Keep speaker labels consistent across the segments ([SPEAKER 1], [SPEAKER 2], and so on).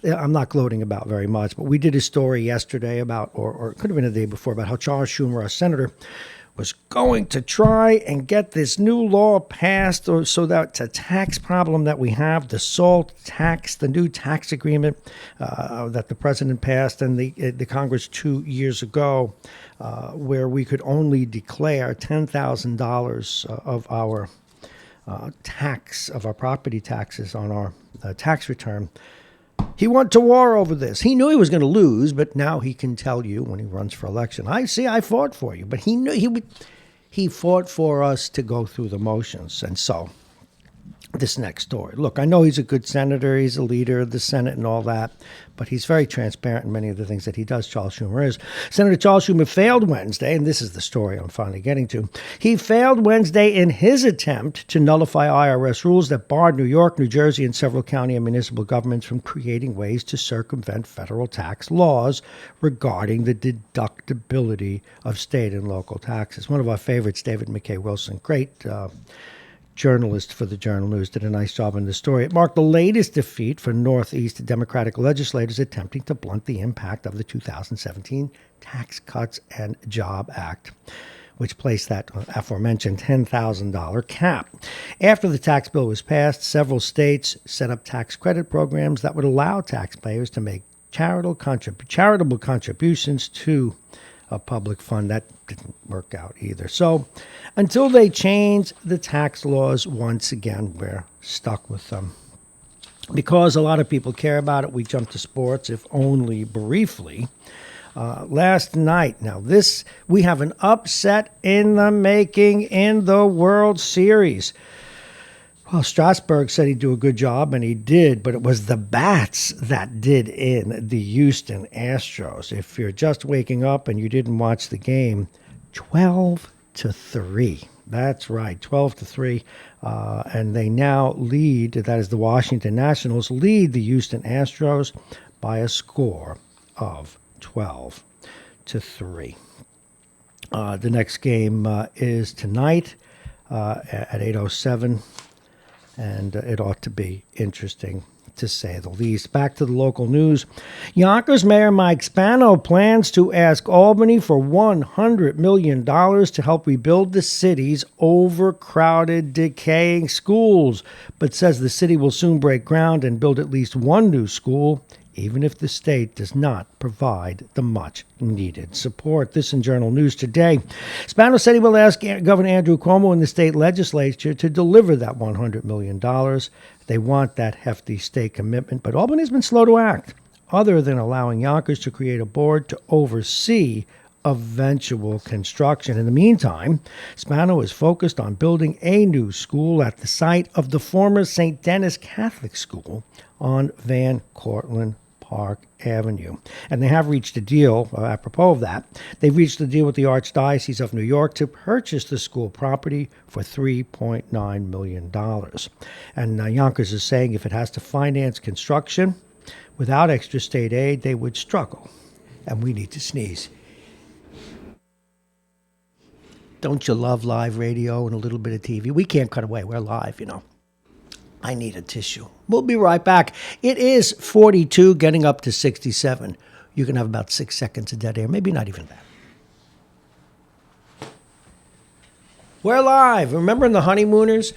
[SPEAKER 1] I'm not gloating about very much, but we did a story yesterday about, or it could have been the day before, about how Charles Schumer, our senator, was going to try and get this new law passed so that it's a tax problem that we have, the SALT tax, the new tax agreement that the president passed and the Congress 2 years ago, where we could only declare $10,000 of our tax, of our property taxes on our tax return. He went to war over this. He knew he was going to lose, but now he can tell you when he runs for election, I fought for you. But he knew he fought for us to go through the motions. And so this next story. Look, I know he's a good senator. He's a leader of the Senate and all that, but he's very transparent in many of the things that he does. Charles Schumer is. Senator Charles Schumer failed Wednesday, and this is the story I'm finally getting to. He failed Wednesday in his attempt to nullify IRS rules that barred New York, New Jersey, and several county and municipal governments from creating ways to circumvent federal tax laws regarding the deductibility of state and local taxes. One of our favorites, David McKay Wilson, great journalist for the Journal News, did a nice job in the story. It marked the latest defeat for Northeast Democratic legislators attempting to blunt the impact of the 2017 Tax Cuts and Job Act, which placed that aforementioned $10,000 cap. After the tax bill was passed, several states set up tax credit programs that would allow taxpayers to make charitable contributions to a public fund. That didn't work out either. So until they change the tax laws once again, we're stuck with them. Because a lot of people care about it, we jump to sports, if only briefly. Last night, we have an upset in the making in the World Series. Well, Strasburg said he'd do a good job, and he did, but it was the bats that did in the Houston Astros. If you're just waking up and you didn't watch the game, 12-3. That's right, 12-3. And they now lead, that is the Washington Nationals, lead the Houston Astros by a score of 12-3. The next game is tonight at 8:07. And it ought to be interesting, to say the least. Back to the local news. Yonkers Mayor Mike Spano plans to ask Albany for $100 million to help rebuild the city's overcrowded, decaying schools, but says the city will soon break ground and build at least one new school, even if the state does not provide the much-needed support. This in Journal News today. Spano said he will ask Governor Andrew Cuomo and the state legislature to deliver that $100 million. They want that hefty state commitment, but Albany's been slow to act, other than allowing Yonkers to create a board to oversee eventual construction. In the meantime, Spano is focused on building a new school at the site of the former St. Denis Catholic School on Van Cortlandt Park Avenue. And they have reached a deal, apropos of that, they've reached a deal with the Archdiocese of New York to purchase the school property for $3.9 million. And Yonkers is saying if it has to finance construction without extra state aid, they would struggle. And we need to sneeze. Don't you love live radio and a little bit of TV? We can't cut away. We're live, you know. I need a tissue. We'll be right back. It is 42, getting up to 67. You can have about 6 seconds of dead air, maybe not even that. We're live. Remember in The Honeymooners?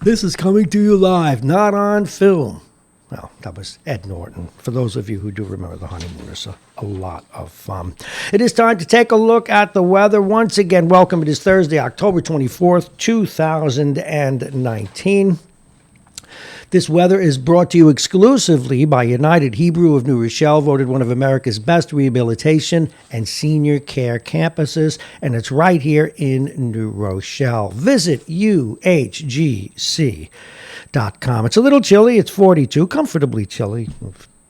[SPEAKER 1] This is coming to you live, not on film. Well, that was Ed Norton. For those of you who do remember The Honeymooners, a lot of fun. It is time to take a look at the weather. Once again, welcome. It is Thursday, October 24th, 2019. This weather is brought to you exclusively by United Hebrew of New Rochelle, voted one of America's best rehabilitation and senior care campuses, and it's right here in New Rochelle. Visit UHGC.com. It's a little chilly. It's 42, comfortably chilly.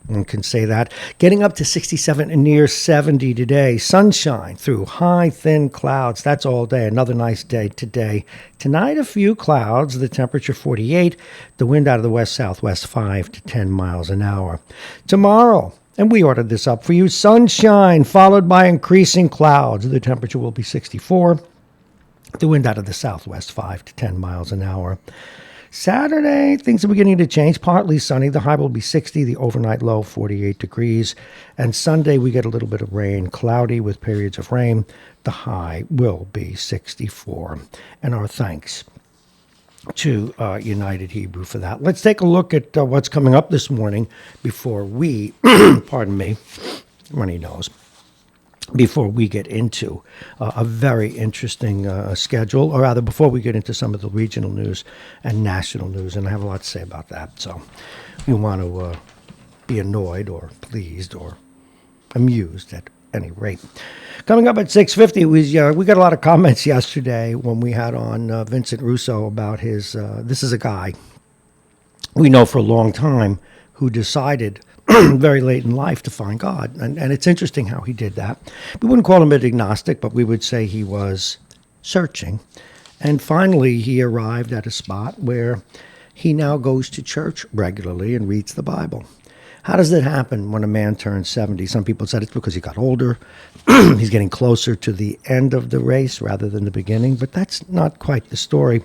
[SPEAKER 1] One can say that. Getting up to 67 and near 70 today. Sunshine through high, thin clouds. That's all day. Another nice day today. Tonight, a few clouds. The temperature 48. The wind out of the west-southwest 5 to 10 miles an hour. Tomorrow, and we ordered this up for you, sunshine followed by increasing clouds. The temperature will be 64. The wind out of the southwest 5 to 10 miles an hour. Saturday, things are beginning to change. Partly sunny. The high will be 60. The overnight low, 48 degrees. And Sunday, we get a little bit of rain. Cloudy with periods of rain. The high will be 64. And our thanks to United Hebrew for that. Let's take a look at what's coming up this morning before we, pardon me, runny nose, before we get into a very interesting schedule, or rather before we get into some of the regional news and national news. And I have a lot to say about that. So we want to be annoyed or pleased or amused at any rate. Coming up at 6:50, we got a lot of comments yesterday when we had on Vincent Russo about his, this is a guy we know for a long time who decided very late in life to find God. And it's interesting how he did that. We wouldn't call him an agnostic, but we would say he was searching. And finally, he arrived at a spot where he now goes to church regularly and reads the Bible. How does that happen when a man turns 70? Some people said it's because he got older. He's getting closer to the end of the race rather than the beginning, but that's not quite the story.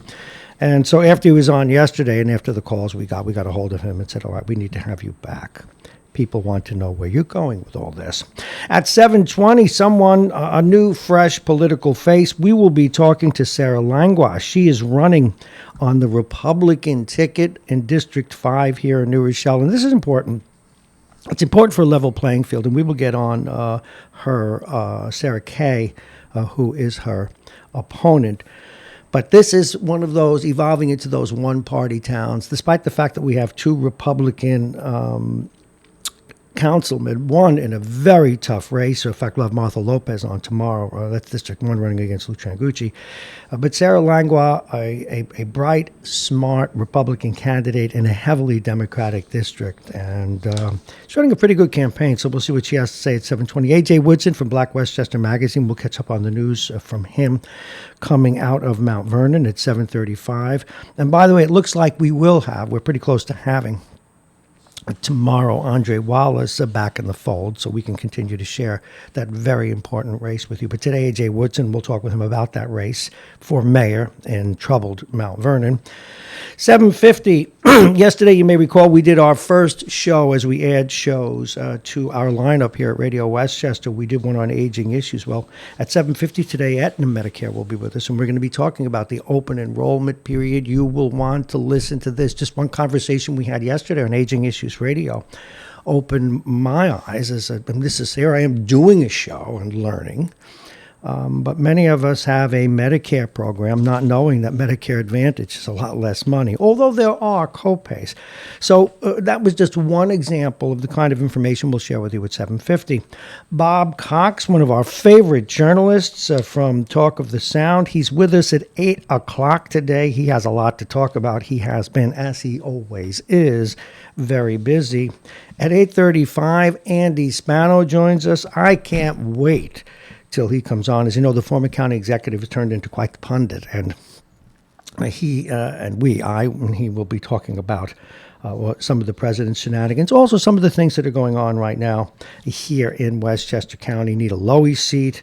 [SPEAKER 1] And so after he was on yesterday and after the calls we got a hold of him and said, all right, we need to have you back. People want to know where you're going with all this. At 7:20, a new, fresh political face. We will be talking to Sarah Langlois. She is running on the Republican ticket in District 5 here in New Rochelle. And this is important. It's important for a level playing field, and we will get on her, Sarah Kay, who is her opponent. But this is one of those evolving into those one-party towns, despite the fact that we have two Republican councilmen, one in a very tough race. In fact, we'll have Martha Lopez on tomorrow. That's District 1 running against Lou Trangucci. But Sarah Langlois, a bright, smart Republican candidate in a heavily Democratic district. And she's running a pretty good campaign, so we'll see what she has to say at 7:20. A.J. Woodson from Black Westchester Magazine. We'll catch up on the news from him coming out of Mount Vernon at 7:35. And by the way, it looks like we're pretty close to having tomorrow Andre Wallace back in the fold, so we can continue to share that very important race with you. But today, A.J. Woodson, we'll talk with him about that race for mayor in troubled Mount Vernon. 7:50, yesterday, you may recall, we did our first show as we add shows to our lineup here at Radio Westchester. We did one on aging issues. Well, at 7:50 today, Aetna Medicare will be with us, and we're going to be talking about the open enrollment period. You will want to listen to this. Just one conversation we had yesterday on Aging Issues Radio opened my eyes. Here I am doing a show and learning. But many of us have a Medicare program, not knowing that Medicare Advantage is a lot less money, although there are copays. So that was just one example of the kind of information we'll share with you at 7:50. Bob Cox, one of our favorite journalists from Talk of the Sound, he's with us at 8 o'clock today. He has a lot to talk about. He has been, as he always is, very busy. At 8:35, Andy Spano joins us. I can't wait till he comes on. As you know, the former county executive has turned into quite the pundit, and he will be talking about some of the president's shenanigans, also some of the things that are going on right now here in Westchester County, Nita Lowey's seat,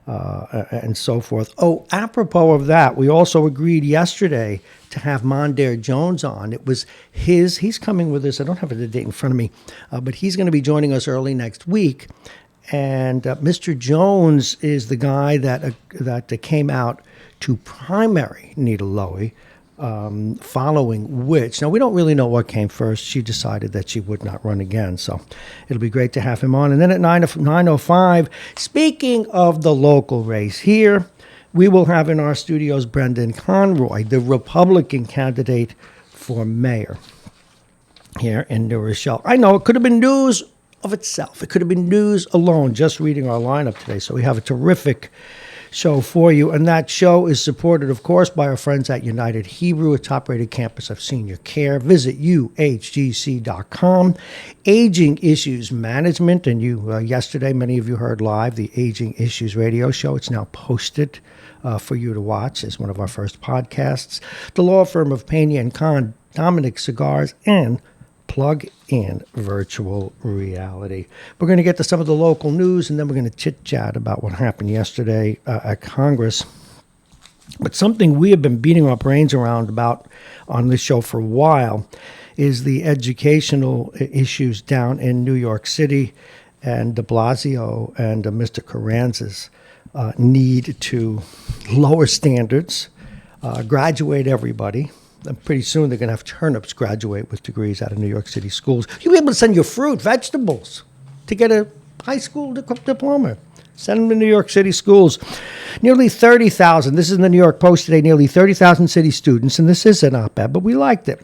[SPEAKER 1] and so forth. Oh, apropos of that, we also agreed yesterday to have Mondaire Jones on. It was he's coming with us. I don't have the date in front of me, but he's going to be joining us early next week. And Mr. Jones is the guy that came out to primary Nita Lowey, following which, now we don't really know what came first. She decided that she would not run again, so it'll be great to have him on. And then at 9:05, speaking of the local race here, we will have in our studios Brendan Conroy, the Republican candidate for mayor here in New Rochelle. I know it could have been news of itself. It could have been news alone, just reading our lineup today. So we have a terrific show for you. And that show is supported, of course, by our friends at United Hebrew, a top-rated campus of senior care. Visit uhgc.com. Aging Issues Management. And yesterday, many of you heard live the Aging Issues radio show. It's now posted for you to watch as one of our first podcasts. The law firm of Pena and Kahn, Dominic Cigars, and Plug-in Virtual Reality. We're going to get to some of the local news, and then we're going to chit-chat about what happened yesterday at Congress. But something we have been beating our brains around about on this show for a while is the educational issues down in New York City, and de Blasio and Mr. Carranza's need to lower standards, graduate everybody. And pretty soon they're going to have turnips graduate with degrees out of New York City schools. You'll be able to send your fruit, vegetables, to get a high school diploma. Send them to New York City schools. Nearly 30,000, this is in the New York Post today, nearly 30,000 city students, and this is an op-ed, but we liked it.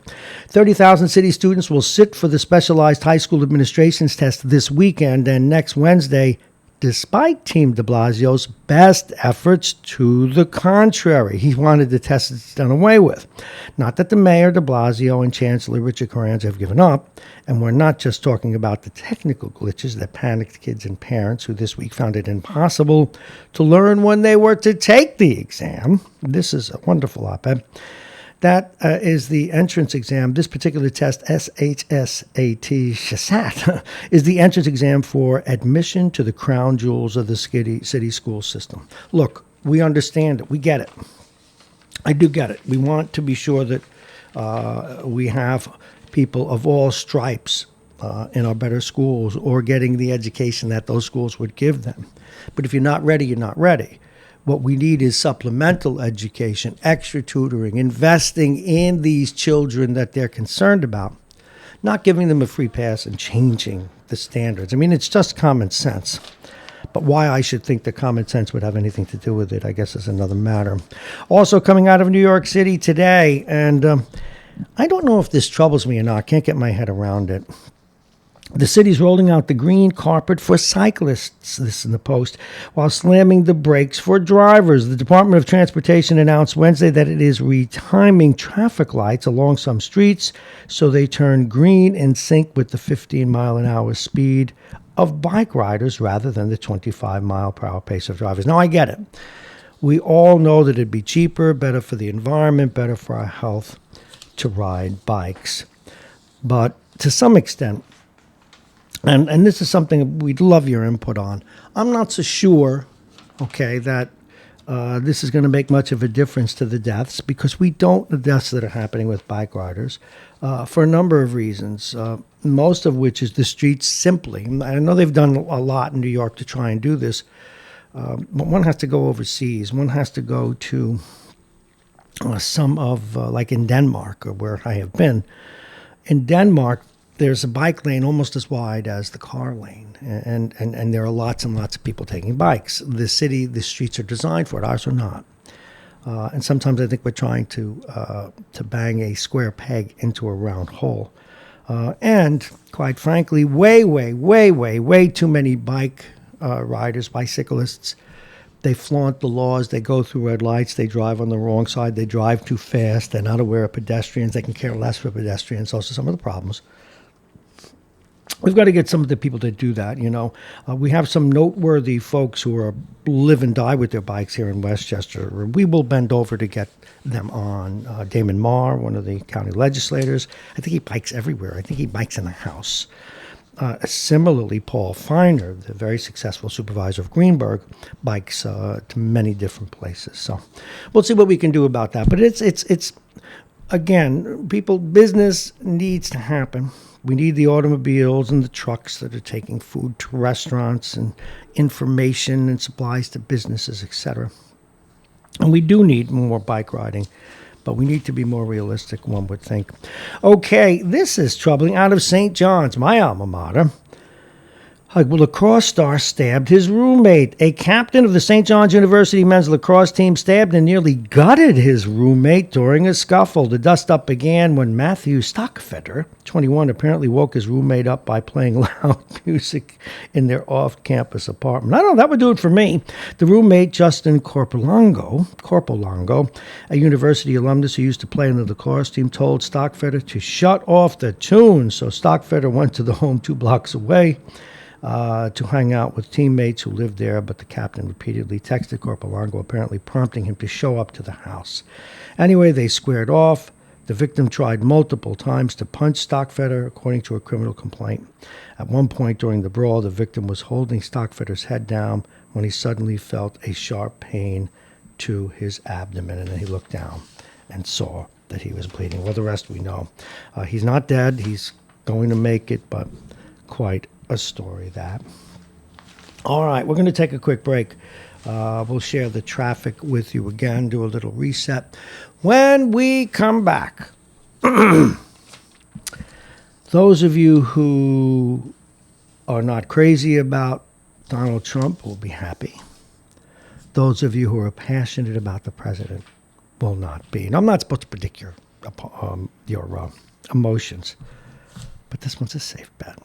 [SPEAKER 1] 30,000 city students will sit for the specialized high school administrations test this weekend and next Wednesday, despite Team de Blasio's best efforts to the contrary. He wanted the tests done away with. Not that the mayor de Blasio and Chancellor Richard Carranza have given up, and we're not just talking about the technical glitches that panicked kids and parents who this week found it impossible to learn when they were to take the exam. This is a wonderful op-ed. That is the entrance exam. This particular test, SHSAT, is the entrance exam for admission to the crown jewels of the city school system. Look, we understand it. We get it. I do get it. We want to be sure that we have people of all stripes in our better schools or getting the education that those schools would give them. But if you're not ready, you're not ready. What we need is supplemental education, extra tutoring, investing in these children that they're concerned about, not giving them a free pass and changing the standards. I mean, it's just common sense. But why I should think that common sense would have anything to do with it, I guess, is another matter. Also coming out of New York City today, and I don't know if this troubles me or not. I can't get my head around it. The city's rolling out the green carpet for cyclists, this in the Post, while slamming the brakes for drivers. The Department of Transportation announced Wednesday that it is retiming traffic lights along some streets so they turn green in sync with the 15-mile-an-hour speed of bike riders rather than the 25-mile-per-hour pace of drivers. Now, I get it. We all know that it'd be cheaper, better for the environment, better for our health to ride bikes. But to some extent, and this is something we'd love your input on. I'm not so sure, that this is going to make much of a difference to the deaths because we don't the deaths that are happening with bike riders for a number of reasons, most of which is the streets simply. I know they've done a lot in New York to try and do this, but one has to go overseas. One has to go to some of, like in Denmark, or where I have been. In Denmark, there's a bike lane almost as wide as the car lane, and there are lots and lots of people taking bikes. The streets are designed for it, ours are not. And sometimes I think we're trying to bang a square peg into a round hole. And quite frankly, way too many bike riders, bicyclists. They flaunt the laws. They go through red lights. They drive on the wrong side. They drive too fast. They're not aware of pedestrians. They can care less for pedestrians. Those are some of the problems. We've got to get some of the people to do that, We have some noteworthy folks who live and die with their bikes here in Westchester. We will bend over to get them on. Damon Marr, one of the county legislators, I think he bikes everywhere. I think he bikes in the House. Similarly, Paul Feiner, the very successful supervisor of Greenberg, bikes to many different places. So we'll see what we can do about that. But it's again, business needs to happen. We need the automobiles and the trucks that are taking food to restaurants and information and supplies to businesses, etc. And we do need more bike riding, but we need to be more realistic, one would think. Okay, this is troubling. Out of St. John's, my alma mater, a lacrosse star stabbed his roommate. A captain of the St. John's University men's lacrosse team stabbed and nearly gutted his roommate during a scuffle. The dust-up began when Matthew Stockfeder, 21, apparently woke his roommate up by playing loud music in their off-campus apartment. I don't know, that would do it for me. The roommate, Justin Corpolongo, a university alumnus who used to play in the lacrosse team, told Stockfeder to shut off the tune. So Stockfeder went to the home 2 blocks away to hang out with teammates who lived there, but the captain repeatedly texted Corpolongo, apparently prompting him to show up to the house. Anyway, they squared off. The victim tried multiple times to punch Stockfeder, according to a criminal complaint. At one point during the brawl, the victim was holding Stockfeder's head down when he suddenly felt a sharp pain to his abdomen, and then he looked down and saw that he was bleeding. Well, the rest we know. He's not dead. He's going to make it, but quite a story that. All right, we're going to take a quick break. We'll share the traffic with you again, do a little reset. When we come back, those of you who are not crazy about Donald Trump will be happy. Those of you who are passionate about the president will not be. And I'm not supposed to predict your emotions, but this one's a safe bet.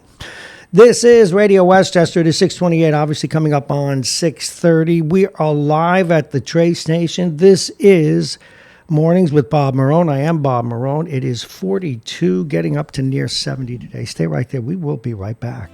[SPEAKER 1] This is Radio Westchester. It is 628, obviously coming up on 6:30. We are live at the Trace Station. This is Mornings with Bob Marrone. I am Bob Marrone. It is 42, getting up to near 70 today. Stay right there. We will be right back.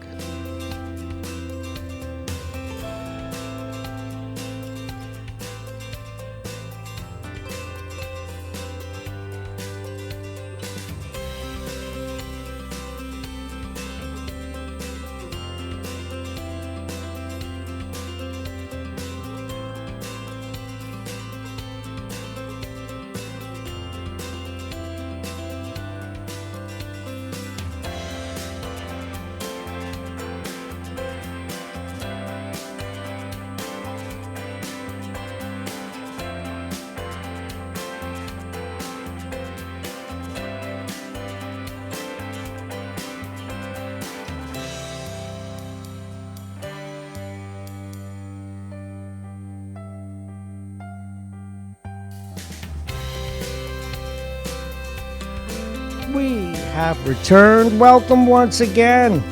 [SPEAKER 1] We have returned. Welcome once again.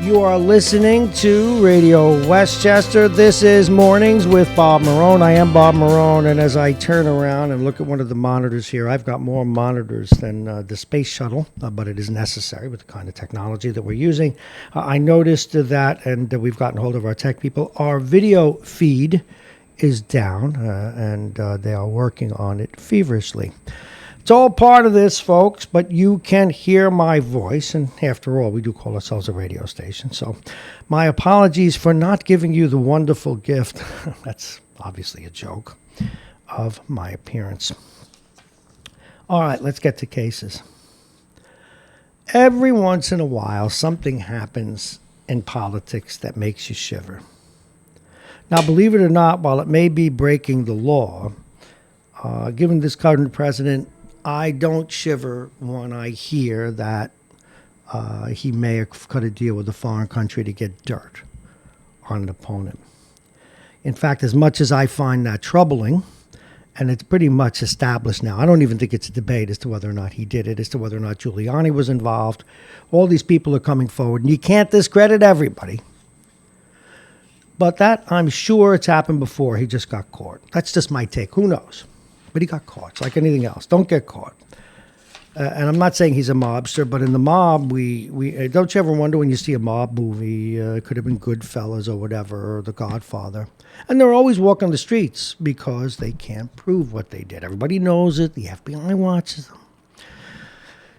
[SPEAKER 1] You are listening to Radio Westchester. This is Mornings with Bob Marrone. I am Bob Marrone, and as I turn around and look at one of the monitors here, I've got more monitors than the space shuttle, but it is necessary with the kind of technology that we're using. I noticed that, and we've gotten hold of our tech people, our video feed is down, and they are working on it feverishly. It's all part of this, folks, but you can hear my voice, and after all, we do call ourselves a radio station, so my apologies for not giving you the wonderful gift, that's obviously a joke, of my appearance. All right, let's get to cases. Every once in a while, something happens in politics that makes you shiver. Now, believe it or not, while it may be breaking the law, given this current president, I don't shiver when I hear that he may have cut a deal with a foreign country to get dirt on an opponent. In fact, as much as I find that troubling, and it's pretty much established now, I don't even think it's a debate as to whether or not he did it, as to whether or not Giuliani was involved. All these people are coming forward, and you can't discredit everybody. But that, I'm sure it's happened before. He just got caught. That's just my take. Who knows? But he got caught. It's like anything else. Don't get caught. And I'm not saying he's a mobster, but in the mob, we don't you ever wonder when you see a mob movie, it could have been Goodfellas or whatever, or The Godfather. And they're always walking the streets because they can't prove what they did. Everybody knows it. The FBI watches them.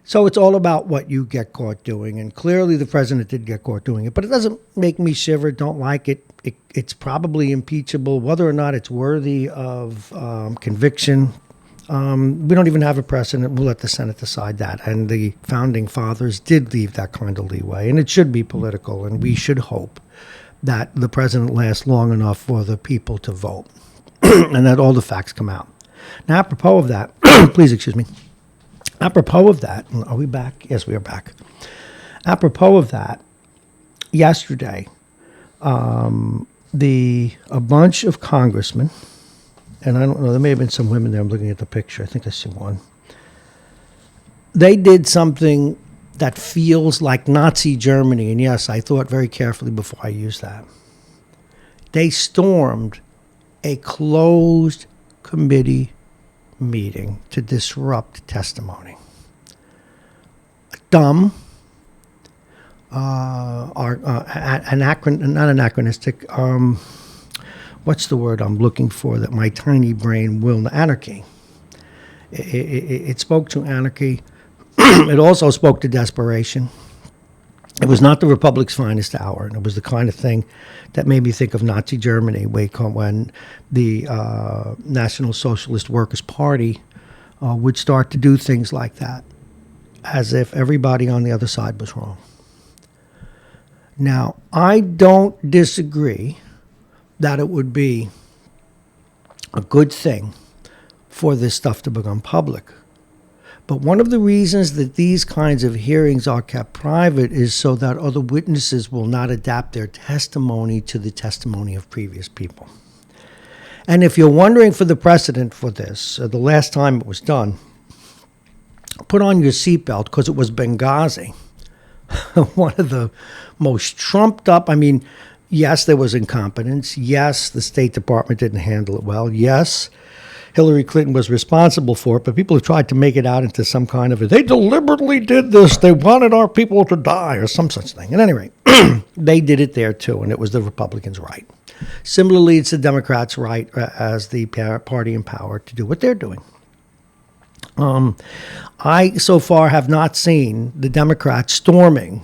[SPEAKER 1] So it's all about what you get caught doing. And clearly the president did get caught doing it. But it doesn't make me shiver, don't like it. It's probably impeachable. Whether or not it's worthy of conviction, we don't even have a precedent. We'll let the Senate decide that. And the founding fathers did leave that kind of leeway. And it should be political. And we should hope that the president lasts long enough for the people to vote and that all the facts come out. Now, apropos of that, please excuse me. Apropos of that, are we back? Yes, we are back. Apropos of that, yesterday, a bunch of congressmen, and I don't know, there may have been some women there. I'm looking at the picture. I think I see one. They did something that feels like Nazi Germany, and yes, I thought very carefully before I used that. They stormed a closed committee meeting to disrupt testimony. Dumb, not anachronistic, what's the word I'm looking for that my tiny brain will, anarchy. It spoke to anarchy. It also spoke to desperation. It was not the Republic's finest hour, and it was the kind of thing that made me think of Nazi Germany when the National Socialist Workers' Party would start to do things like that, as if everybody on the other side was wrong. Now, I don't disagree that it would be a good thing for this stuff to become public. But one of the reasons that these kinds of hearings are kept private is so that other witnesses will not adapt their testimony to the testimony of previous people. And if you're wondering for the precedent for this, the last time it was done, put on your seatbelt because it was Benghazi. One of the most trumped up, yes, there was incompetence. Yes, the State Department didn't handle it well. Yes, Hillary Clinton was responsible for it, but people have tried to make it out into some kind of they deliberately did this. They wanted our people to die or some such thing. At any rate, they did it there too, and it was the Republicans' right. Similarly, it's the Democrats' right as the party in power to do what they're doing. I so far have not seen the Democrats storming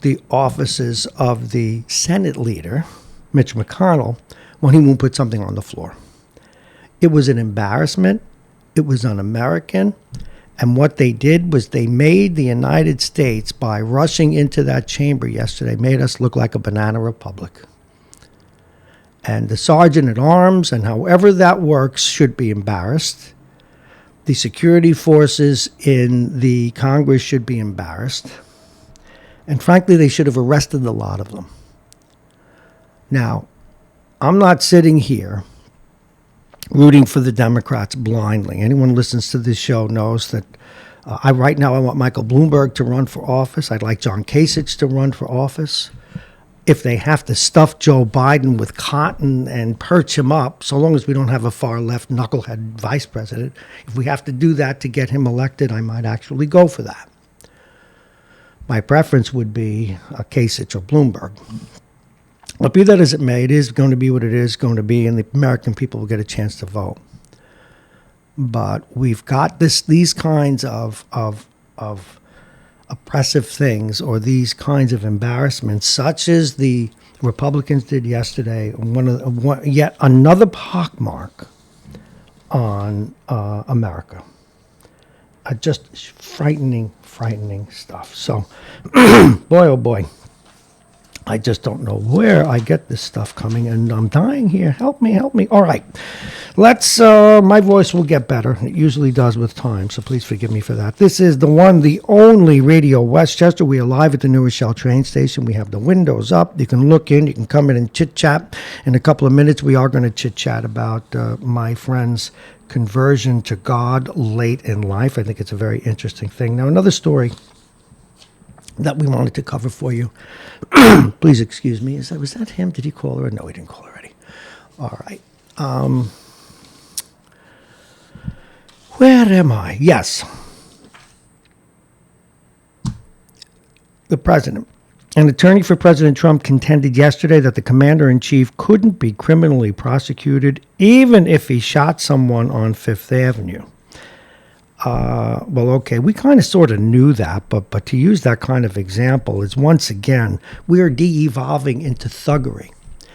[SPEAKER 1] the offices of the Senate leader, Mitch McConnell, when he won't put something on the floor. It was an embarrassment. It was un-American. And what they did was they made the United States, by rushing into that chamber yesterday, made us look like a banana republic. And the sergeant at arms, and however that works, should be embarrassed. The security forces in the Congress should be embarrassed. And frankly, they should have arrested a lot of them. Now, I'm not sitting here rooting for the Democrats blindly. Anyone who listens to this show knows that right now I want Michael Bloomberg to run for office. I'd like John Kasich to run for office. If they have to stuff Joe Biden with cotton and perch him up, so long as we don't have a far-left knucklehead vice president, if we have to do that to get him elected, I might actually go for that. My preference would be Kasich or Bloomberg. But be that as it may, it is going to be what it is going to be, and the American people will get a chance to vote. But we've got these kinds of oppressive things, or these kinds of embarrassments, such as the Republicans did yesterday, yet another pockmark on America. Just frightening stuff. So, boy, oh boy. I just don't know where I get this stuff coming, and I'm dying here. Help me. All right. My voice will get better. It usually does with time, so please forgive me for that. This is the one, the only Radio Westchester. We are live at the New Rochelle train station. We have the windows up. You can look in. You can come in and chit-chat. In a couple of minutes, we are going to chit-chat about my friend's conversion to God late in life. I think it's a very interesting thing. Now, another story that we wanted to cover for you. Please excuse me. Was that him? Did he call her? No, he didn't call already. All right. Where am I? Yes. The president. An attorney for President Trump contended yesterday that the commander-in-chief couldn't be criminally prosecuted even if he shot someone on Fifth Avenue. Well, okay, we kind of sort of knew that, but to use that kind of example is, once again, we are de-evolving into thuggery.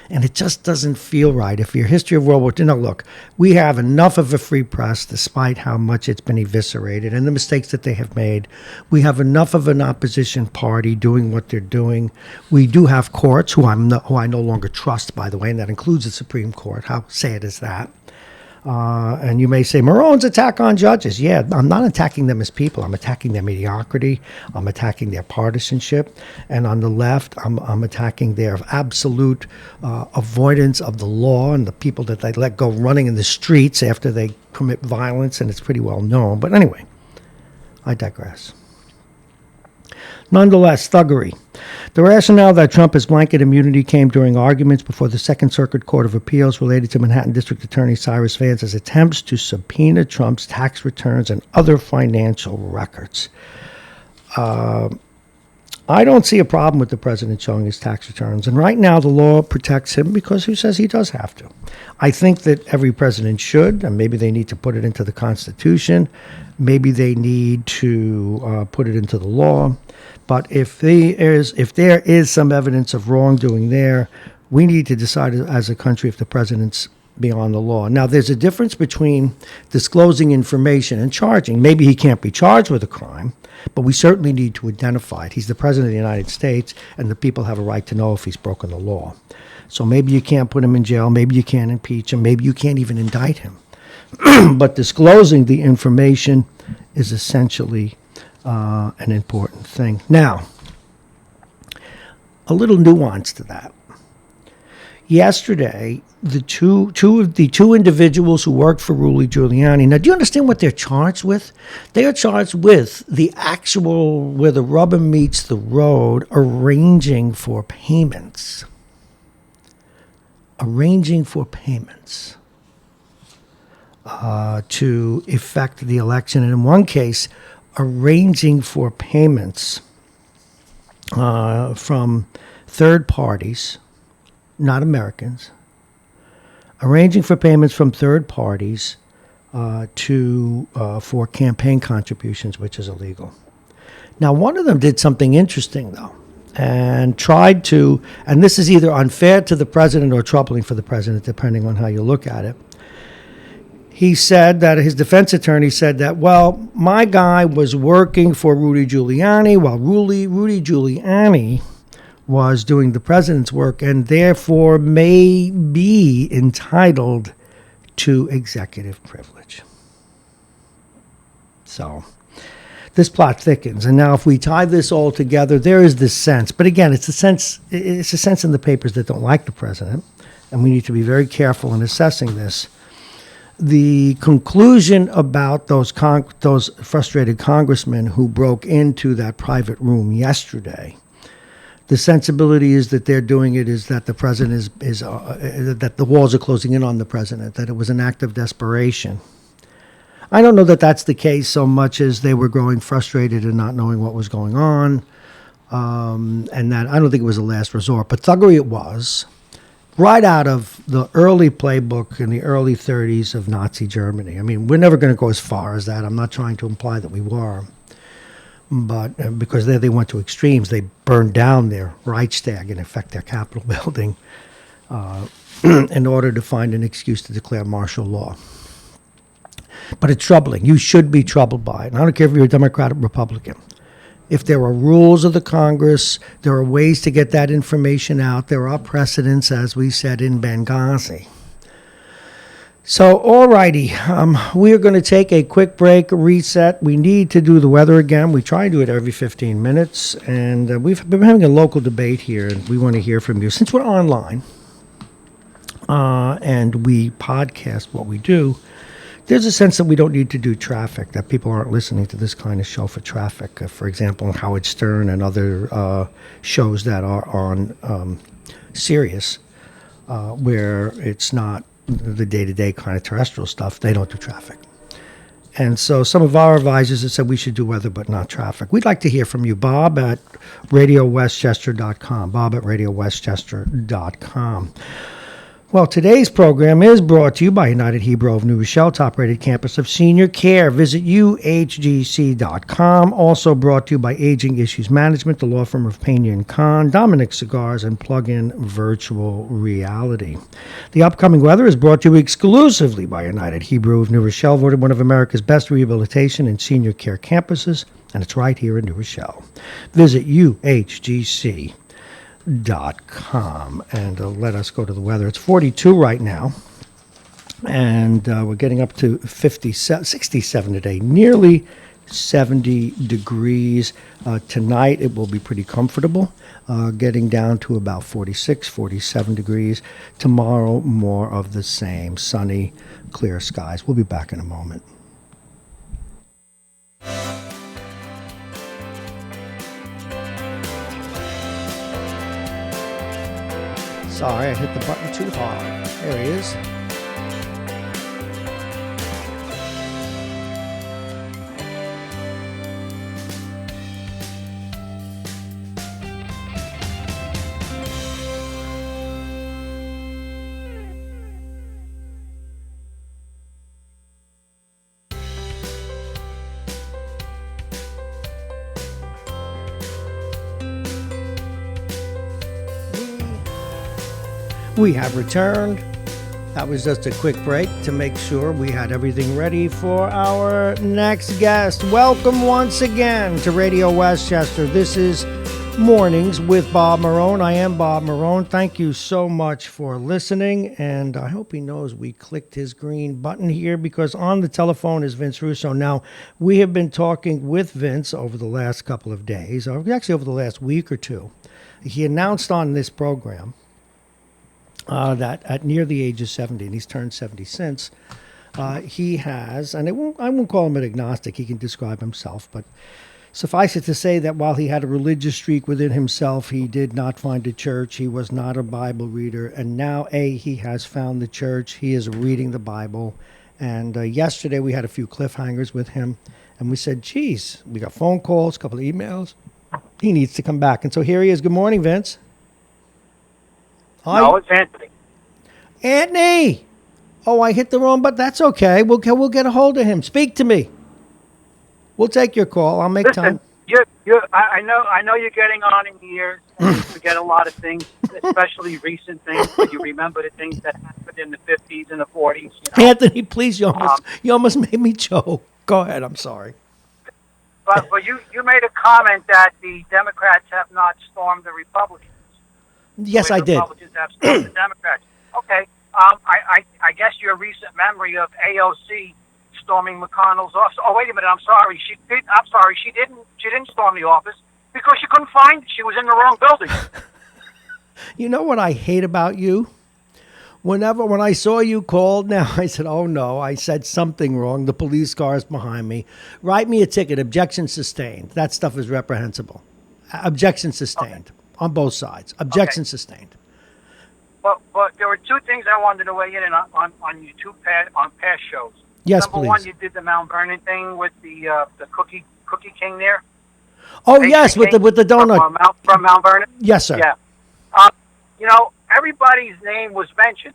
[SPEAKER 1] And it just doesn't feel right. If your history of World War II, now look, we have enough of a free press, despite how much it's been eviscerated and the mistakes that they have made. We have enough of an opposition party doing what they're doing. We do have courts, who I no longer trust, by the way, and that includes the Supreme Court. How sad is that? And you may say, Marrone's attack on judges. Yeah, I'm not attacking them as people. I'm attacking their mediocrity. I'm attacking their partisanship. And on the left, I'm attacking their absolute avoidance of the law and the people that they let go running in the streets after they commit violence, and it's pretty well known. But anyway, I digress. Nonetheless, thuggery. The rationale that Trump has blanket immunity came during arguments before the Second Circuit Court of Appeals related to Manhattan District Attorney Cyrus Vance's attempts to subpoena Trump's tax returns and other financial records. I don't see a problem with the president showing his tax returns. And right now, the law protects him because who says he does have to? I think that every president should, and maybe they need to put it into the Constitution. Maybe they need to put it into the law. But if there is some evidence of wrongdoing there, we need to decide as a country if the president's beyond the law. Now, there's a difference between disclosing information and charging. Maybe he can't be charged with a crime, but we certainly need to identify it. He's the president of the United States, and the people have a right to know if he's broken the law. So maybe you can't put him in jail. Maybe you can't impeach him. Maybe you can't even indict him. But disclosing the information is essentially an important thing. Now, a little nuance to that. Yesterday, the two individuals who worked for Rudy Giuliani. Now, do you understand what they're charged with? They are charged with the actual, where the rubber meets the road, arranging for payments. Arranging for payments to effect the election. And in one case, arranging for payments from third parties, not Americans, arranging for payments from third parties for campaign contributions, which is illegal. Now, one of them did something interesting, though, and tried to, and this is either unfair to the president or troubling for the president, depending on how you look at it. He said that his defense attorney said that, well, my guy was working for Rudy Giuliani while Rudy Giuliani was doing the president's work and therefore may be entitled to executive privilege. So this plot thickens. And now if we tie this all together, there is this sense. But again, it's a sense in the papers that don't like the president. And we need to be very careful in assessing this. The conclusion about those frustrated congressmen who broke into that private room yesterday, the sensibility is that they're doing it is that the president is that the walls are closing in on the president, that it was an act of desperation. I don't know that that's the case so much as they were growing frustrated and not knowing what was going on, and that I don't think it was a last resort, but thuggery it was, right out of the early playbook in the early 30s of Nazi Germany. I mean, we're never going to go as far as that. I'm not trying to imply that we were. But because there they went to extremes, they burned down their Reichstag, in effect their Capitol building, in order to find an excuse to declare martial law. But it's troubling. You should be troubled by it. And I don't care if you're a Democrat or Republican. If there are rules of the Congress, there are ways to get that information out. There are precedents, as we said, in Benghazi. So, all righty, we are going to take a quick break, reset. We need to do the weather again. We try and do it every 15 minutes, and we've been having a local debate here, and we want to hear from you. Since we're online and we podcast what we do, there's a sense that we don't need to do traffic, that people aren't listening to this kind of show for traffic. For example, Howard Stern and other shows that are on Sirius, where it's not the day-to-day kind of terrestrial stuff, they don't do traffic. And so some of our advisors have said we should do weather but not traffic. We'd like to hear from you. Bob at RadioWestchester.com. Bob at RadioWestchester.com. Well, today's program is brought to you by United Hebrew of New Rochelle, top-rated campus of senior care. Visit uhgc.com. Also brought to you by Aging Issues Management, the law firm of Pena & Kahn, Dominic Cigars, and Plug-in Virtual Reality. The upcoming weather is brought to you exclusively by United Hebrew of New Rochelle, voted one of America's best rehabilitation and senior care campuses, and it's right here in New Rochelle. Visit uhgc.com and let us go to the weather. It's 42 right now, and we're getting up to 67 today, nearly 70 degrees. Tonight it will be pretty comfortable, getting down to about 46, 47 degrees. Tomorrow, more of the same, sunny, clear skies. We'll be back in a moment. Sorry, I hit the button too hard. There he is. We have returned. That was just a quick break to make sure we had everything ready for our next guest. Welcome once again to Radio Westchester. This is Mornings with Bob Marrone. I am Bob Marrone. Thank you so much for listening, and I hope he knows we clicked his green button here because on the telephone is Vince Russo. Now, we have been talking with Vince over the last couple of days, or actually over the last week or two. He announced on this program that at near the age of 70, and he's turned 70 since, he has, and I won't call him an agnostic, he can describe himself, but suffice it to say that while he had a religious streak within himself, he did not find a church. He was not a Bible reader. And now, he has found the church. He is reading the Bible. And yesterday we had a few cliffhangers with him. And we said, geez, we got phone calls, a couple of emails. He needs to come back. And so here he is. Good morning, Vince. Hi.
[SPEAKER 2] No, it's Anthony.
[SPEAKER 1] Anthony! Oh, I hit the wrong button. That's okay. We'll get a hold of him. Speak to me. We'll take your call. I'll make time.
[SPEAKER 2] I know you're getting on in years, and you forget a lot of things, especially recent things. But you remember the things that happened in the 50s and the 40s. You know?
[SPEAKER 1] Anthony, please, you almost made me choke. Go ahead. I'm sorry.
[SPEAKER 2] But you made a comment that the Democrats have not stormed the Republicans.
[SPEAKER 1] Yes, I did.
[SPEAKER 2] Republicans have stormed the Democrats. Okay. I guess your recent memory of AOC storming McConnell's office. Oh, wait a minute. I'm sorry. She didn't storm the office because she couldn't find it. She was in the wrong building.
[SPEAKER 1] You know what I hate about you? When I saw you called now, I said, oh no, I said something wrong. The police car is behind me. Write me a ticket. Objection sustained. That stuff is reprehensible. Objection sustained on both sides. Objection sustained.
[SPEAKER 2] But there were two things I wanted to weigh in on your on past shows.
[SPEAKER 1] Yes,
[SPEAKER 2] Number
[SPEAKER 1] please.
[SPEAKER 2] one, you did the Mount Vernon thing with the Cookie King there.
[SPEAKER 1] Oh, yes, with the donut.
[SPEAKER 2] From Mount Vernon?
[SPEAKER 1] Yes, sir.
[SPEAKER 2] Yeah. Everybody's name was mentioned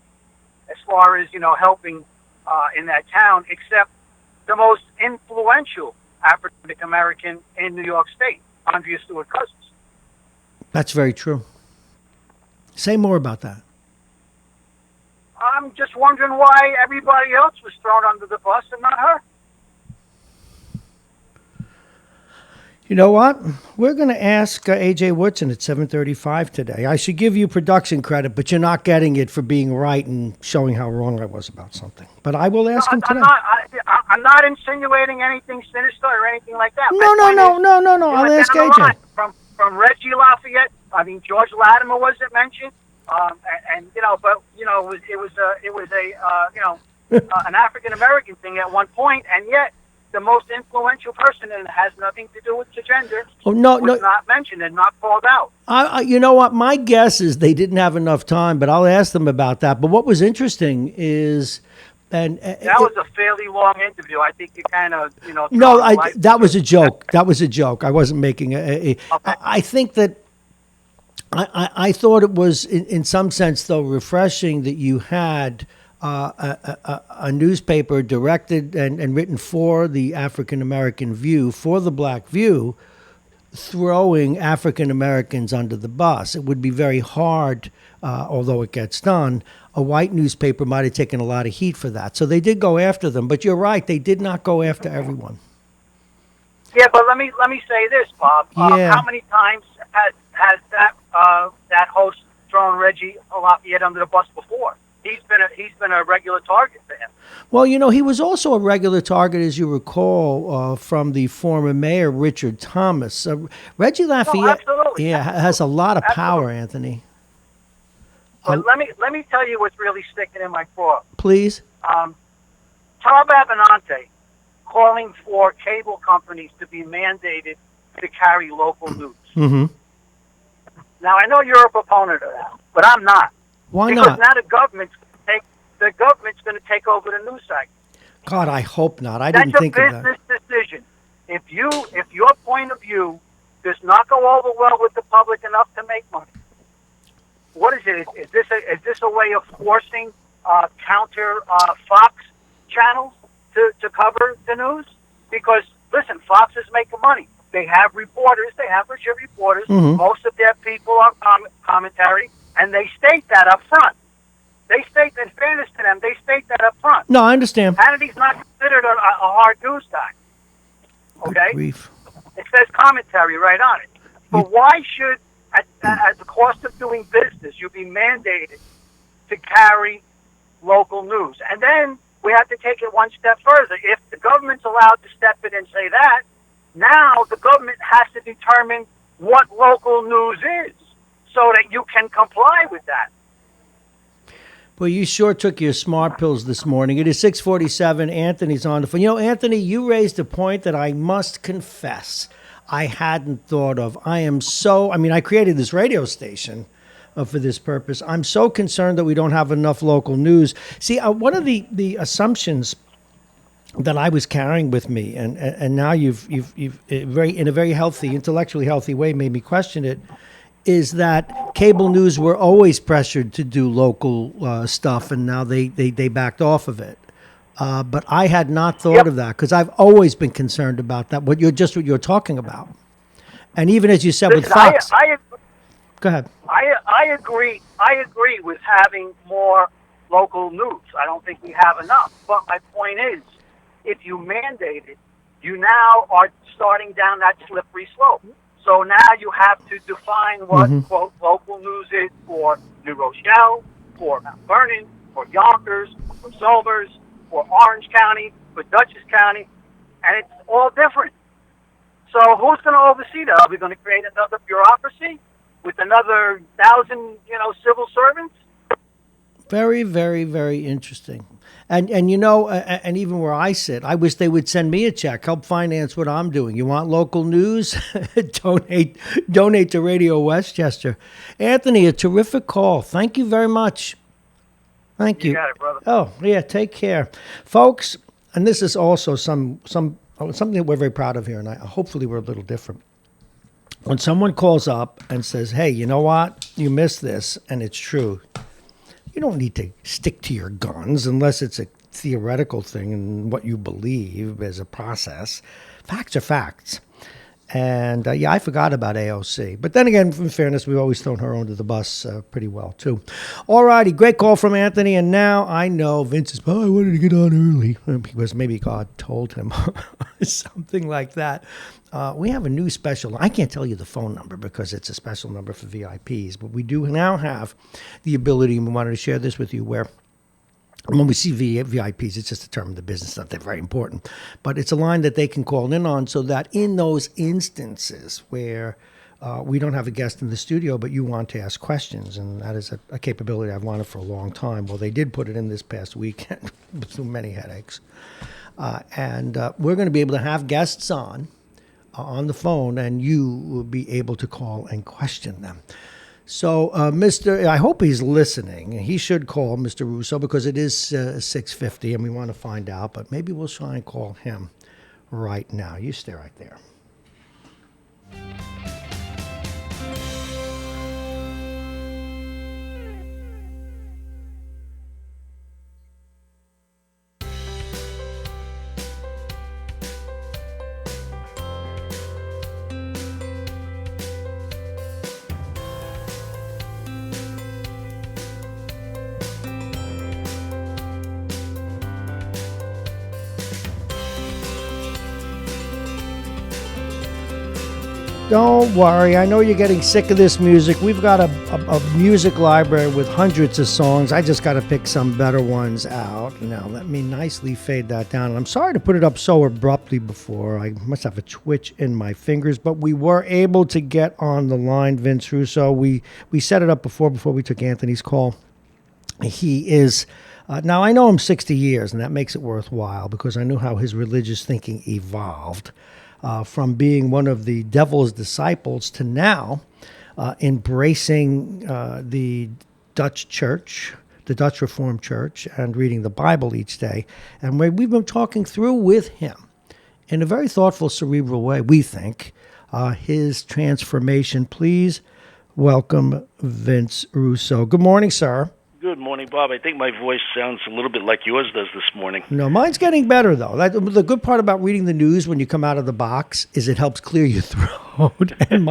[SPEAKER 2] as far as, helping in that town, except the most influential African-American in New York State, Andrea Stewart Cousins.
[SPEAKER 1] That's very true. Say more about that.
[SPEAKER 2] I'm just wondering why everybody else was thrown under the bus and not her.
[SPEAKER 1] You know what? We're going to ask A.J. Woodson at 7:35 today. I should give you production credit, but you're not getting it for being right and showing how wrong I was about something. But I will ask him today.
[SPEAKER 2] I'm not insinuating anything sinister or anything like that.
[SPEAKER 1] No. I'll ask A.J.
[SPEAKER 2] From Reggie Lafayette, George Latimer wasn't mentioned. It was an African American thing at one point, and yet the most influential person, and it has nothing to do with the gender, was not mentioned and not called out.
[SPEAKER 1] You know what? My guess is they didn't have enough time, but I'll ask them about that. But what was interesting is,
[SPEAKER 2] that was a fairly long interview. I think you kind of,
[SPEAKER 1] No, that was a joke. That was a joke. I wasn't making okay. I think that. I thought it was, in some sense, though, refreshing that you had a newspaper directed and written for the African-American view, for the black view, throwing African-Americans under the bus. It would be very hard, although it gets done. A white newspaper might have taken a lot of heat for that. So they did go after them. But you're right, they did not go after everyone.
[SPEAKER 2] Yeah, but let me say this, Bob. How many times has that host thrown Reggie Lafayette under the bus before? He's been a regular target for him.
[SPEAKER 1] Well, he was also a regular target, as you recall, from the former mayor Richard Thomas. Reggie Lafayette, has a lot of power, Anthony.
[SPEAKER 2] But let me tell you what's really sticking in my craw.
[SPEAKER 1] Please.
[SPEAKER 2] Tom Abenante calling for cable companies to be mandated to carry local news.
[SPEAKER 1] Mm-hmm.
[SPEAKER 2] Now, I know you're a proponent of that, but I'm not.
[SPEAKER 1] Why
[SPEAKER 2] because
[SPEAKER 1] not?
[SPEAKER 2] Because now the government's going to take over the news cycle.
[SPEAKER 1] God, I hope not. I didn't think of that.
[SPEAKER 2] That's a business decision. If your point of view does not go over well with the public enough to make money, what is it? Is this a way of forcing counter Fox channels to cover the news? Because listen, Fox is making money. They have reporters. They have legit reporters.
[SPEAKER 1] Mm-hmm.
[SPEAKER 2] Most of their people are commentary, and they state that up front. They state, in fairness to them, they state that up front.
[SPEAKER 1] No, I understand.
[SPEAKER 2] Hannity's not considered a hard news type. Okay?
[SPEAKER 1] Good grief.
[SPEAKER 2] It says commentary right on it. But why should, at the cost of doing business, you be mandated to carry local news? And then we have to take it one step further. If the government's allowed to step in and say that, now the government has to determine what local news is so that you can comply with that.
[SPEAKER 1] Well, you sure took your smart pills this morning. It is 6:47. Anthony's on the phone. You know, Anthony, you raised a point that I must confess I hadn't thought of. I created this radio station for this purpose. I'm so concerned that we don't have enough local news. See, one of the assumptions that I was carrying with me, and now you've in a very healthy, intellectually healthy way made me question it, is that cable news were always pressured to do local stuff, and now they backed off of it. But I had not thought of that because I've always been concerned about that. What you're talking about, and even as you said with Fox. Go ahead.
[SPEAKER 2] I agree. I agree with having more local news. I don't think we have enough. But my point is, if you mandate it, you now are starting down that slippery slope. So now you have to define what, quote, local news is for New Rochelle, for Mount Vernon, for Yonkers, for Somers, for Orange County, for Dutchess County, and it's all different. So who's going to oversee that? Are we going to create another bureaucracy with another 1,000, civil servants?
[SPEAKER 1] Very, very, very interesting. And and even where I sit, I wish they would send me a check, help finance what I'm doing. You want local news? Donate to Radio Westchester. Anthony, a terrific call. Thank you very much. Thank you.
[SPEAKER 2] You got it, brother.
[SPEAKER 1] Oh, yeah, take care. Folks, and this is also something that we're very proud of here, and hopefully we're a little different. When someone calls up and says, hey, you know what? You missed this, and it's true. You don't need to stick to your guns unless it's a theoretical thing and what you believe as a process. Facts are facts. And, I forgot about AOC. But then again, in fairness, we've always thrown her under the bus pretty well, too. All righty, great call from Anthony. And now I know Vince is, I wanted to get on early because maybe God told him something like that. We have a new special. I can't tell you the phone number because it's a special number for VIPs, but we do now have the ability, and we wanted to share this with you, where when we see VIPs, it's just a term of the business, not that very important, but it's a line that they can call in on so that in those instances where we don't have a guest in the studio, but you want to ask questions, and that is a capability I've wanted for a long time. Well, they did put it in this past weekend through many headaches. And we're going to be able to have guests on the phone, and you will be able to call and question them. So, I hope he's listening. He should call Mr. Russo because it is 6:50, and we want to find out. But maybe we'll try and call him right now. You stay right there. Don't worry. I know you're getting sick of this music. We've got a music library with hundreds of songs. I just got to pick some better ones out. Now, let me nicely fade that down. And I'm sorry to put it up so abruptly before. I must have a twitch in my fingers. But we were able to get on the line Vince Russo. We set it up before we took Anthony's call. He is... now, I know him 60 years, and that makes it worthwhile because I knew how his religious thinking evolved. From being one of the devil's disciples to now embracing the Dutch church, the Dutch Reformed Church, and reading the Bible each day. And we've been talking through with him in a very thoughtful, cerebral way, we think, his transformation. Please welcome Vince Russo. Good morning, sir.
[SPEAKER 3] Good morning, Bob. I think my voice sounds a little bit like yours does this morning.
[SPEAKER 1] No, mine's getting better though. The good part about reading the news when you come out of the box is it helps clear your throat and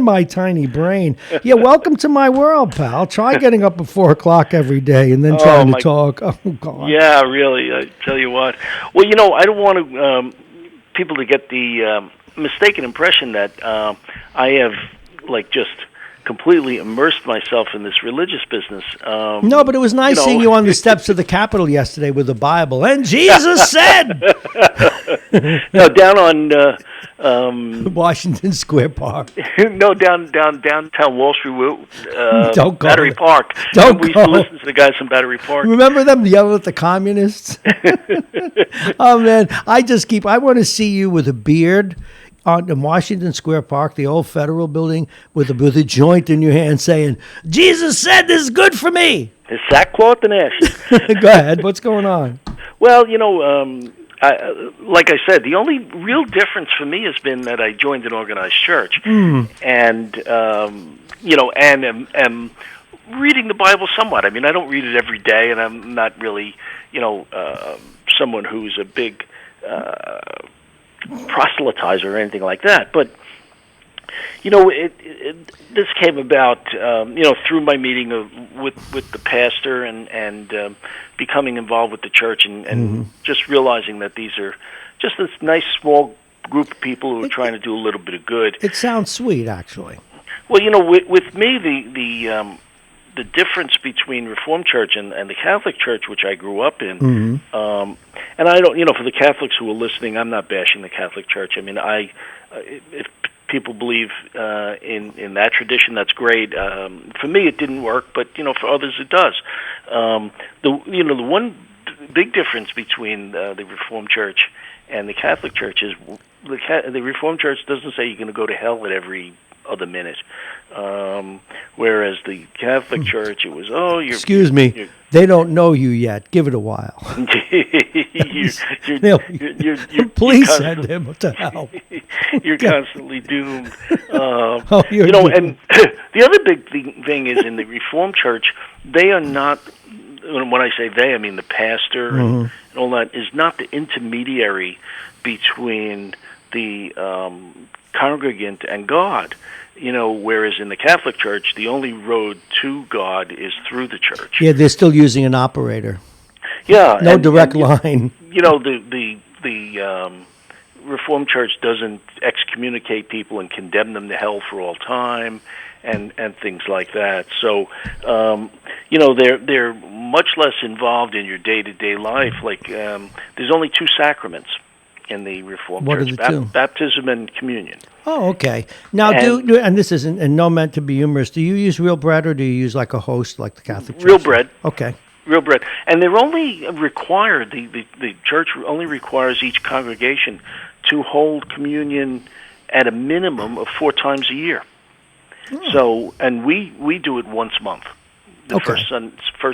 [SPEAKER 1] my tiny brain. Yeah, welcome to my world, pal. Try getting up at 4 o'clock every day and then trying to talk. Oh God.
[SPEAKER 3] Yeah, really. I tell you what. Well, I don't want to people to get the mistaken impression that I have just completely immersed myself in this religious business.
[SPEAKER 1] No, but it was nice seeing you on the steps of the Capitol yesterday with the Bible. And Jesus said,
[SPEAKER 3] no, down on
[SPEAKER 1] Washington Square Park.
[SPEAKER 3] no, downtown Wall Street,
[SPEAKER 1] Don't go
[SPEAKER 3] Battery
[SPEAKER 1] there.
[SPEAKER 3] Park.
[SPEAKER 1] Don't
[SPEAKER 3] we used
[SPEAKER 1] go.
[SPEAKER 3] to listen to the guys from Battery Park.
[SPEAKER 1] Remember them yelling at the communists? Oh man, I want to see you with a beard in Washington Square Park, the old federal building, with a joint in your hand, saying, "Jesus said this is good for me."
[SPEAKER 3] His sackcloth and ashes.
[SPEAKER 1] Go ahead. What's going on?
[SPEAKER 3] Well, like I said, the only real difference for me has been that I joined an organized church, and am reading the Bible somewhat. I mean, I don't read it every day, and I'm not really, someone who's a big proselytizer or anything like that. But this came about, through my meeting with the pastor and becoming involved with the church and just realizing that these are just this nice small group of people who are trying to do a little bit of good.
[SPEAKER 1] It sounds sweet, actually.
[SPEAKER 3] Well, with me, the difference between Reformed Church and the Catholic Church, which I grew up in, and I don't, for the Catholics who are listening, I'm not bashing the Catholic Church. I mean, if people believe in that tradition, that's great. For me, it didn't work, but for others, it does. The one big difference between the Reformed Church and the Catholic Church is the Reformed Church doesn't say you're going to go to hell at every other minute, whereas the Catholic Church, it was
[SPEAKER 1] excuse me, they don't know you yet. Give it a while. Please send him to hell.
[SPEAKER 3] You're constantly doomed.
[SPEAKER 1] Doomed.
[SPEAKER 3] And the other big thing is in the Reformed Church, they are not. When I say they, I mean the pastor and all that is not the intermediary between the congregant and God. Whereas in the Catholic Church, the only road to God is through the church.
[SPEAKER 1] Yeah, they're still using an operator.
[SPEAKER 3] Yeah,
[SPEAKER 1] no direct line.
[SPEAKER 3] The Reformed Church doesn't excommunicate people and condemn them to hell for all time, and things like that. So, they're much less involved in your day-to-day life. Like, there's only 2 sacraments in the Reformed
[SPEAKER 1] What
[SPEAKER 3] Church:
[SPEAKER 1] are the 2?
[SPEAKER 3] Baptism and communion.
[SPEAKER 1] Oh, okay. Now, and this isn't, and no meant to be humorous. Do you use real bread, or do you use like a host, like the Catholic Church?
[SPEAKER 3] Real bread.
[SPEAKER 1] Okay.
[SPEAKER 3] Real bread, and they're only required. The church only requires each congregation to hold communion at a minimum of 4 times a year. So, and we do it once a month, the first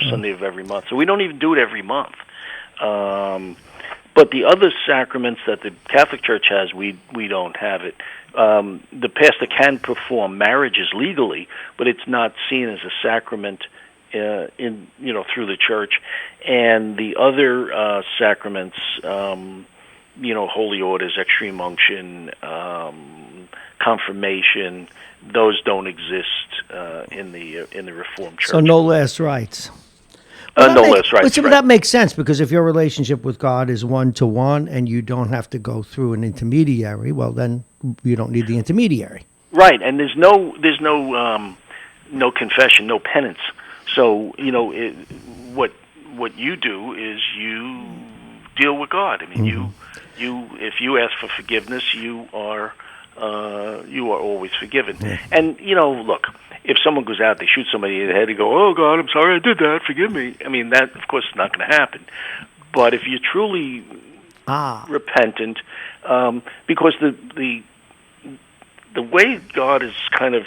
[SPEAKER 3] Sunday of every month. So we don't even do it every month. But the other sacraments that the Catholic Church has, we don't have it. The pastor can perform marriages legally, but it's not seen as a sacrament through the church. And the other sacraments, holy orders, extreme unction, confirmation, those don't exist in the Reformed Church.
[SPEAKER 1] So no last rites.
[SPEAKER 3] Last rites.
[SPEAKER 1] But that makes sense, because if your relationship with God is 1-to-1 and you don't have to go through an intermediary, well, then you don't need the intermediary.
[SPEAKER 3] Right, and there's no confession, no penance. So what you do is you deal with God. I mean, you if you ask for forgiveness, you are always forgiven. Yeah. And look, if someone goes out, they shoot somebody in the head, they go, "Oh God, I'm sorry, I did that. Forgive me." I mean, that of course is not going to happen. But if you're truly repentant, because the way God is kind of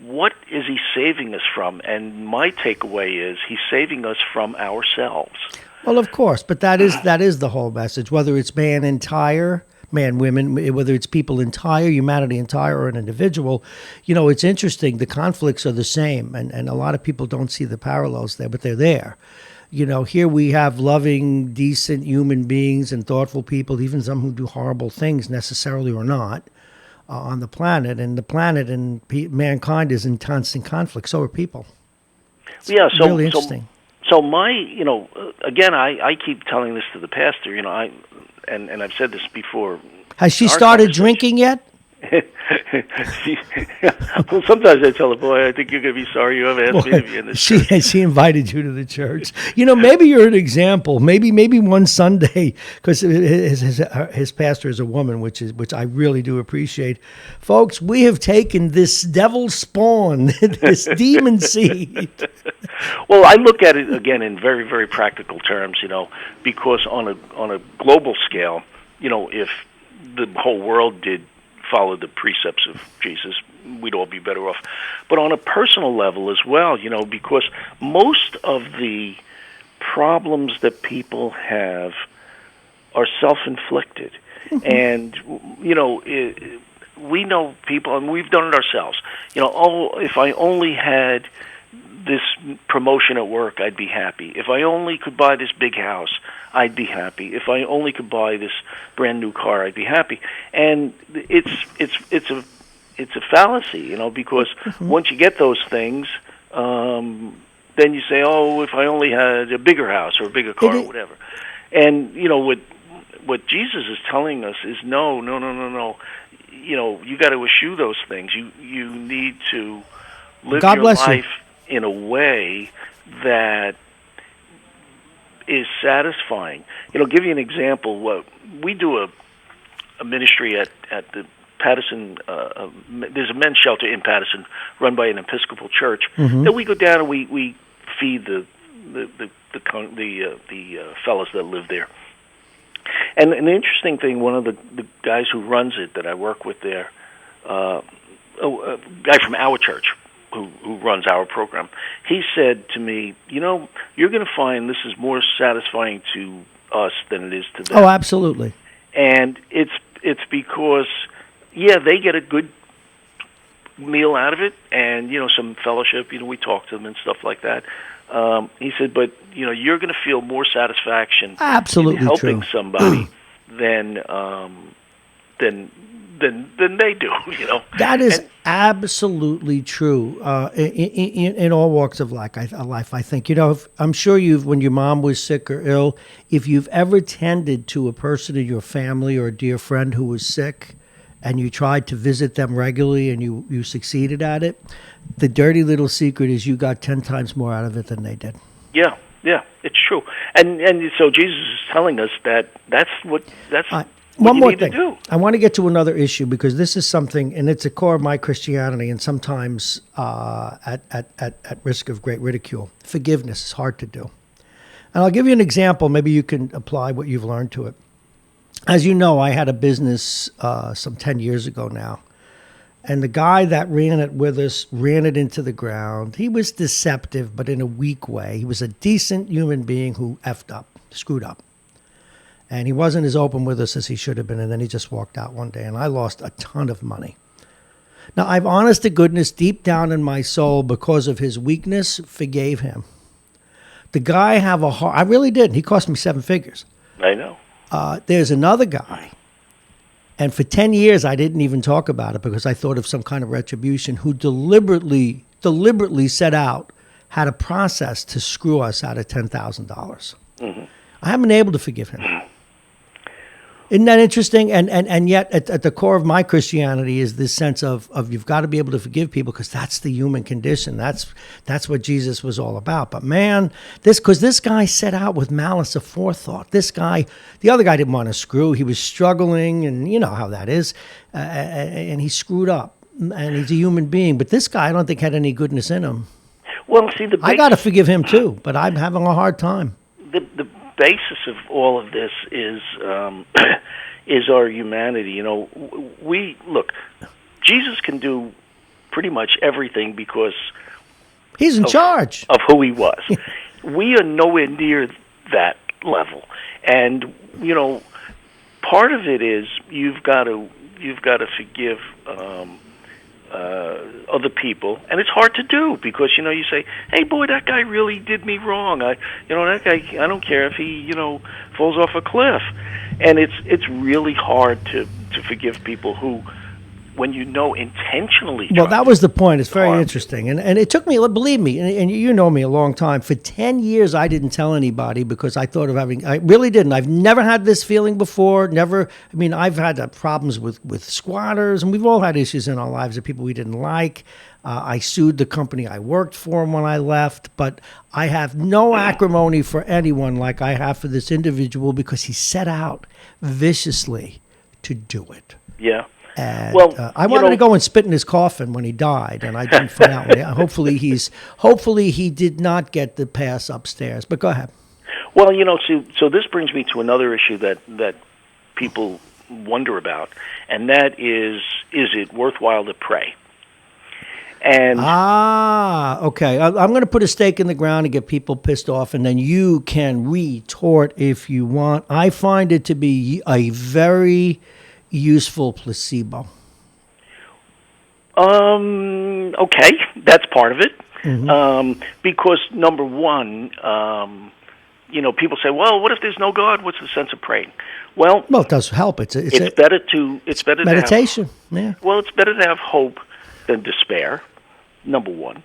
[SPEAKER 3] what is he saving us from? And my takeaway is he's saving us from ourselves.
[SPEAKER 1] Well, of course, but that is the whole message. Whether it's man, women, whether it's people entire, humanity entire, or an individual, it's interesting. The conflicts are the same, and a lot of people don't see the parallels there, but they're there. Here we have loving, decent human beings and thoughtful people, even some who do horrible things necessarily or not, on the planet. And the planet and mankind is in constant conflict. So are people. It's really interesting.
[SPEAKER 3] So my, again, I keep telling this to the pastor, and I've said this before.
[SPEAKER 1] Has she started drinking yet?
[SPEAKER 3] Well, sometimes I tell her, boy, I think you're going to be sorry you ever asked me to be in this church.
[SPEAKER 1] She invited you to the church. Maybe you're an example. Maybe one Sunday, because his pastor is a woman, which I really do appreciate. Folks, we have taken this devil spawn, this demon seed.
[SPEAKER 3] Well, I look at it again in very, very practical terms, because on a global scale, if the whole world did follow the precepts of Jesus, we'd all be better off. But on a personal level as well, because most of the problems that people have are self-inflicted. And, we know people, and we've done it ourselves, if I only had this promotion at work, I'd be happy. If I only could buy this big house, I'd be happy. If I only could buy this brand new car, I'd be happy. And it's a fallacy, because once you get those things, then you say, oh, if I only had a bigger house or a bigger car or whatever. And what Jesus is telling us is no. You got to eschew those things. You need to live
[SPEAKER 1] God
[SPEAKER 3] your
[SPEAKER 1] bless
[SPEAKER 3] life
[SPEAKER 1] you.
[SPEAKER 3] In a way that is satisfying. Give you an example. We do a ministry at the Patterson. There's a men's shelter in Patterson run by an Episcopal church. Then we go down and we feed the fellas that live there. And an interesting thing, one of the guys who runs it that I work with there, a guy from our church, who runs our program, he said to me, you're going to find this is more satisfying to us than it is to them.
[SPEAKER 1] Oh, absolutely. And
[SPEAKER 3] it's because, they get a good meal out of it, and, some fellowship, we talk to them and stuff like that. He said, but, you're going to feel more satisfaction
[SPEAKER 1] absolutely
[SPEAKER 3] in helping
[SPEAKER 1] true.
[SPEAKER 3] somebody than they do,
[SPEAKER 1] That is absolutely true in all walks of life. I think, I'm sure when your mom was sick or ill, if you've ever tended to a person in your family or a dear friend who was sick, and you tried to visit them regularly and you succeeded at it, the dirty little secret is you got 10 times more out of it than they did.
[SPEAKER 3] Yeah, it's true. And so Jesus is telling us that's what
[SPEAKER 1] one more
[SPEAKER 3] need
[SPEAKER 1] thing.
[SPEAKER 3] To do.
[SPEAKER 1] I want to get to another issue because this is something, and it's a core of my Christianity, and sometimes at risk of great ridicule. Forgiveness is hard to do. And I'll give you an example. Maybe you can apply what you've learned to it. As you know, I had a business some 10 years ago now. And the guy that ran it with us ran it into the ground. He was deceptive, but in a weak way. He was a decent human being who effed up, screwed up. And he wasn't as open with us as he should have been. And then he just walked out one day, and I lost a ton of money. Now, I've honest to goodness, deep down in my soul, because of his weakness, forgave him. The guy have a heart. I really did. He cost me 7 figures.
[SPEAKER 3] I know.
[SPEAKER 1] There's another guy, and for 10 years I didn't even talk about it because I thought of some kind of retribution, who deliberately set out, had a process to screw us out of $10,000. I haven't been able to forgive him. Isn't that interesting? And yet at the core of my Christianity is this sense of you've got to be able to forgive people because that's the human condition. That's what Jesus was all about. But man, this guy set out with malice aforethought. The other guy didn't want to screw. He was struggling, and you know how that is. And he screwed up, and he's a human being. But this guy, I don't think had any goodness in him.
[SPEAKER 3] Well, see,
[SPEAKER 1] I got to forgive him too, but I'm having a hard time.
[SPEAKER 3] The basis of all of this is our humanity. We look. Jesus can do pretty much everything because
[SPEAKER 1] He's in charge.
[SPEAKER 3] of who he was. We are nowhere near that level, and part of it is you've got to forgive other people, and it's hard to do because you say, "Hey, boy, that guy really did me wrong. That guy. I don't care if he falls off a cliff," and it's really hard to forgive people who, when intentionally.
[SPEAKER 1] Well, that was the point. It's very
[SPEAKER 3] harm.
[SPEAKER 1] Interesting. And it took me, believe me, and you know me a long time. For 10 years, I didn't tell anybody because I thought of I really didn't. I've never had this feeling before. Never. I mean, I've had problems with squatters, and we've all had issues in our lives of people we didn't like. I sued the company I worked for when I left, but I have no acrimony for anyone like I have for this individual because he set out viciously to do it.
[SPEAKER 3] Yeah.
[SPEAKER 1] And
[SPEAKER 3] well,
[SPEAKER 1] I wanted to go and spit in his coffin when he died, and I didn't find out. Hopefully he did not get the pass upstairs. But go ahead.
[SPEAKER 3] Well, so this brings me to another issue that people wonder about, and that is it worthwhile to pray? And
[SPEAKER 1] okay. I'm going to put a stake in the ground and get people pissed off, and then you can retort if you want. I find it to be a very useful placebo.
[SPEAKER 3] Okay, that's part of it.
[SPEAKER 1] Mm-hmm.
[SPEAKER 3] Because number one, people say, "Well, what if there's no God? What's the sense of praying?" Well,
[SPEAKER 1] it does help. It's
[SPEAKER 3] better to
[SPEAKER 1] meditation.
[SPEAKER 3] Well, it's better to have hope than despair. Number one,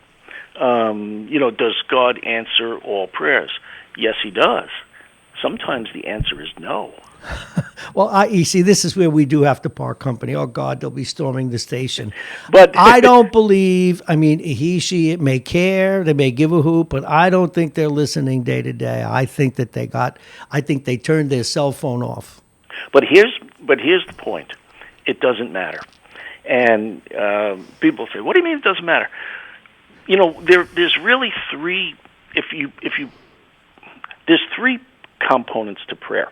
[SPEAKER 3] does God answer all prayers? Yes, He does. Sometimes the answer is no.
[SPEAKER 1] Well, you see, this is where we do have to part company. Oh, God, they'll be storming the station.
[SPEAKER 3] But
[SPEAKER 1] I don't believe, she may care, they may give a hoot, but I don't think they're listening day to day. I think that they turned their cell phone off.
[SPEAKER 3] But here's the point. It doesn't matter. And people say, "What do you mean it doesn't matter?" There's really three, there's three components to prayer.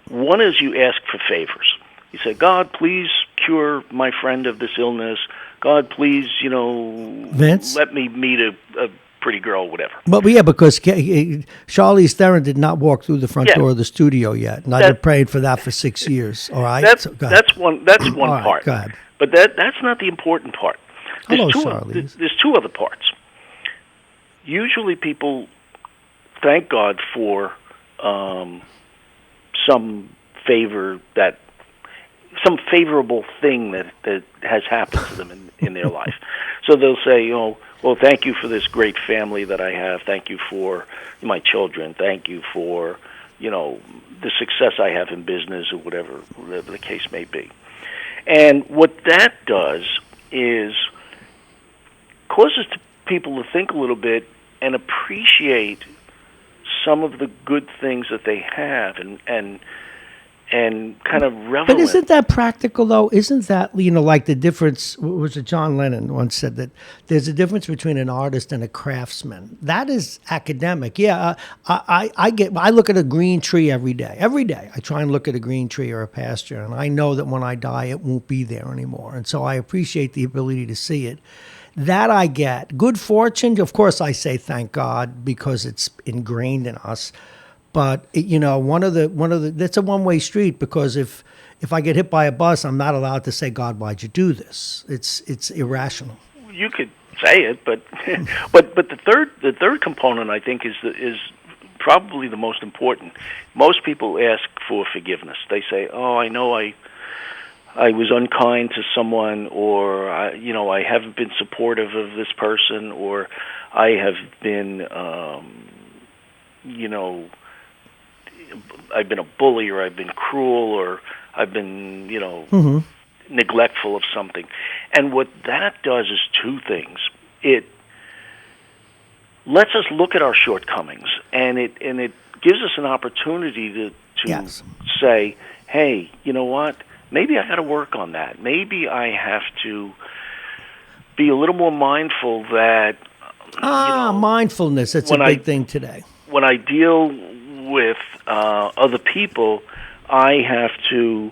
[SPEAKER 3] One is you ask for favors. You say, "God, please cure my friend of this illness. God, please,
[SPEAKER 1] Vince?
[SPEAKER 3] let me meet a pretty girl," whatever.
[SPEAKER 1] But yeah, because Charlize Theron did not walk through the front door of the studio yet, and I've been praying for that for 6 years. All right,
[SPEAKER 3] that's one
[SPEAKER 1] all
[SPEAKER 3] part.
[SPEAKER 1] Right, go ahead.
[SPEAKER 3] But that's not the important part.
[SPEAKER 1] Hello, Charlize.
[SPEAKER 3] There's two other parts. Usually, people thank God for some favorable thing that has happened to them in their life. So they'll say, "Well, thank you for this great family that I have. Thank you for my children. Thank you for, the success I have in business," or whatever the case may be. And what that does is causes people to think a little bit and appreciate some of the good things that they have and kind of revel
[SPEAKER 1] But isn't that practical, though? Isn't that, like the difference? Was it John Lennon once said that there's a difference between an artist and a craftsman? That is academic. Yeah, I look at a green tree every day. Every day, I try and look at a green tree or a pasture, and I know that when I die, it won't be there anymore. And so I appreciate the ability to see it. That I get. Good fortune, of course, I say thank God because it's ingrained in us. But one of the that's a one-way street because if I get hit by a bus, I'm not allowed to say, "God, why'd you do this?" It's irrational.
[SPEAKER 3] You could say it, but but the third component I think is probably the most important. Most people ask for forgiveness. They say, "Oh, I know I was unkind to someone, or I haven't been supportive of this person, or I have been I've been a bully, or I've been cruel, or I've been, neglectful of something." And what that does is two things. It lets us look at our shortcomings, and it gives us an opportunity to
[SPEAKER 1] Yes.
[SPEAKER 3] say, "Hey, you know what? Maybe I got to work on that. Maybe I have to be a little more mindful that."
[SPEAKER 1] Mindfulness. It's a big thing today.
[SPEAKER 3] When I deal with other people, I have to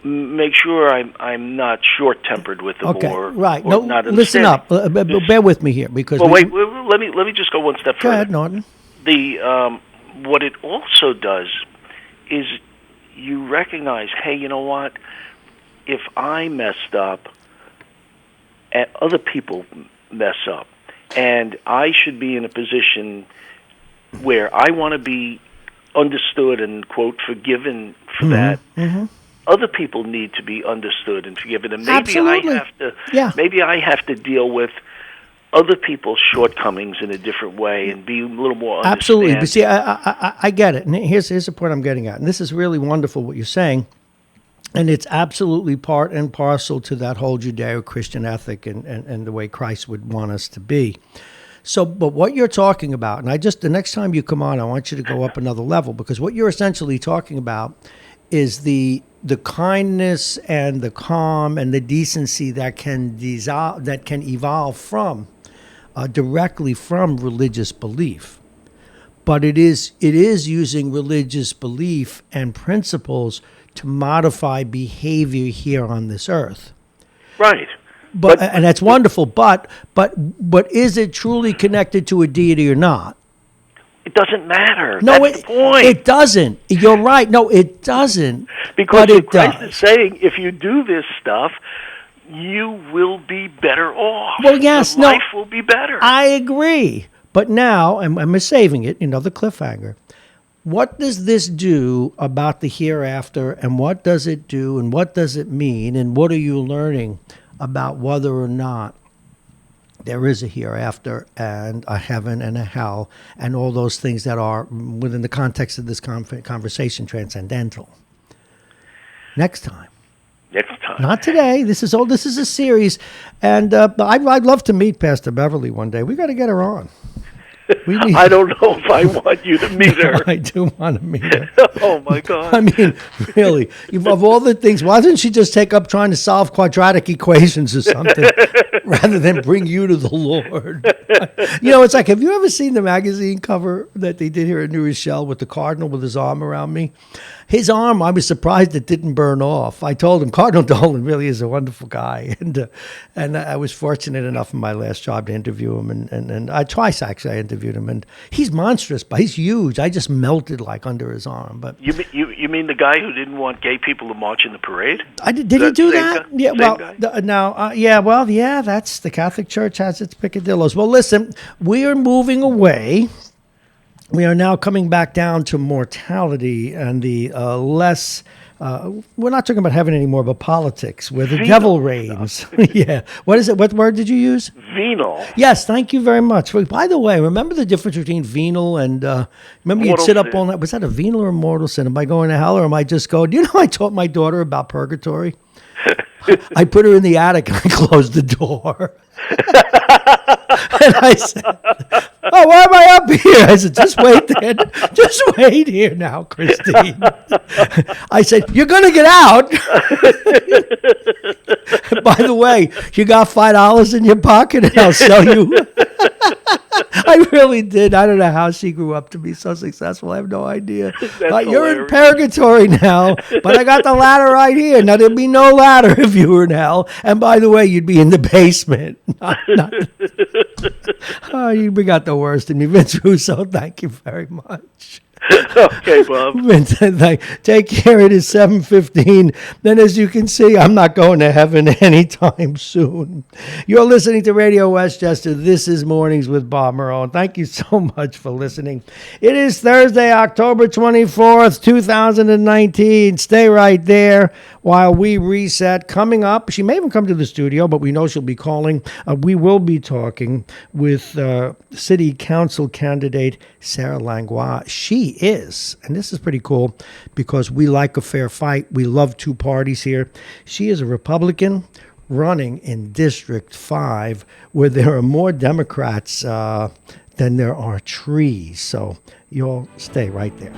[SPEAKER 3] make sure I'm not short-tempered with them
[SPEAKER 1] Okay,
[SPEAKER 3] or
[SPEAKER 1] right.
[SPEAKER 3] or
[SPEAKER 1] No,
[SPEAKER 3] not
[SPEAKER 1] listen up.
[SPEAKER 3] understanding.
[SPEAKER 1] Bear with me here because
[SPEAKER 3] Well, wait. Let me just go one step
[SPEAKER 1] Go
[SPEAKER 3] further.
[SPEAKER 1] ahead, Norton.
[SPEAKER 3] What it also does is you recognize, hey, you know what? If I messed up, other people mess up, and I should be in a position where I want to be understood and, quote, forgiven for that. Mm-hmm. Other people need to be understood and forgiven, and maybe
[SPEAKER 1] Absolutely.
[SPEAKER 3] maybe I have to deal with other people's shortcomings in a different way and be a little more
[SPEAKER 1] Absolutely. But see,
[SPEAKER 3] understanding.
[SPEAKER 1] I get it. And here's the point I'm getting at. And this is really wonderful what you're saying. And it's absolutely part and parcel to that whole Judeo-Christian ethic and the way Christ would want us to be. So, but what you're talking about, and the next time you come on, I want you to go up another level, because what you're essentially talking about is the kindness and the calm and the decency that can evolve from directly from religious belief. But it is using religious belief and principles to modify behavior here on this earth.
[SPEAKER 3] Right.
[SPEAKER 1] But and that's wonderful. But is it truly connected to a deity or not?
[SPEAKER 3] It doesn't matter.
[SPEAKER 1] No,
[SPEAKER 3] That's the point.
[SPEAKER 1] It doesn't. You're right. No, it doesn't.
[SPEAKER 3] Because
[SPEAKER 1] but
[SPEAKER 3] Christ is saying, if you do this stuff, you will be better off.
[SPEAKER 1] Well, yes,
[SPEAKER 3] Your life will be better.
[SPEAKER 1] I agree. But now, I'm saving it, the cliffhanger. What does this do about the hereafter, and what does it do, and what does it mean, and what are you learning about whether or not there is a hereafter and a heaven and a hell and all those things that are, within the context of this conversation, transcendental? Next time.
[SPEAKER 3] Next time.
[SPEAKER 1] Not today. This is a series. And I'd love to meet Pastor Beverly one day. We got to get her on.
[SPEAKER 3] I don't know if I want you to meet her.
[SPEAKER 1] I do want to meet her.
[SPEAKER 3] Oh, my God.
[SPEAKER 1] I mean, really, of all the things, why doesn't she just take up trying to solve quadratic equations or something rather than bring you to the Lord? It's like, have you ever seen the magazine cover that they did here in New Rochelle with the cardinal with his arm around me? His arm, I was surprised it didn't burn off. I told him, Cardinal Dolan really is a wonderful guy. And I was fortunate enough in my last job to interview him. And twice, actually, I interviewed him. And he's monstrous, but he's huge. I just melted like under his arm. But
[SPEAKER 3] You mean the guy who didn't want gay people to march in the parade?
[SPEAKER 1] Did he do that? Yeah,
[SPEAKER 3] well,
[SPEAKER 1] that's the Catholic Church has its picadillos. Well, listen, we are moving away. We are now coming back down to mortality and the less. We're not talking about heaven anymore, but politics, where the devil reigns. Yeah. What is it? What word did you use?
[SPEAKER 3] Venal.
[SPEAKER 1] Yes, thank you very much. By the way, remember the difference between venal and remember you'd sit up all night. Was that a venal or mortal sin? Am I going to hell, or am I just going? Do you know I taught my daughter about purgatory? I put her in the attic and I closed the door. And I said, "Oh, why am I up here?" I said, "Just wait there. Just wait here now, Christine." I said, "You're going to get out." By the way, you got $5 in your pocket and I'll sell you. I really did. I don't know how she grew up to be so successful. I have no idea. You're in purgatory now, but I got the ladder right here. Now, there'd be no ladder if you were in hell. And by the way, you'd be in the basement. You got the worst in me. Vince Russo, thank you very much.
[SPEAKER 3] Okay, Bob.
[SPEAKER 1] Take care. It is 7:15. Then, as you can see, I'm not going to heaven anytime soon. You're listening to Radio Westchester. This is Mornings with Bob Marrone. Thank you so much for listening. It is Thursday, October 24th, 2019. Stay right there while we reset. Coming up, she may even come to the studio, but we know she'll be calling. We will be talking with City Council candidate Sarah Langlois. She is, and this is pretty cool because we like a fair fight. We love two parties here. She is a Republican running in District 5, where there are more Democrats than there are trees. So you'll stay right there.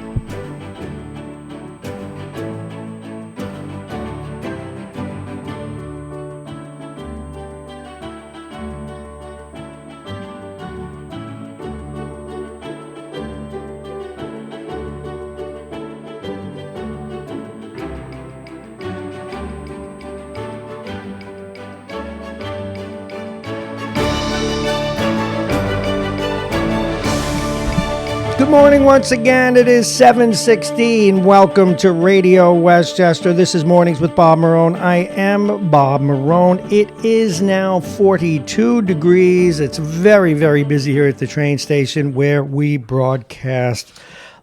[SPEAKER 1] morning once again. It is 7:16. Welcome to Radio Westchester. This is Mornings with Bob Marrone. I am Bob Marrone. It is now 42 degrees. It's very, very busy here at the train station where we broadcast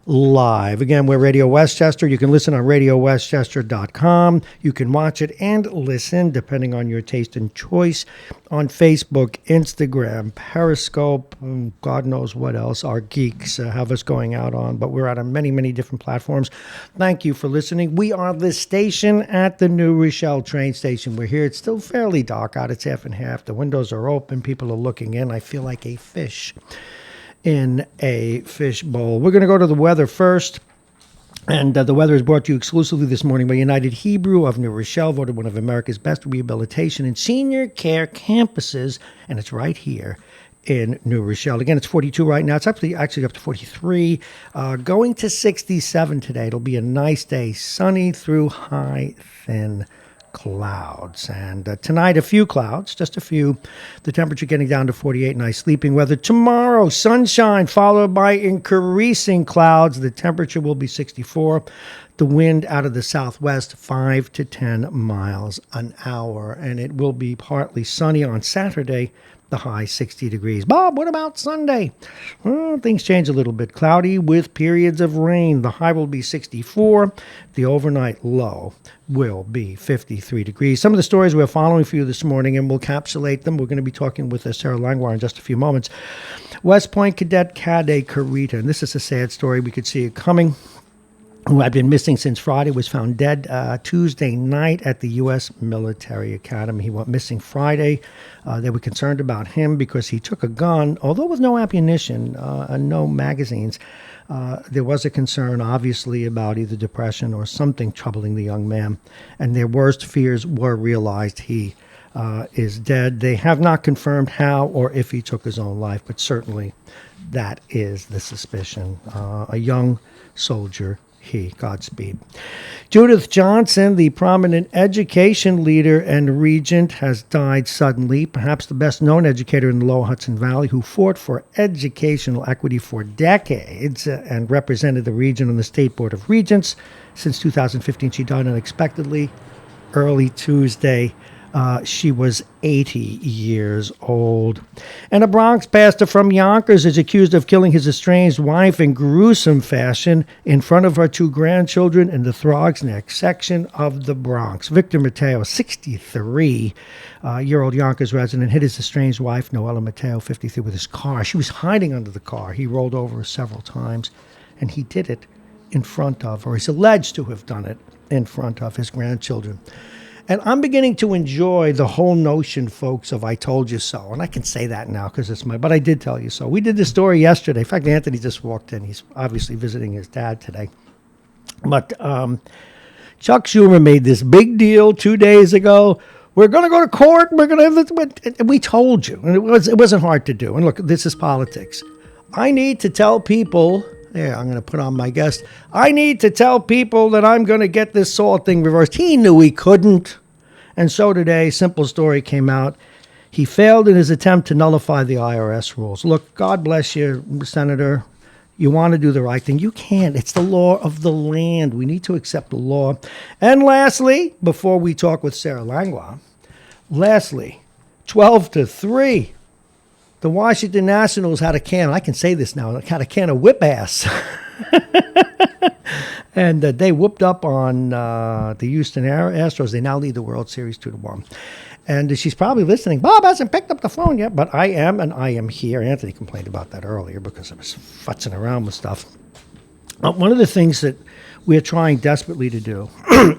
[SPEAKER 1] live. Again, we're Radio Westchester. You can listen on radiowestchester.com. You can watch it and listen, depending on your taste and choice, on Facebook, Instagram, Periscope, God knows what else our geeks have us going out on. But we're out on many, many different platforms. Thank you for listening. We are the station at the New Rochelle train station. We're here. It's still fairly dark out. It's half and half. The windows are open. People are looking in. I feel like a fish in a fish bowl. We're going to go to the weather first. And the weather is brought to you exclusively this morning by United Hebrew of New Rochelle, voted one of America's best rehabilitation and senior care campuses. And it's right here in New Rochelle. Again, it's 42 right now. It's actually up to 43, going to 67 today. It'll be a nice day, sunny through high, thin clouds. And tonight, a few clouds, just a few. The temperature getting down to 48, nice sleeping weather. Tomorrow, sunshine followed by increasing clouds. The temperature will be 64. The wind out of the southwest, 5 to 10 miles an hour. And it will be partly sunny on Saturday, the high 60 degrees. Bob, what about Sunday? Well, things change a little bit. Cloudy with periods of rain. The high will be 64. The overnight low will be 53 degrees. Some of the stories we're following for you this morning, and we'll encapsulate them. We're going to be talking with Sarah Langlois in just a few moments. West Point cadet Kade Karita, and this is a sad story. We could see it coming. Who had been missing since Friday, was found dead Tuesday night at the U.S. Military Academy. He went missing Friday. They were concerned about him because he took a gun, although with no ammunition and no magazines. There was a concern, obviously, about either depression or something troubling the young man. And their worst fears were realized. He is dead. They have not confirmed how or if he took his own life, but certainly that is the suspicion. A young soldier. Godspeed. Judith Johnson, the prominent education leader and regent, has died suddenly. Perhaps the best-known educator in the Lower Hudson Valley, who fought for educational equity for decades and represented the region on the State Board of Regents. Since 2015, she died unexpectedly early Tuesday. She was 80 years old. And a Bronx pastor from Yonkers is accused of killing his estranged wife in gruesome fashion in front of her two grandchildren in the Throgs Neck section of the Bronx. Victor Mateo, 63-year-old Yonkers resident, hit his estranged wife, Noella Mateo, 53, with his car. She was hiding under the car. He rolled over several times, and he did it in front of, or he's alleged to have done it in front of his grandchildren. And I'm beginning to enjoy the whole notion, folks, of I told you so. And I can say that now because it's but I did tell you so. We did this story yesterday. In fact, Anthony just walked in. He's obviously visiting his dad today. But Chuck Schumer made this big deal 2 days ago. We're going to go to court. We're going to have this. We told you. And it wasn't hard to do. And look, this is politics. I need to tell people. Yeah, I'm going to put on my guest. I need to tell people that I'm going to get this Salt thing reversed. He knew he couldn't. And so today, simple story came out. He failed in his attempt to nullify the IRS rules. Look, God bless you, Senator. You want to do the right thing. You can't. It's the law of the land. We need to accept the law. And lastly, before we talk with Sarah Langlois, 12-3. The Washington Nationals had a can, I can say this now, had a can of whip ass. And they whooped up on the Houston Astros. They now lead the World Series 2-1. And she's probably listening. Bob hasn't picked up the phone yet, but I am, and I am here. Anthony complained about that earlier because I was futzing around with stuff. One of the things that we're trying desperately to do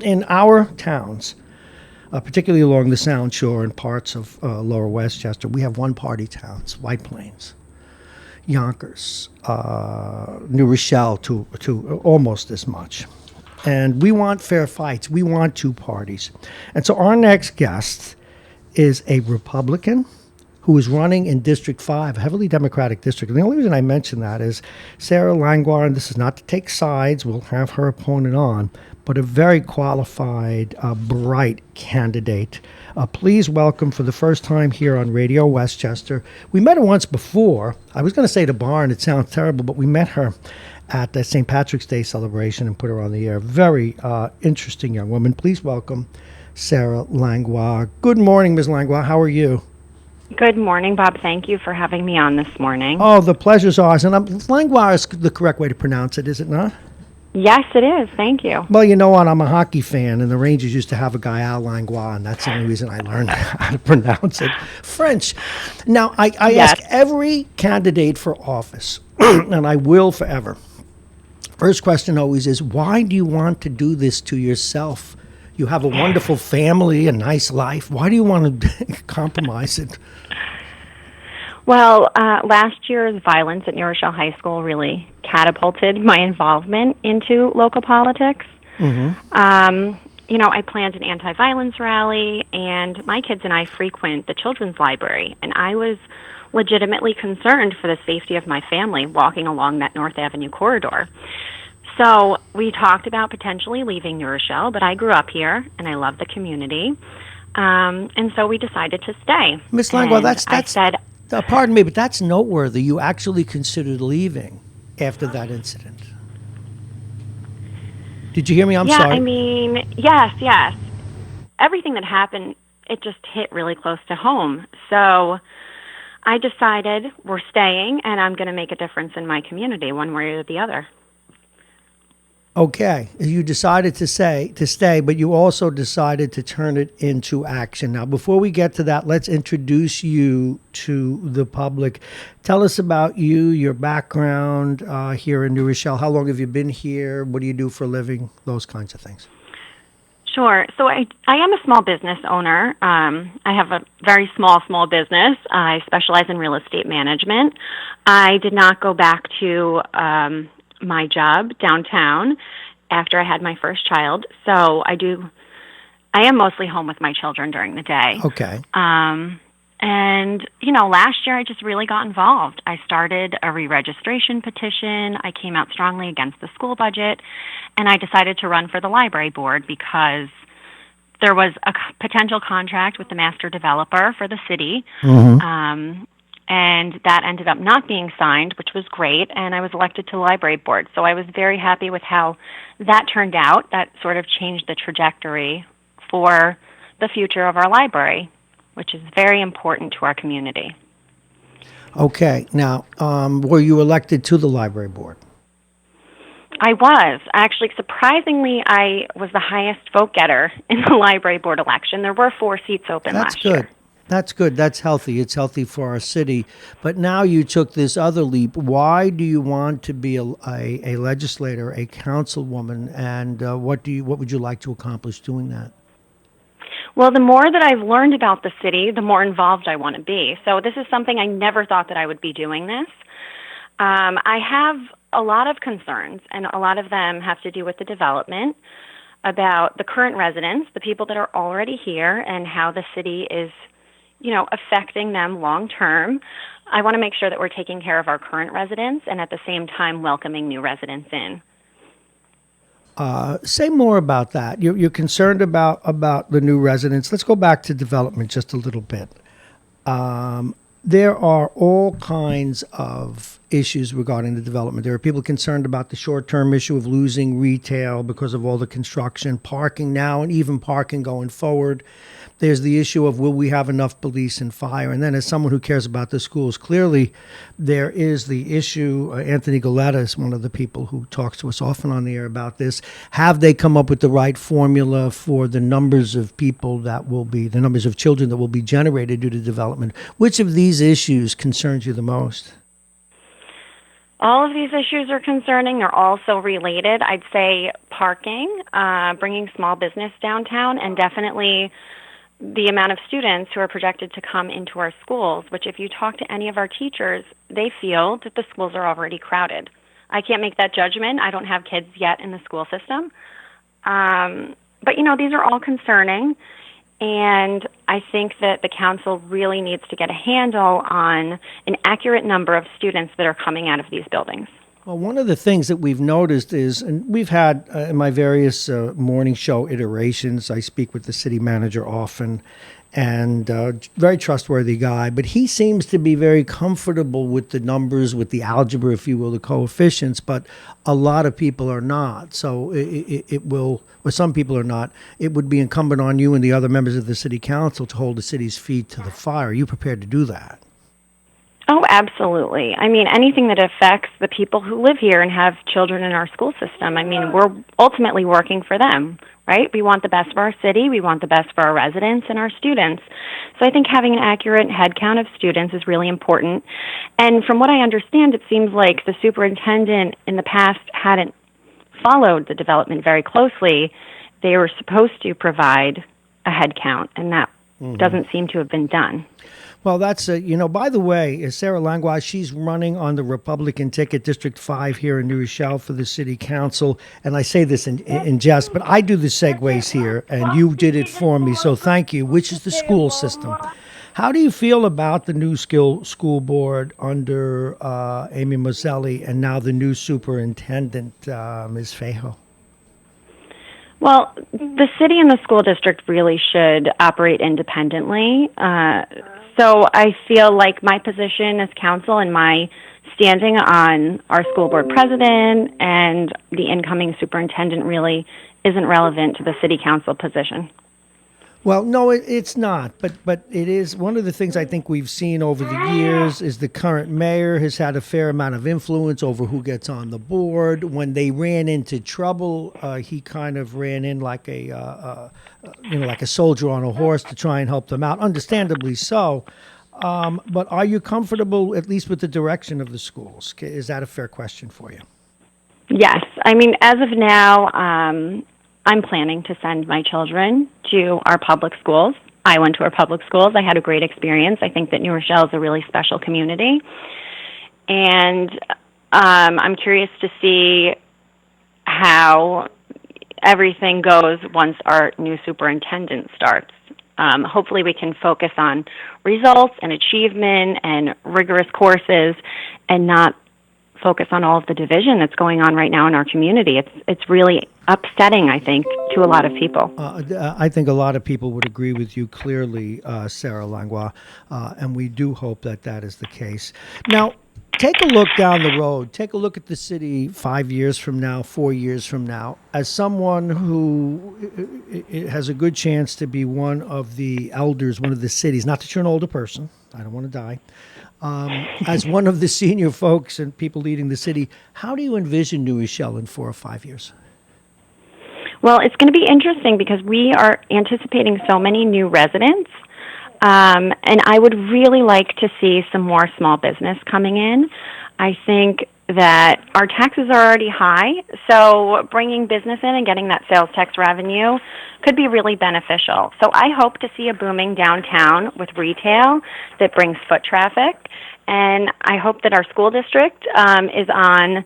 [SPEAKER 1] in our towns, particularly along the Sound Shore and parts of Lower Westchester, we have one-party towns, White Plains, Yonkers, New Rochelle, to almost as much. And we want fair fights. We want two parties. And so our next guest is a Republican who is running in District 5, a heavily Democratic district. And the only reason I mention that is Sarah Langlois, and this is not to take sides, we'll have her opponent on, but a very qualified, bright candidate. Please welcome for the first time here on Radio Westchester. We met her once before. I was going to say the barn. It sounds terrible, but we met her at the St. Patrick's Day celebration and put her on the air. Very interesting young woman. Please welcome Sarah Langlois. Good morning, Ms. Langlois. How are you?
[SPEAKER 4] Good morning, Bob. Thank you for having me on this morning.
[SPEAKER 1] Oh, the pleasure's ours. And Langlois is the correct way to pronounce it, is it not?
[SPEAKER 4] Yes, it is. Thank you.
[SPEAKER 1] Well, you know what? I'm a hockey fan, and the Rangers used to have a guy, Al Langlois, and that's the only reason I learned how to pronounce it. French. Now, I
[SPEAKER 4] Yes.
[SPEAKER 1] ask every candidate for office, and I will forever. First question always is, why do you want to do this to yourself? You have a wonderful family, a nice life. Why do you want to compromise it?
[SPEAKER 4] Well, last year's violence at Rochelle High School really catapulted my involvement into local politics. I planned an anti-violence rally, and my kids and I frequent the children's library, and I was legitimately concerned for the safety of my family walking along that North Avenue corridor. So we talked about potentially leaving New Rochelle, but I grew up here, and I love the community, and so we decided to stay.
[SPEAKER 1] Ms. Langlois,
[SPEAKER 4] And I said,
[SPEAKER 1] pardon me, but that's noteworthy. You actually considered leaving after that incident. Did you hear me? I'm sorry.
[SPEAKER 4] I mean, yes. Everything that happened, it just hit really close to home. So I decided we're staying, and I'm going to make a difference in my community one way or the other.
[SPEAKER 1] Okay, you decided to stay, but you also decided to turn it into action. Now, before we get to that, let's introduce you to the public. Tell us about you, your background here in New Rochelle. How long have you been here? What do you do for a living? Those kinds of things.
[SPEAKER 4] Sure. So I am a small business owner. I have a very small business. I specialize in real estate management. I did not go back to my job downtown after I had my first child. So I am mostly home with my children during the day.
[SPEAKER 1] Okay.
[SPEAKER 4] Last year I just really got involved. I started a re-registration petition. I came out strongly against the school budget, and I decided to run for the library board because there was a potential contract with the master developer for the city. And that ended up not being signed, which was great, and I was elected to the library board. So I was very happy with how that turned out. That sort of changed the trajectory for the future of our library, which is very important to our community.
[SPEAKER 1] Okay. Now, were you elected to the library board?
[SPEAKER 4] I was. Actually, surprisingly, I was the highest vote getter in the library board election. There were 4 seats open last year.
[SPEAKER 1] That's good. That's healthy. It's healthy for our city. But now you took this other leap. Why do you want to be a legislator, a councilwoman, and what would you like to accomplish doing that?
[SPEAKER 4] Well, the more that I've learned about the city, the more involved I want to be. So this is something I never thought that I would be doing this. I have a lot of concerns, and a lot of them have to do with the development, about the current residents, the people that are already here, and how the city is affecting them long term. I want to make sure that we're taking care of our current residents and at the same time welcoming new residents in.
[SPEAKER 1] Say more about that. You're concerned about the new residents. Let's go back to development just a little bit. There are all kinds of issues regarding the development. There are people concerned about the short-term issue of losing retail because of all the construction, parking now, and even parking going forward. There's the issue of will we have enough police and fire? And then as someone who cares about the schools, clearly there is the issue. Anthony Galetta is one of the people who talks to us often on the air about this. Have they come up with the right formula for the numbers of people the numbers of children that will be generated due to development? Which of these issues concerns you the most?
[SPEAKER 4] All of these issues are concerning. They're also related. I'd say parking, bringing small business downtown, and definitely the amount of students who are projected to come into our schools, which if you talk to any of our teachers, they feel that the schools are already crowded. I can't make that judgment. I don't have kids yet in the school system. But, these are all concerning. And I think that the council really needs to get a handle on an accurate number of students that are coming out of these buildings.
[SPEAKER 1] Well, one of the things that we've noticed is, and we've had in my various morning show iterations, I speak with the city manager often, and very trustworthy guy, but he seems to be very comfortable with the numbers, with the algebra, if you will, the coefficients, but a lot of people are not. So it will, or some people are not, it would be incumbent on you and the other members of the city council to hold the city's feet to the fire. Are you prepared to do that?
[SPEAKER 4] Oh, absolutely. I mean, anything that affects the people who live here and have children in our school system, I mean, we're ultimately working for them, right? We want the best for our city. We want the best for our residents and our students. So I think having an accurate head count of students is really important. And from what I understand, it seems like the superintendent in the past hadn't followed the development very closely. They were supposed to provide a head count, and that doesn't seem to have been done.
[SPEAKER 1] Well, that's, by the way, is Sarah Langlois, she's running on the Republican ticket, District 5 here in New Rochelle for the city council. And I say this in jest, but I do the segues here, and you did it for me, so thank you, which is the school system. How do you feel about the new school board under Amy Moselli and now the new superintendent, Ms. Fejo?
[SPEAKER 4] Well, the city and the school district really should operate independently. So I feel like my position as council and my standing on our school board president and the incoming superintendent really isn't relevant to the city council position.
[SPEAKER 1] Well, no, it's not. But it is one of the things I think we've seen over the years is the current mayor has had a fair amount of influence over who gets on the board. When they ran into trouble, he kind of ran in like like a soldier on a horse to try and help them out. Understandably so. But are you comfortable at least with the direction of the schools? Is that a fair question for you?
[SPEAKER 4] Yes. I mean, as of now, I'm planning to send my children to our public schools. I went to our public schools. I had a great experience. I think that New Rochelle is a really special community. And I'm curious to see how everything goes once our new superintendent starts. Hopefully we can focus on results and achievement and rigorous courses and not focus on all of the division that's going on right now in our community. It's really upsetting, I think, to a lot of people.
[SPEAKER 1] I think a lot of people would agree with you clearly, Sarah Langlois, and we do hope that that is the case. Now, take a look down the road. Take a look at the city 5 years from now, 4 years from now. As someone who has a good chance to be one of the elders, one of the cities, not that you're an older person, I don't want to die, as one of the senior folks and people leading the city, how do you envision New Rochelle in 4 or 5 years?
[SPEAKER 4] Well, it's going to be interesting because we are anticipating so many new residents, and I would really like to see some more small business coming in. I think that our taxes are already high, so bringing business in and getting that sales tax revenue could be really beneficial. So I hope to see a booming downtown with retail that brings foot traffic, and I hope that our school district is on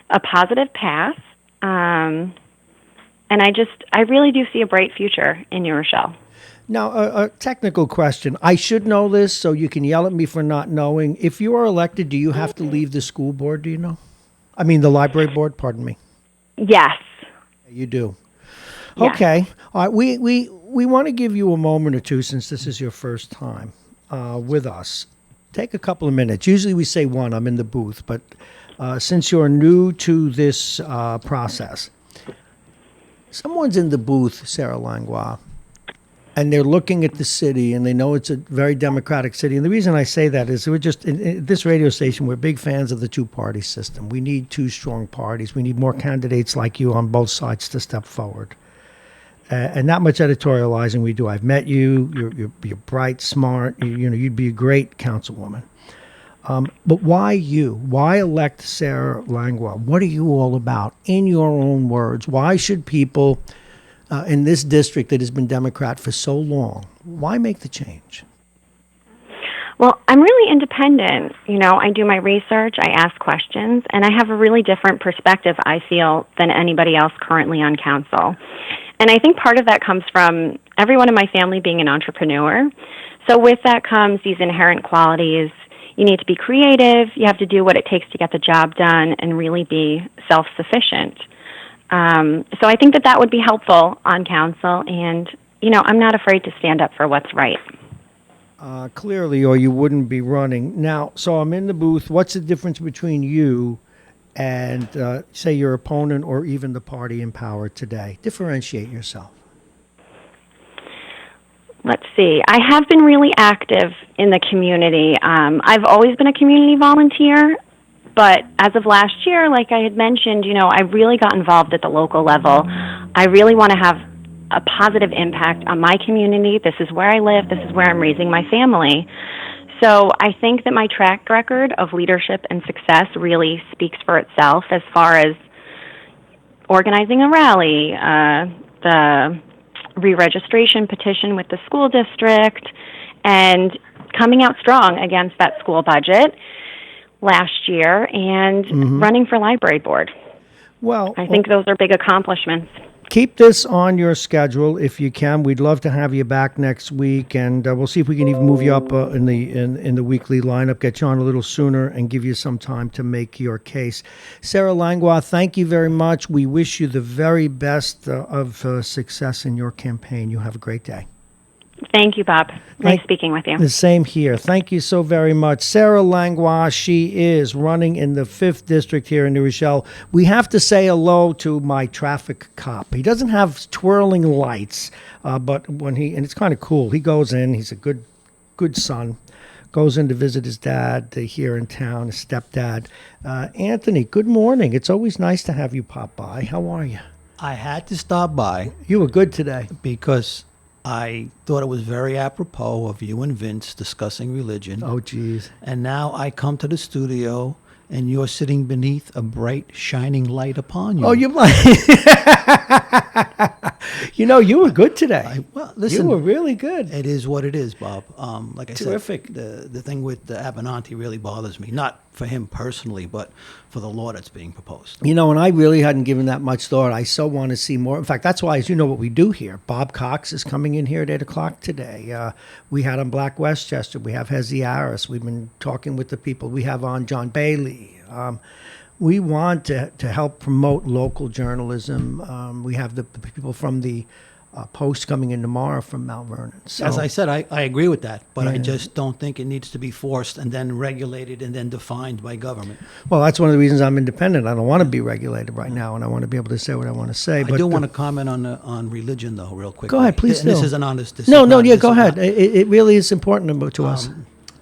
[SPEAKER 4] a positive path. And I really do see a bright future in New Rochelle.
[SPEAKER 1] Now, a technical question. I should know this, so you can yell at me for not knowing. If you are elected, do you have to leave the school board, do you know? I mean, the library board, pardon me.
[SPEAKER 4] Yes.
[SPEAKER 1] You do.
[SPEAKER 4] Yes.
[SPEAKER 1] Okay. All right. We want to give you a moment or two, since this is your first time with us. Take a couple of minutes. Usually we say one, I'm in the booth, but since you're new to this process, someone's in the booth, Sarah Langlois, and they're looking at the city, and they know it's a very democratic city. And the reason I say that is we're just, in this radio station, we're big fans of the two-party system. We need two strong parties. We need more candidates like you on both sides to step forward. And not much editorializing we do. I've met you. You're bright, smart. You'd be a great councilwoman. But why you? Why elect Sarah Langlois? What are you all about? In your own words, why should people in this district that has been Democrat for so long, why make the change?
[SPEAKER 4] Well, I'm really independent. I do my research, I ask questions, and I have a really different perspective, I feel, than anybody else currently on council. And I think part of that comes from everyone in my family being an entrepreneur. So with that comes these inherent qualities. You need to be creative, you have to do what it takes to get the job done, and really be self-sufficient. So I think that would be helpful on council, and, I'm not afraid to stand up for what's right.
[SPEAKER 1] Clearly, or you wouldn't be running. Now, so I'm in the booth. What's the difference between you and, say, your opponent or even the party in power today? Differentiate yourself.
[SPEAKER 4] Let's see. I have been really active in the community. I've always been a community volunteer, but as of last year, like I had mentioned, I really got involved at the local level. I really want to have a positive impact on my community. This is where I live. This is where I'm raising my family. So I think that my track record of leadership and success really speaks for itself as far as organizing a rally, the re-registration petition with the school district, and coming out strong against that school budget last year, and running for library board.
[SPEAKER 1] Well,
[SPEAKER 4] I think those are big accomplishments.
[SPEAKER 1] Keep this on your schedule if you can. We'd love to have you back next week, and we'll see if we can even move you up in the weekly lineup, get you on a little sooner, and give you some time to make your case. Sarah Langlois, thank you very much. We wish you the very best of success in your campaign. You have a great day.
[SPEAKER 4] Thank you, Bob. Nice speaking with you.
[SPEAKER 1] The same here. Thank you so very much. Sarah Langlois, she is running in the 5th District here in New Rochelle. We have to say hello to my traffic cop. He doesn't have twirling lights, but and it's kind of cool. He goes in, he's a good son, goes in to visit his dad here in town, his stepdad. Anthony, good morning. It's always nice to have you pop by. How are you?
[SPEAKER 5] I had to stop by
[SPEAKER 1] You were good today.
[SPEAKER 5] because I thought it was very apropos of you and Vince discussing religion.
[SPEAKER 1] Oh, geez.
[SPEAKER 5] And now I come to the studio and you're sitting beneath a bright, shining light upon you.
[SPEAKER 1] Oh, you you were good today.
[SPEAKER 5] Listen,
[SPEAKER 1] you were really good.
[SPEAKER 5] it is what it is, Bob. Like I
[SPEAKER 1] Terrific.
[SPEAKER 5] said, the thing with the Abenanti really bothers me. Not for him personally, but for the law that's being proposed.
[SPEAKER 1] And I really hadn't given that much thought. I so want to see more. In fact, that's why, as you know, what we do here. Bob Cox is coming in here at 8 o'clock today. We had on Black Westchester. We have Hezi Harris. We've been talking with the people. We have on John Bailey. We want to help promote local journalism. We have the people from the Post coming in tomorrow from Mount Vernon. So,
[SPEAKER 5] As I said, I agree with that, but I
[SPEAKER 1] Yeah.
[SPEAKER 5] just don't think it needs to be forced and then regulated and then defined by government.
[SPEAKER 1] well, that's one of the reasons I'm independent. I don't want to be regulated right now, and I want to be able to say what I want to say.
[SPEAKER 5] I do want to comment on religion, though, real quick.
[SPEAKER 1] Go ahead, please
[SPEAKER 5] This
[SPEAKER 1] do.
[SPEAKER 5] isn't on this.
[SPEAKER 1] Go ahead. It really is important to us.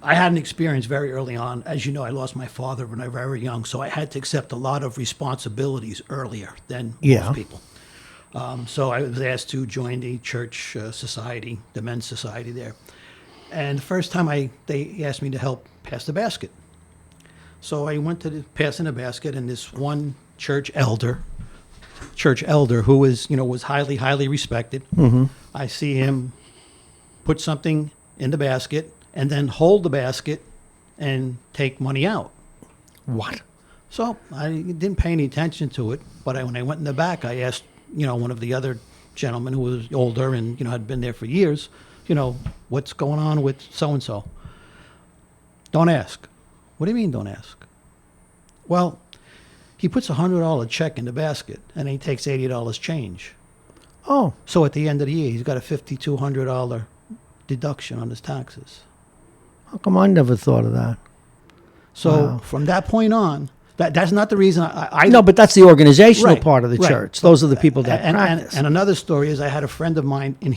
[SPEAKER 5] I had an experience very early on. As you know, I lost my father when I was very young, so I had to accept a lot of responsibilities earlier than
[SPEAKER 1] Yeah.
[SPEAKER 5] most people. So I was asked to join the church society, the men's society there. And the first time they asked me to help pass the basket. So I went to passing the basket, and this one church elder who was highly, highly respected. Mm-hmm. I see him put something in the basket and then hold the basket and take money out.
[SPEAKER 1] What?
[SPEAKER 5] So I didn't pay any attention to it, but when I went in the back, I asked, one of the other gentlemen who was older and, had been there for years, what's going on with so-and-so? Don't ask. What do you mean don't ask? Well, he puts a $100 check in the basket and he takes $80 change.
[SPEAKER 1] Oh,
[SPEAKER 5] So at the end of the year, he's got a $5,200 deduction on his taxes.
[SPEAKER 1] how come I never thought of that?
[SPEAKER 5] So
[SPEAKER 1] Wow.
[SPEAKER 5] from that point on, that's not the reason I
[SPEAKER 1] No, but that's the organizational
[SPEAKER 5] Right,
[SPEAKER 1] part of the
[SPEAKER 5] right.
[SPEAKER 1] church. Those are the people that
[SPEAKER 5] and,
[SPEAKER 1] practice.
[SPEAKER 5] and another story is I had a friend of mine in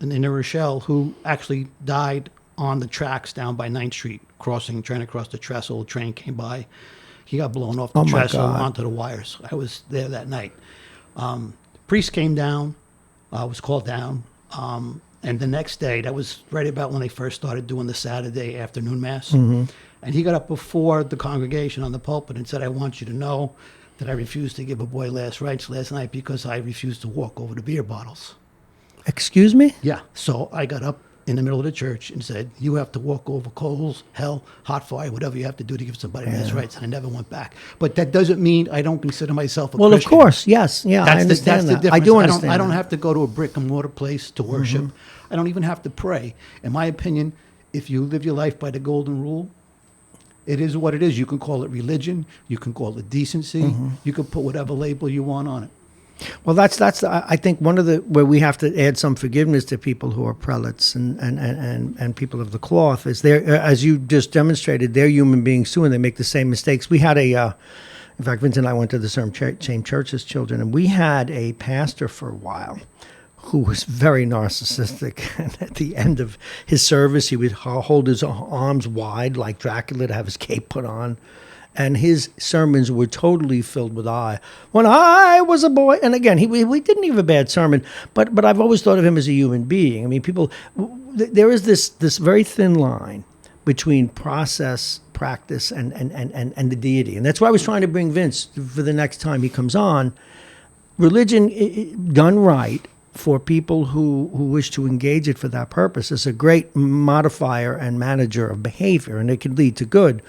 [SPEAKER 5] New Rochelle who actually died on the tracks down by 9th Street, trying to cross the trestle. A train came by. He got blown off the
[SPEAKER 1] Oh, my
[SPEAKER 5] trestle
[SPEAKER 1] God.
[SPEAKER 5] onto the wires. I was there that night. Priest came down, was called down. And the next day, that was right about when they first started doing the Saturday afternoon Mass.
[SPEAKER 1] Mm-hmm.
[SPEAKER 5] And he got up before the congregation on the pulpit and said, I want you to know that I refused to give a boy last rites last night because I refused to walk over the beer bottles.
[SPEAKER 1] Excuse me?
[SPEAKER 5] Yeah. So I got up in the middle of the church and said, "You have to walk over coals, hell, hot fire, whatever you have to do to give somebody his rights." And I never went back. But that doesn't mean I don't consider myself a
[SPEAKER 1] Well,
[SPEAKER 5] Christian.
[SPEAKER 1] of course, yes, yeah, I understand
[SPEAKER 5] that's
[SPEAKER 1] that.
[SPEAKER 5] the
[SPEAKER 1] I
[SPEAKER 5] difference.
[SPEAKER 1] do understand.
[SPEAKER 5] I don't
[SPEAKER 1] that.
[SPEAKER 5] have to go to a brick and mortar place to worship. I don't even have to pray. In my opinion, if you live your life by the golden rule, it is what it is. You can call it religion. You can call it decency. You can put whatever label you want on it.
[SPEAKER 1] Well, that's I think one of the where we have to add some forgiveness to people who are prelates and people of the cloth is there, as you just demonstrated, they're human beings too, and they make the same mistakes. We had in fact, Vince and I went to the same church as children, and we had a pastor for a while who was very narcissistic. And at the end of his service, he would hold his arms wide like Dracula to have his cape put on. And his sermons were totally filled with when I was a boy. And again, we didn't have a bad sermon, but I've always thought of him as a human being. I mean, there is this very thin line between process, practice, and the deity. And that's why I was trying to bring Vince for the next time he comes on. Religion done right for people who wish to engage it for that purpose is a great modifier and manager of behavior, and it can lead to good.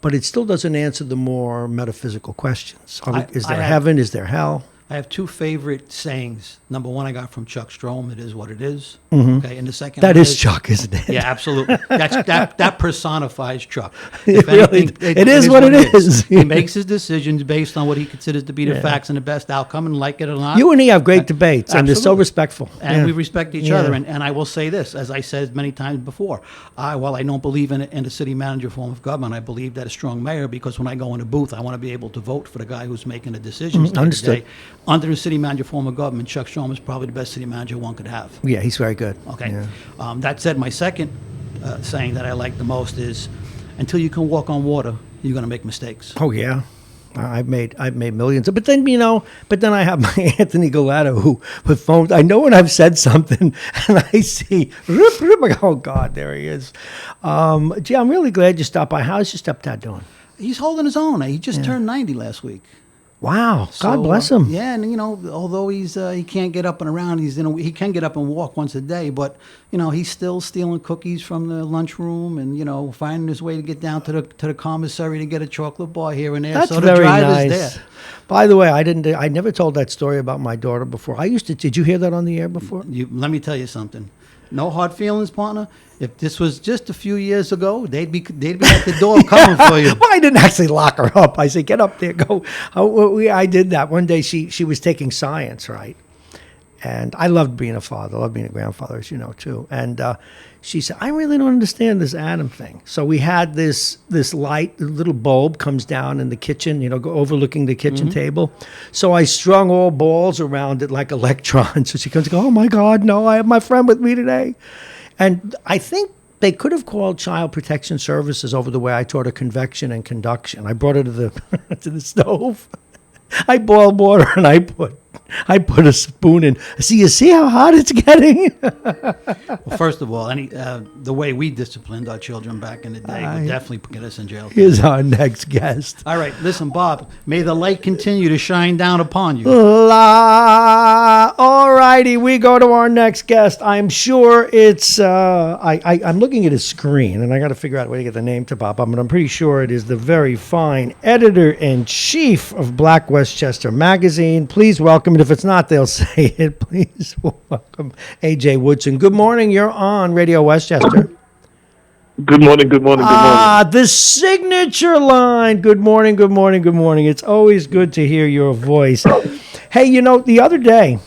[SPEAKER 1] But it still doesn't answer the more metaphysical questions. Is there heaven? Is there hell?
[SPEAKER 5] I have two favorite sayings. Number one, I got from Chuck Strom. It is what it is. Okay, and the second
[SPEAKER 1] That
[SPEAKER 5] one
[SPEAKER 1] is Chuck, isn't it?
[SPEAKER 5] Yeah, absolutely. That personifies Chuck.
[SPEAKER 1] It really- it is what it is.
[SPEAKER 5] He makes his decisions based on what he considers to be the facts and the best outcome, and like it or not.
[SPEAKER 1] You and he have great debates, and they're so
[SPEAKER 5] Absolutely.
[SPEAKER 1] respectful.
[SPEAKER 5] And
[SPEAKER 1] Yeah.
[SPEAKER 5] we respect each
[SPEAKER 1] Yeah.
[SPEAKER 5] other. And I will say this, as I said many times before, while I don't believe in a city manager form of government, I believe that a strong mayor, because when I go in a booth, I want to be able to vote for the guy who's making the decisions.
[SPEAKER 1] Understood.
[SPEAKER 5] Under a city manager form of government, Chuck Strom is probably the best city manager one could have.
[SPEAKER 1] Yeah, he's very good.
[SPEAKER 5] Okay.
[SPEAKER 1] Yeah.
[SPEAKER 5] That said, my second saying that I like the most is, until you can walk on water, you're going to make mistakes.
[SPEAKER 1] Oh yeah, I've made millions. But then I have my Anthony Galletto who with phones. I know when I've said something and I see, rip, I go, oh God, there he is. Gee, I'm really glad you stopped by. How's your stepdad doing?
[SPEAKER 5] He's holding his own. He just turned 90 last week.
[SPEAKER 1] Wow, God
[SPEAKER 5] So,
[SPEAKER 1] bless him.
[SPEAKER 5] Yeah, and although he can't get up and around, he can get up and walk once a day, but he's still stealing cookies from the lunchroom and finding his way to get down to the commissary to get a chocolate bar here and there.
[SPEAKER 1] That's
[SPEAKER 5] so the
[SPEAKER 1] very
[SPEAKER 5] drive
[SPEAKER 1] nice.
[SPEAKER 5] is there.
[SPEAKER 1] By the way, I never told that story about my daughter before. Did you hear that on the air before?
[SPEAKER 5] Let me tell you something. No hard feelings, partner. If this was just a few years ago, they'd be at the door coming for you.
[SPEAKER 1] Well, I didn't actually lock her up. I said, get up there, go. I did that. One day she was taking science, right? And I loved being a father, loved being a grandfather, as you know, too. And she said, I really don't understand this atom thing. So we had this light, the little bulb comes down in the kitchen, overlooking the kitchen table. So I strung all balls around it like electrons. So she comes and goes, oh my God, no, I have my friend with me today. And I think they could have called Child Protection Services over the way I taught her convection and conduction. I brought her to the to the stove. I boiled water and I put a spoon in. You see how hot it's getting?
[SPEAKER 5] Well, first of all, the way we disciplined our children back in the day would definitely get us in jail.
[SPEAKER 1] Here's our next guest.
[SPEAKER 5] All right, listen, Bob. May the light continue to shine down upon you.
[SPEAKER 1] All righty, we go to our next guest. I'm sure it's. I'm looking at his screen, and I got to figure out a way to get the name to pop up. But I'm pretty sure it is the very fine editor-in-chief of Black Westchester magazine. Please welcome, and if it's not, they'll say it. Please welcome A.J. Woodson. Good morning. You're on Radio Westchester.
[SPEAKER 6] Good morning.
[SPEAKER 1] The signature line. Good morning. It's always good to hear your voice. Hey, the other day,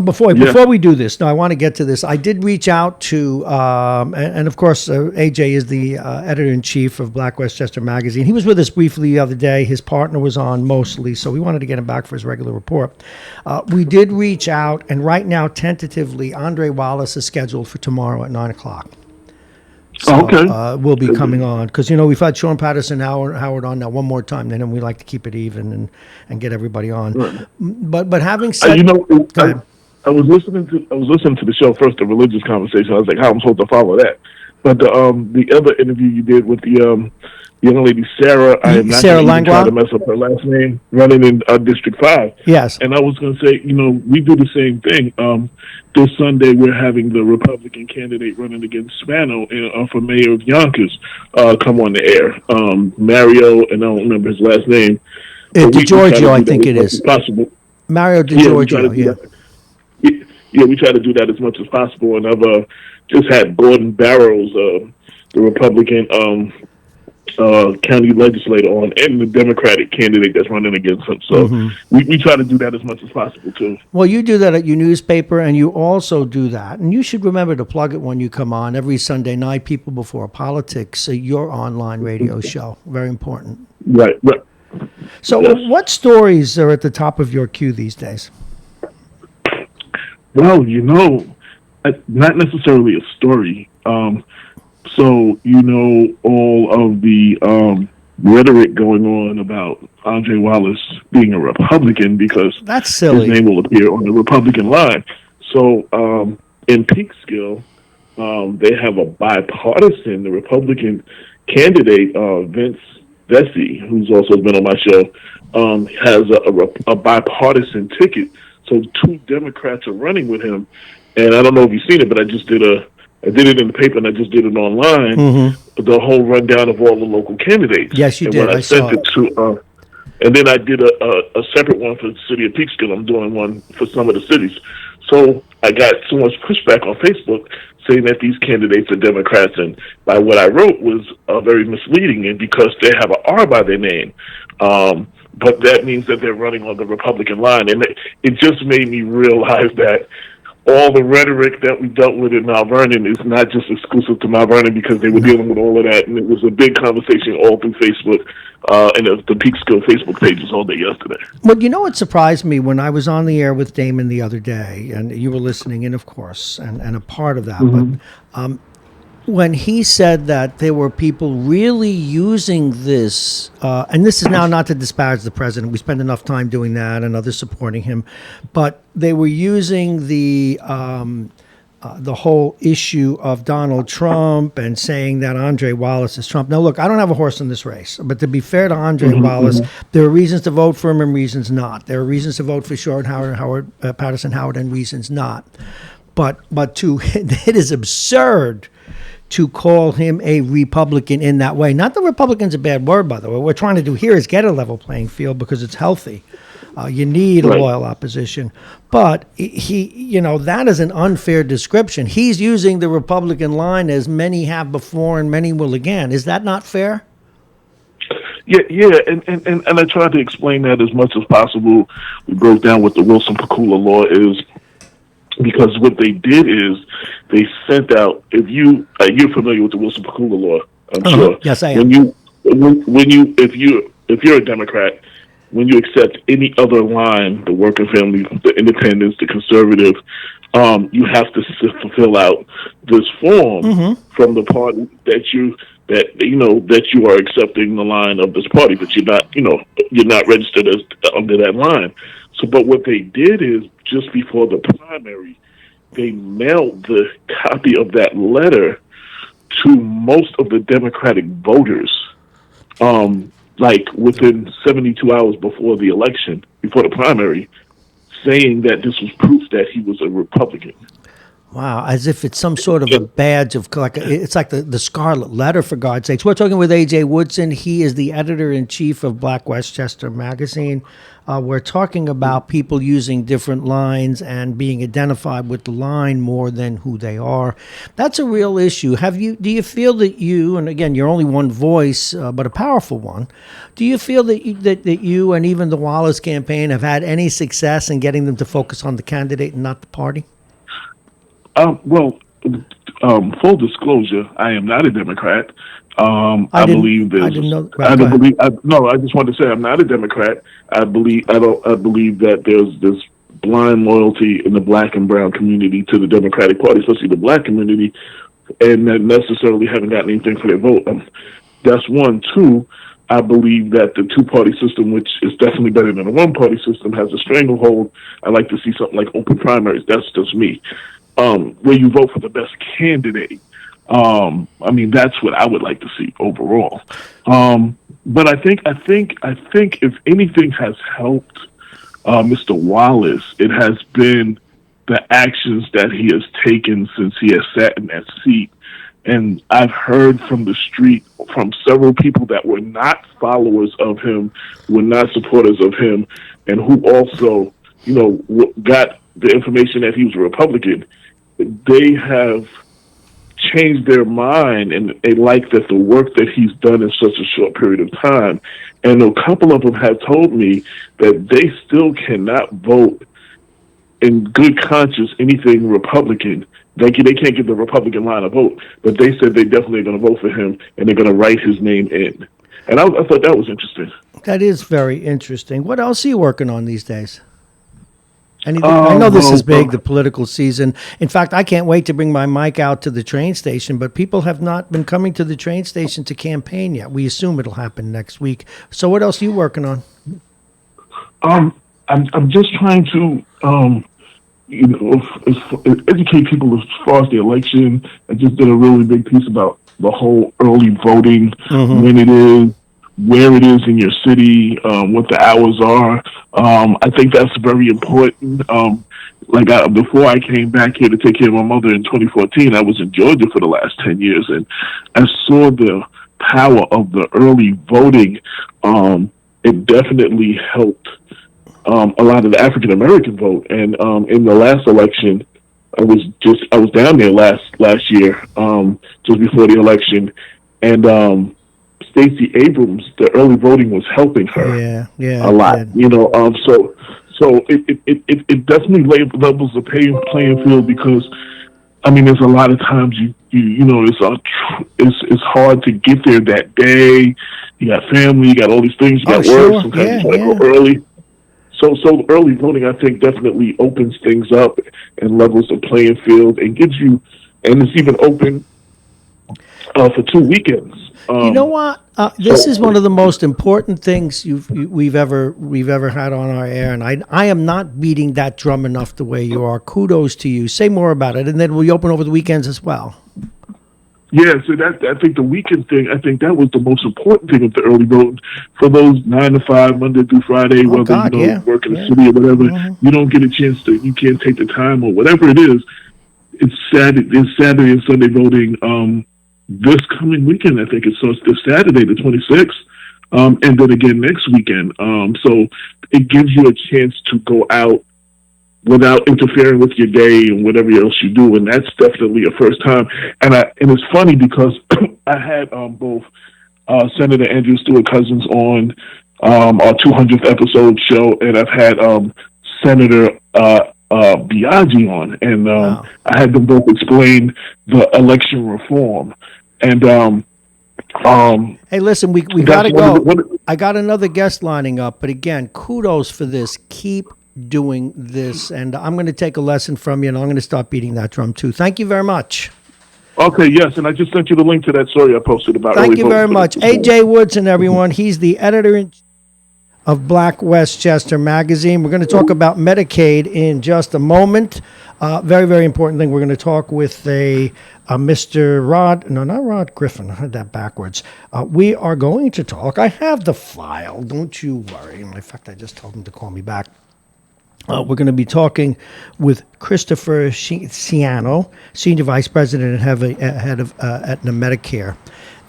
[SPEAKER 1] before we do this, I want to get to this. I did reach out to, and of course, AJ is the editor-in-chief of Black Westchester magazine. He was with us briefly the other day. His partner was on mostly, so we wanted to get him back for his regular report. We did reach out, and right now, tentatively, Andre Wallace is scheduled for tomorrow at 9 o'clock. So,
[SPEAKER 6] okay.
[SPEAKER 1] We'll be coming on because we've had Sean Patterson, Howard on now one more time. Then we like to keep it even and get everybody on. Right. But having said,
[SPEAKER 6] I was listening to the show first, the religious conversation. I was like, how am I supposed to follow that? But the other interview you did with the young lady Sarah. I am not
[SPEAKER 1] Sarah
[SPEAKER 6] going to even try
[SPEAKER 1] Langlois?
[SPEAKER 6] to mess up her last name. Running in District 5.
[SPEAKER 1] Yes.
[SPEAKER 6] And I was going to say, we do the same thing. This Sunday, we're having the Republican candidate running against Spano for mayor of Yonkers come on the air. Mario, and I don't remember his last name. But we try to
[SPEAKER 1] DiGiorgio, I
[SPEAKER 6] do that
[SPEAKER 1] think
[SPEAKER 6] as
[SPEAKER 1] it
[SPEAKER 6] much as
[SPEAKER 1] is.
[SPEAKER 6] possible.
[SPEAKER 1] Mario
[SPEAKER 6] Yeah, we try to
[SPEAKER 1] DiGiorgio,
[SPEAKER 6] do
[SPEAKER 1] yeah.
[SPEAKER 6] that. Yeah, we try to do that as much as possible. And I've just had Gordon Barrows, the Republican county legislator, on, and the Democratic candidate that's running against him. So we try to do that as much as possible, too.
[SPEAKER 1] Well, you do that at your newspaper, and you also do that. And you should remember to plug it when you come on every Sunday night, People Before Politics, your online radio show. Very important.
[SPEAKER 6] Right.
[SPEAKER 1] So
[SPEAKER 6] Yes.
[SPEAKER 1] what stories are at the top of your queue these days?
[SPEAKER 6] Well, not necessarily a story. So, all of the rhetoric going on about Andre Wallace being a Republican because
[SPEAKER 1] That's
[SPEAKER 6] his
[SPEAKER 1] silly.
[SPEAKER 6] name will appear on the Republican line. So, in Peekskill, they have a bipartisan, the Republican candidate, Vince Vesey, who's also been on my show, has a bipartisan ticket. So 2 Democrats are running with him. And I don't know if you've seen it, but I did it in the paper and I just did it online. The whole rundown of all the local candidates.
[SPEAKER 1] Yes, you
[SPEAKER 6] and
[SPEAKER 1] did.
[SPEAKER 6] When
[SPEAKER 1] I saw
[SPEAKER 6] sent it to, and then I did a separate one for the city of Peekskill. I'm doing one for some of the cities. So I got so much pushback on Facebook saying that these candidates are Democrats, and by what I wrote was very misleading, and because they have an R by their name. But that means that they're running on the Republican line. And it just made me realize that all the rhetoric that we dealt with in Mount Vernon is not just exclusive to Mount Vernon, because they were dealing with all of that. And it was a big conversation all through Facebook and the Peekskill Facebook pages all day yesterday.
[SPEAKER 1] Well, what surprised me when I was on the air with Damon the other day, and you were listening in, of course, and a part of that, but when he said that there were people really using this, and this is now not to disparage the president, we spend enough time doing that and others supporting him, but they were using the whole issue of Donald Trump and saying that Andre Wallace is Trump. Now, look, I don't have a horse in this race, but to be fair to Andre Wallace, there are reasons to vote for him and reasons not. There are reasons to vote for Patterson Howard, and reasons not. But it is absurd to call him a Republican in that way. Not that Republican's a bad word, by the way. What we're trying to do here is get a level playing field because it's healthy. You need a loyal opposition. But that is an unfair description. He's using the Republican line as many have before and many will again. Is that not fair?
[SPEAKER 6] Yeah, and I tried to explain that as much as possible. We broke down what the Wilson-Pakula law is, because what they did is they sent out. If you're familiar with the Wilson-Pakula law, I'm sure.
[SPEAKER 1] Yes, I am.
[SPEAKER 6] If you're a Democrat, when you accept any other line, the working family, the independents, the conservative, you have to fulfill out this form from the party that you are accepting the line of this party, but you're not registered as under that line. So, but what they did is, just before the primary, they mailed the copy of that letter to most of the Democratic voters, like within 72 hours before the election, before the primary, saying that this was proof that he was a Republican.
[SPEAKER 1] Wow, as if it's some sort of a badge of, it's like the Scarlet Letter, for God's sakes. We're talking with A.J. Woodson. He is the editor-in-chief of Black Westchester magazine. We're talking about people using different lines and being identified with the line more than who they are. That's a real issue. Do you feel that you, and again, you're only one voice, but a powerful one, do you feel that you and even the Wallace campaign have had any success in getting them to focus on the candidate and not the party?
[SPEAKER 6] Full disclosure, I am not a Democrat.
[SPEAKER 1] I believe this. I didn't know. Right,
[SPEAKER 6] I just want to say I'm not a Democrat. I believe that there's this blind loyalty in the Black and brown community to the Democratic Party, especially the Black community, and that necessarily haven't gotten anything for their vote. That's one. Two, I believe that the two-party system, which is definitely better than a one-party system, has a stranglehold. I like to see something like open primaries. That's just me. Where you vote for the best candidate. I mean, that's what I would like to see overall. But I think if anything has helped Mr. Wallace, it has been the actions that he has taken since he has sat in that seat. And I've heard from the street from several people that were not followers of him, were not supporters of him, and who also, got the information that he was a Republican. They have changed their mind and they like that the work that he's done in such a short period of time. And a couple of them have told me that they still cannot vote in good conscience anything Republican. They can't give the Republican line a vote, but they said they definitely are going to vote for him and they're going to write his name in. And I thought that was interesting.
[SPEAKER 1] That is very interesting. What else are you working on these days? Anything? I know this is big, the political season. In fact, I can't wait to bring my mic out to the train station, but people have not been coming to the train station to campaign yet. We assume it'll happen next week. So what else are you working on?
[SPEAKER 6] I'm just trying to educate people as far as the election. I just did a really big piece about the whole early voting, when it is, where it is in your city, what the hours are. I think that's very important. Before I came back here to take care of my mother in 2014, I was in Georgia for the last 10 years, and I saw the power of the early voting. It definitely helped a lot of the African American vote. And in the last election, I was down there last year, just before the election, and Stacey Abrams, the early voting was helping her a lot. So it definitely levels the playing field, because I mean, there's a lot of times it's hard to get there that day. You got family, you got all these things, you got work. Sometimes you gotta go early. So early voting, I think, definitely opens things up and levels the playing field and gives you, and it's even open for 2 weekends.
[SPEAKER 1] You know what? This is one of the most important things we've ever had on our air, and I am not beating that drum enough the way you are. Kudos to you. Say more about it, and then we open over the weekends as well.
[SPEAKER 6] Yeah, so I think the weekend thing, I think that was the most important thing of the early voting for those 9 to 5, Monday through Friday, work in the city or whatever. You don't get a chance you can't take the time or whatever it is. It's Saturday and Sunday voting. This coming weekend, I think it starts this Saturday, the 26th, and then again next weekend. So it gives you a chance to go out without interfering with your day and whatever else you do, and that's definitely a first time. And it's funny because I had both Senator Andrew Stewart Cousins on our 200th episode show, and I've had Senator Biaggi on, and I had them both explain the election reform. And
[SPEAKER 1] hey, listen, we got to go. I got another guest lining up, but again, kudos for this. Keep doing this, and I'm going to take a lesson from you, and I'm going to start beating that drum too. Thank you very much.
[SPEAKER 6] Okay, yes, and I just sent you the link to that story I posted about.
[SPEAKER 1] Thank you very much, AJ Woodson, everyone. He's the editor of Black Westchester magazine. We're going to talk about Medicaid in just a moment. Very, very important thing. We're going to talk with a Mr. Rod. No, not Rod Griffin. I had that backwards. We are going to talk. I have the file. Don't you worry. In fact, I just told him to call me back. We're going to be talking with Christopher Ciano, Senior Vice President and head of Aetna Medicare.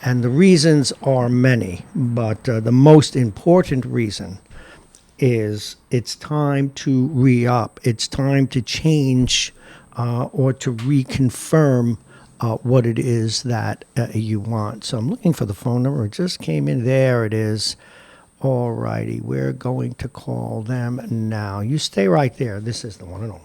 [SPEAKER 1] And the reasons are many, but the most important reason is it's time to re-up. It's time to change or to reconfirm what it is that you want. So I'm looking for the phone number. It just came in. There it is. All righty. We're going to call them now. You stay right there. This is the one and only.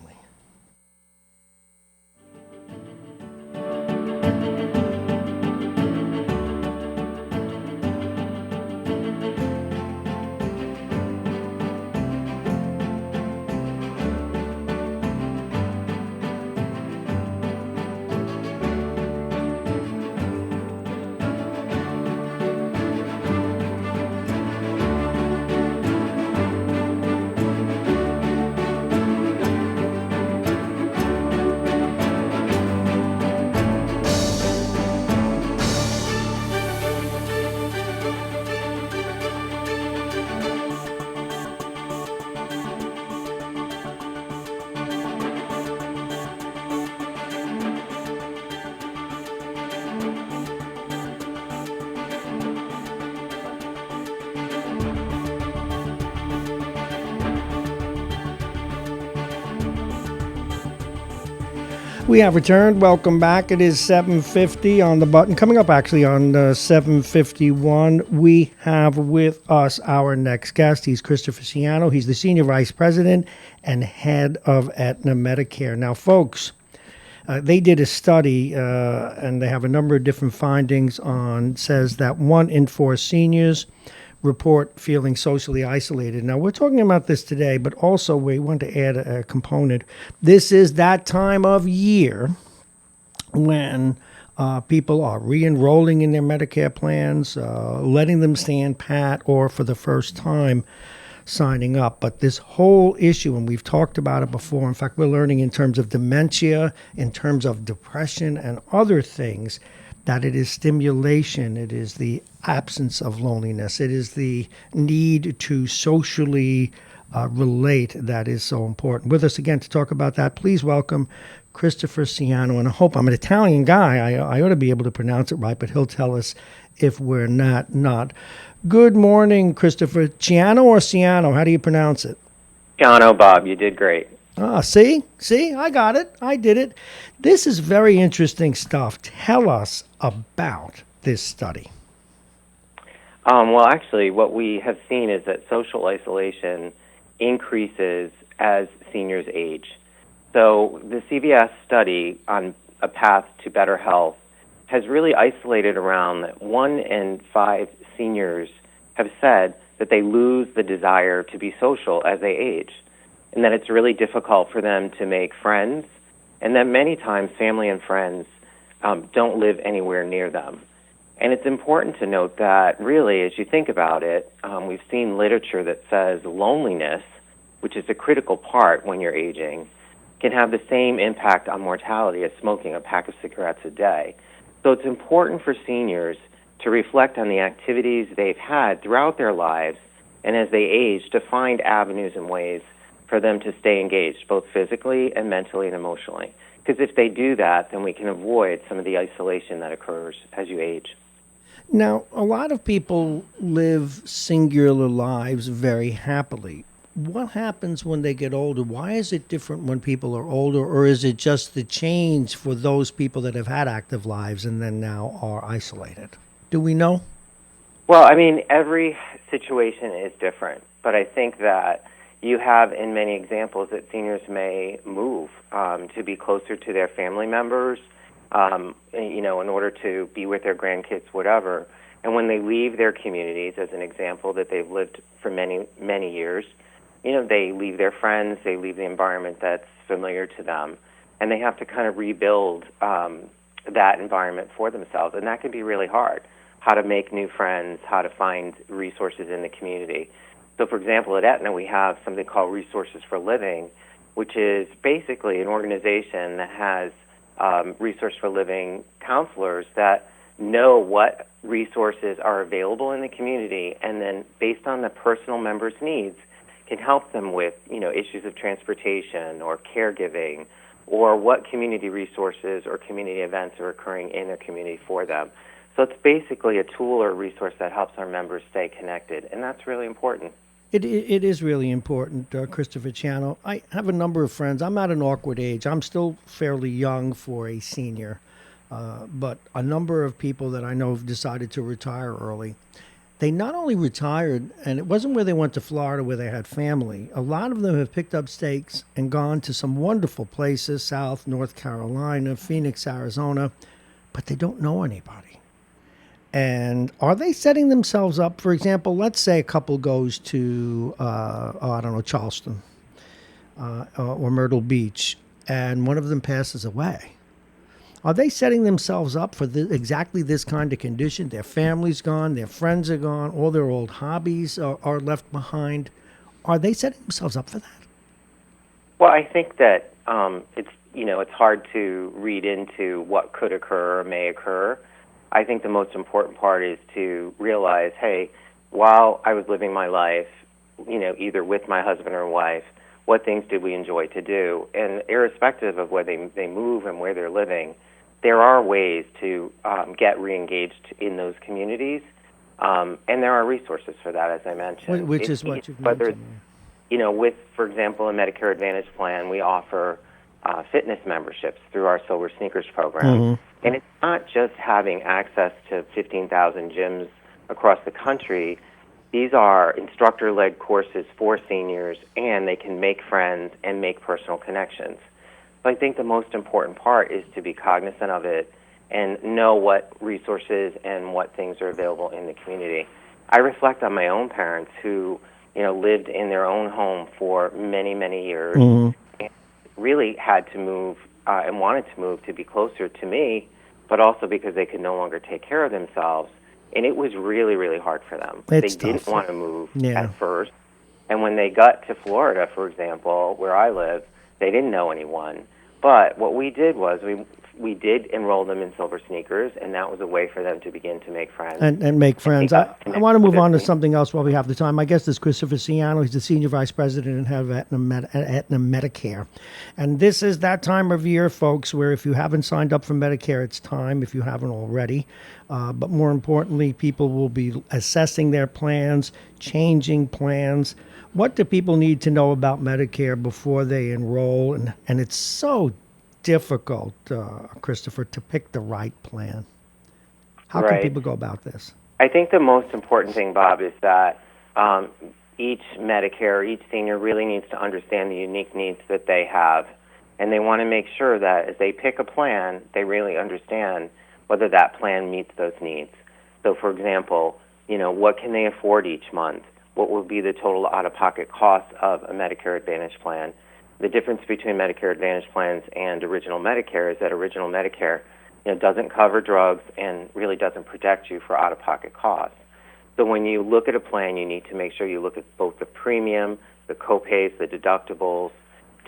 [SPEAKER 1] We have returned. Welcome back. It is 7:50 on the button. Coming up, actually, on 7:51, we have with us our next guest. He's Christopher Ciano. He's the Senior Vice President and Head of Aetna Medicare. Now, folks, they did a study, and they have a number of different findings on, says that 1 in 4 seniors report feeling socially isolated. Now, we're talking about this today, but also we want to add a component. This is that time of year when people are re-enrolling in their Medicare plans, letting them stand pat, or for the first time signing up. But this whole issue, and we've talked about it before, in fact, we're learning in terms of dementia, in terms of depression and other things, that it is stimulation, it is the absence of loneliness, it is the need to socially relate that is so important. With us again to talk about that, please welcome Christopher Ciano. And I hope, I'm an Italian guy, I ought to be able to pronounce it right, but he'll tell us if we're not. Good morning, Christopher. Ciano or Ciano? How do you pronounce it?
[SPEAKER 7] Ciano, Bob, you did great.
[SPEAKER 1] See, I got it. I did it. This is very interesting stuff. Tell us about this study.
[SPEAKER 7] Well, actually, what we have seen is that social isolation increases as seniors age. So the CVS study on a path to better health has really isolated around that 1 in 5 seniors have said that they lose the desire to be social as they age, and that it's really difficult for them to make friends, and that many times family and friends don't live anywhere near them. And it's important to note that really, as you think about it, we've seen literature that says loneliness, which is a critical part when you're aging, can have the same impact on mortality as smoking a pack of cigarettes a day. So it's important for seniors to reflect on the activities they've had throughout their lives, and as they age, to find avenues and ways for them to stay engaged, both physically and mentally and emotionally. Because if they do that, then we can avoid some of the isolation that occurs as you age.
[SPEAKER 1] Now, a lot of people live singular lives very happily. What happens when they get older? Why is it different when people are older, or is it just the change for those people that have had active lives and then now are isolated? Do we know?
[SPEAKER 7] Well, I mean, every situation is different, but I think that you have in many examples that seniors may move to be closer to their family members, in order to be with their grandkids, whatever. And when they leave their communities, as an example, that they've lived for many, many years, they leave their friends, they leave the environment that's familiar to them, and they have to kind of rebuild that environment for themselves. And that can be really hard, how to make new friends, how to find resources in the community. So, for example, at Aetna, we have something called Resources for Living, which is basically an organization that has Resource for Living counselors that know what resources are available in the community, and then based on the personal member's needs, can help them with, issues of transportation or caregiving, or what community resources or community events are occurring in their community for them. So it's basically a tool or a resource that helps our members stay connected, and that's really important.
[SPEAKER 1] It is really important, Christopher Ciano. I have a number of friends. I'm at an awkward age. I'm still fairly young for a senior, but a number of people that I know have decided to retire early. They not only retired, and it wasn't where they went to Florida where they had family. A lot of them have picked up stakes and gone to some wonderful places, South, North Carolina, Phoenix, Arizona, but they don't know anybody. And are they setting themselves up? For example, let's say a couple goes to, Charleston or Myrtle Beach, and one of them passes away. Are they setting themselves up for exactly this kind of condition? Their family's gone, their friends are gone, all their old hobbies are left behind. Are they setting themselves up for that?
[SPEAKER 7] Well, I think that it's hard to read into what could occur or may occur. I think the most important part is to realize, hey, while I was living my life, either with my husband or wife, what things did we enjoy to do? And irrespective of where they move and where they're living, there are ways to get reengaged in those communities, and there are resources for that, as I mentioned.
[SPEAKER 1] Which is what you've mentioned.
[SPEAKER 7] With, for example, a Medicare Advantage plan, we offer fitness memberships through our Silver Sneakers program. And it's not just having access to 15,000 gyms across the country. These are instructor-led courses for seniors, and they can make friends and make personal connections. So I think the most important part is to be cognizant of it and know what resources and what things are available in the community. I reflect on my own parents who, lived in their own home for many, many years and really had to move and wanted to move to be closer to me, but also because they could no longer take care of themselves. And it was really, really hard for them. They didn't want to move at first. And when they got to Florida, for example, where I live, they didn't know anyone. But what we did was we did enroll them in Silver Sneakers, and that was a way for them to begin to make friends.
[SPEAKER 1] And make friends. I want to move on to something else while we have the time. My guest is Christopher Ciano. He's the Senior Vice President and Head of Aetna Medicare. And this is that time of year, folks, where if you haven't signed up for Medicare, it's time, if you haven't already. But more importantly, people will be assessing their plans, changing plans. What do people need to know about Medicare before they enroll? And it's so difficult, Christopher, to pick the right plan. How can people go about this?
[SPEAKER 7] I think the most important thing, Bob, is that each Medicare, each senior really needs to understand the unique needs that they have. And they want to make sure that as they pick a plan, they really understand whether that plan meets those needs. So, for example, what can they afford each month? What will be the total out-of-pocket cost of a Medicare Advantage plan? The difference between Medicare Advantage plans and original Medicare is that original Medicare doesn't cover drugs and really doesn't protect you for out-of-pocket costs. So when you look at a plan, you need to make sure you look at both the premium, the copays, the deductibles,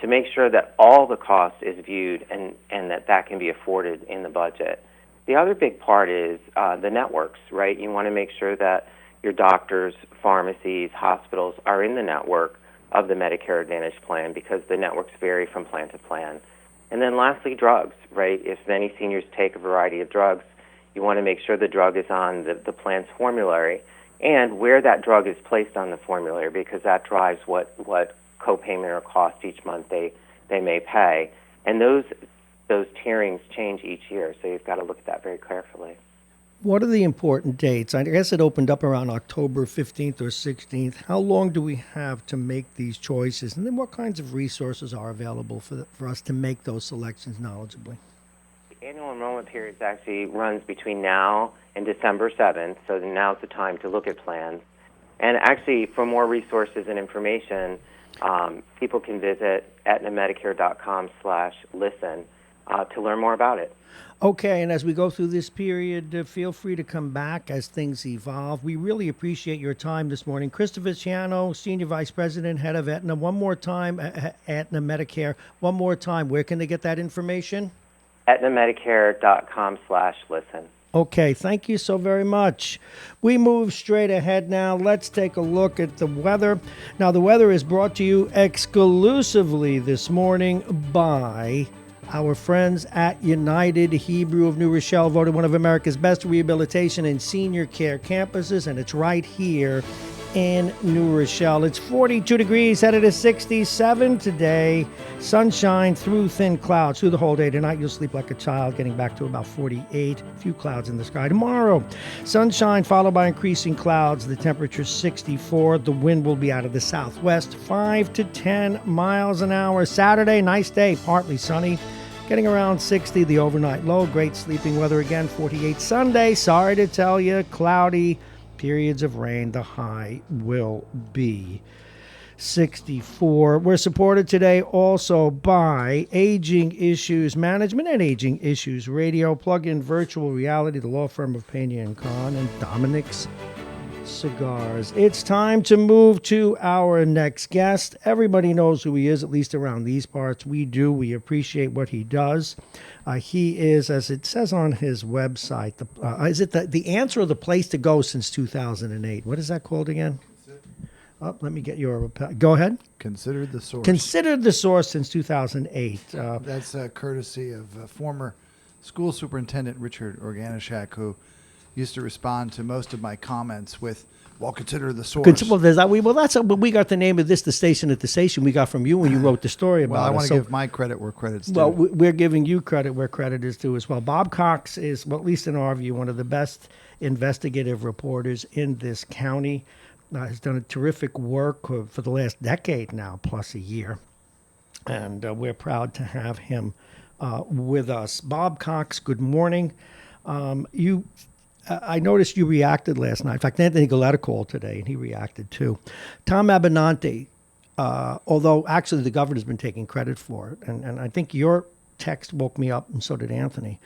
[SPEAKER 7] to make sure that all the cost is viewed and that can be afforded in the budget. The other big part is the networks, right? You want to make sure that your doctors, pharmacies, hospitals are in the network of the Medicare Advantage plan because the networks vary from plan to plan. And then lastly, drugs, right? If many seniors take a variety of drugs, you want to make sure the drug is on the plan's formulary and where that drug is placed on the formulary because that drives what copayment or cost each month they may pay. And those tierings change each year, so you've got to look at that very carefully.
[SPEAKER 1] What are the important dates? I guess it opened up around October 15th or 16th. How long do we have to make these choices? And then what kinds of resources are available for us to make those selections knowledgeably?
[SPEAKER 7] The annual enrollment period actually runs between now and December 7th, so now's the time to look at plans. And actually, for more resources and information, people can visit aetnamedicare.com/listen to learn more about it.
[SPEAKER 1] Okay, and as we go through this period, feel free to come back as things evolve. We really appreciate your time this morning. Christopher Ciano, Senior Vice President, Head of Aetna. One more time, Aetna Medicare. One more time, where can they get that information?
[SPEAKER 7] aetnamedicare.com/listen.
[SPEAKER 1] Okay, thank you so very much. We move straight ahead now. Let's take a look at the weather. Now, the weather is brought to you exclusively this morning by our friends at United Hebrew of New Rochelle, voted one of America's best rehabilitation and senior care campuses, and it's right here in New Rochelle. It's 42 degrees, headed to 67 today. Sunshine through thin clouds through the whole day. Tonight you'll sleep like a child, getting back to about 48. A few clouds in the sky. Tomorrow, sunshine followed by increasing clouds. The temperature 64. The wind will be out of the southwest, 5 to 10 miles an hour. Saturday, nice day, partly sunny. Getting around 60, the overnight low. Great sleeping weather again, 48. Sunday, sorry to tell you, cloudy. Periods of rain, the high will be 64. We're supported today also by Aging Issues Management and Aging Issues Radio. Plug in virtual reality, the law firm of Pena & Con, and Dominic's Cigars. It's time to move to our next guest. Everybody knows who he is, at least around these parts. We do. We appreciate what he does. He is, as it says on his website, is it the answer or the place to go since 2008? What is that called again? Oh, let me get your... Go ahead.
[SPEAKER 8] Considered the source.
[SPEAKER 1] Considered the source since 2008.
[SPEAKER 8] That's courtesy of former school superintendent Richard Organishak, who used to respond to most of my comments with Well, consider the source.
[SPEAKER 1] Well, but we got the name of the station at the station we got from you when you wrote the story about
[SPEAKER 8] Well, I
[SPEAKER 1] it.
[SPEAKER 8] want to
[SPEAKER 1] So-
[SPEAKER 8] give my credit where credit's due.
[SPEAKER 1] Well, we're giving you credit where credit is due as well. Bob Cox is, well, at least in our view, one of the best investigative reporters in this county. Has done a terrific work for the last decade now, plus a year. And we're proud to have him with us. Bob Cox, good morning. I noticed you reacted last night. In fact, Anthony Galletta called today, and he reacted too. Tom Abenante, although actually the governor's been taking credit for it, and I think your text woke me up, and so did Anthony.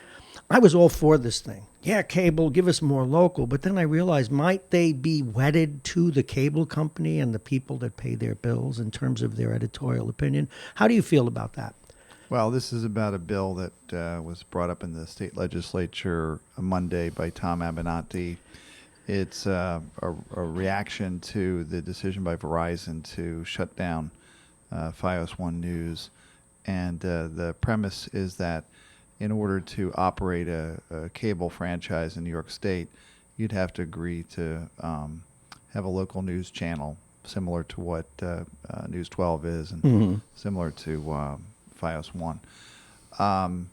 [SPEAKER 1] I was all for this thing. Yeah, cable, give us more local. But then I realized, might they be wedded to the cable company and the people that pay their bills in terms of their editorial opinion? How do you feel about that?
[SPEAKER 9] Well, this is about a bill that was brought up in the state legislature Monday by Tom Abenante. It's a reaction to the decision by Verizon to shut down Fios One News. And the premise is that in order to operate a cable franchise in New York State, you'd have to agree to have a local news channel similar to what News 12 is and similar to Fios One.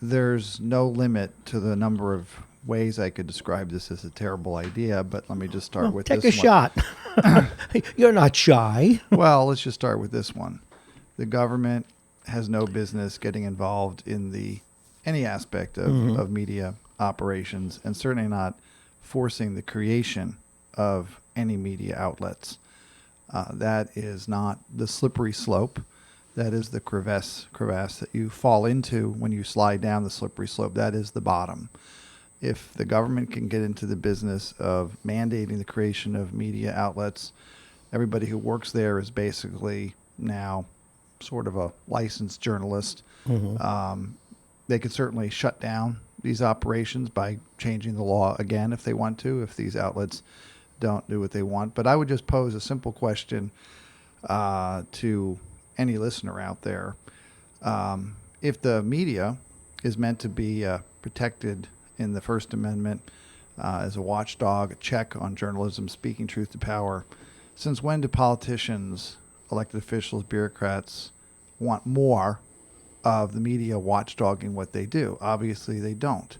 [SPEAKER 9] There's no limit to the number of ways I could describe this as a terrible idea, but let me just start with
[SPEAKER 1] Take
[SPEAKER 9] this
[SPEAKER 1] a shot. You're not shy.
[SPEAKER 9] Well, let's just start with this one. The government has no business getting involved in any aspect of media operations, and certainly not forcing the creation of any media outlets. That is not the slippery slope. That is the crevasse that you fall into when you slide down the slippery slope. That is the bottom. If the government can get into the business of mandating the creation of media outlets, everybody who works there is basically now sort of a licensed journalist. They could certainly shut down these operations by changing the law again if they want to, if these outlets don't do what they want. But I would just pose a simple question to any listener out there. If the media is meant to be protected in the First Amendment as a watchdog, a check on journalism, speaking truth to power, since when do politicians, elected officials, bureaucrats want more of the media watchdogging what they do? Obviously they don't.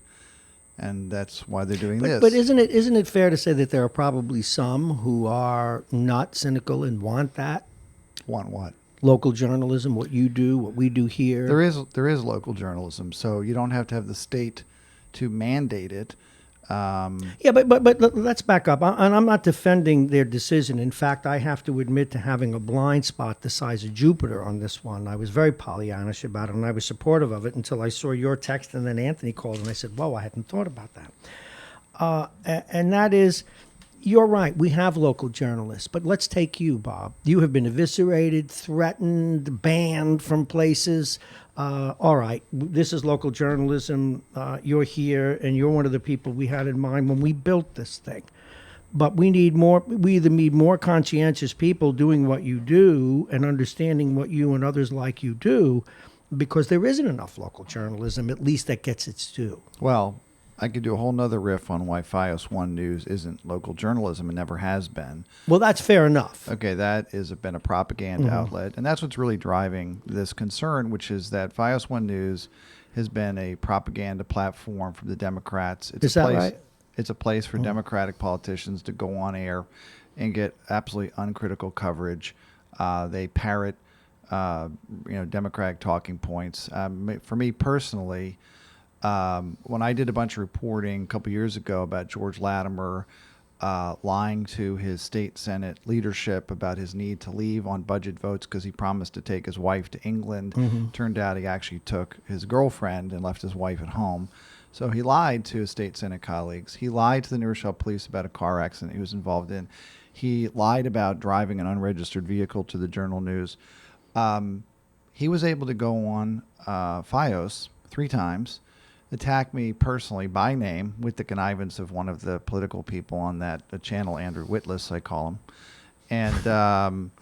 [SPEAKER 9] And that's why they're doing this.
[SPEAKER 1] But isn't it fair to say that there are probably some who are not cynical and want that?
[SPEAKER 9] Want what?
[SPEAKER 1] Local journalism, what you do, what we do here.
[SPEAKER 9] There is local journalism, so you don't have to have the state to mandate it.
[SPEAKER 1] Yeah, but let's back up. And I'm not defending their decision. In fact, I have to admit to having a blind spot the size of Jupiter on this one. I was very Pollyannish about it, and I was supportive of it until I saw your text, and then Anthony called, and I said, whoa, I hadn't thought about that. And that is, you're right, we have local journalists, but let's take you, Bob. You have been eviscerated, threatened, banned from places. All right, this is local journalism. You're here, and you're one of the people we had in mind when we built this thing. But we need more. We either need more conscientious people doing what you do and understanding what you and others like you do, because there isn't enough local journalism, at least that gets its due.
[SPEAKER 9] Well, I could do a whole nother riff on why Fios One News isn't local journalism and never has been.
[SPEAKER 1] Well, that's fair enough.
[SPEAKER 9] Okay, that has been a propaganda outlet, and that's what's really driving this concern, which is that Fios One News has been a propaganda platform for the Democrats.
[SPEAKER 1] Is that right?
[SPEAKER 9] It's a place for Democratic politicians to go on air and get absolutely uncritical coverage. They parrot, Democratic talking points. For me personally, when I did a bunch of reporting a couple years ago about George Latimer lying to his state Senate leadership about his need to leave on budget votes because he promised to take his wife to England, turned out he actually took his girlfriend and left his wife at home. So he lied to his state Senate colleagues. He lied to the New Rochelle police about a car accident he was involved in. He lied about driving an unregistered vehicle to the Journal News. He was able to go on Fios 3 times, attack me personally by name with the connivance of one of the political people on that channel, Andrew Witless, I call him. And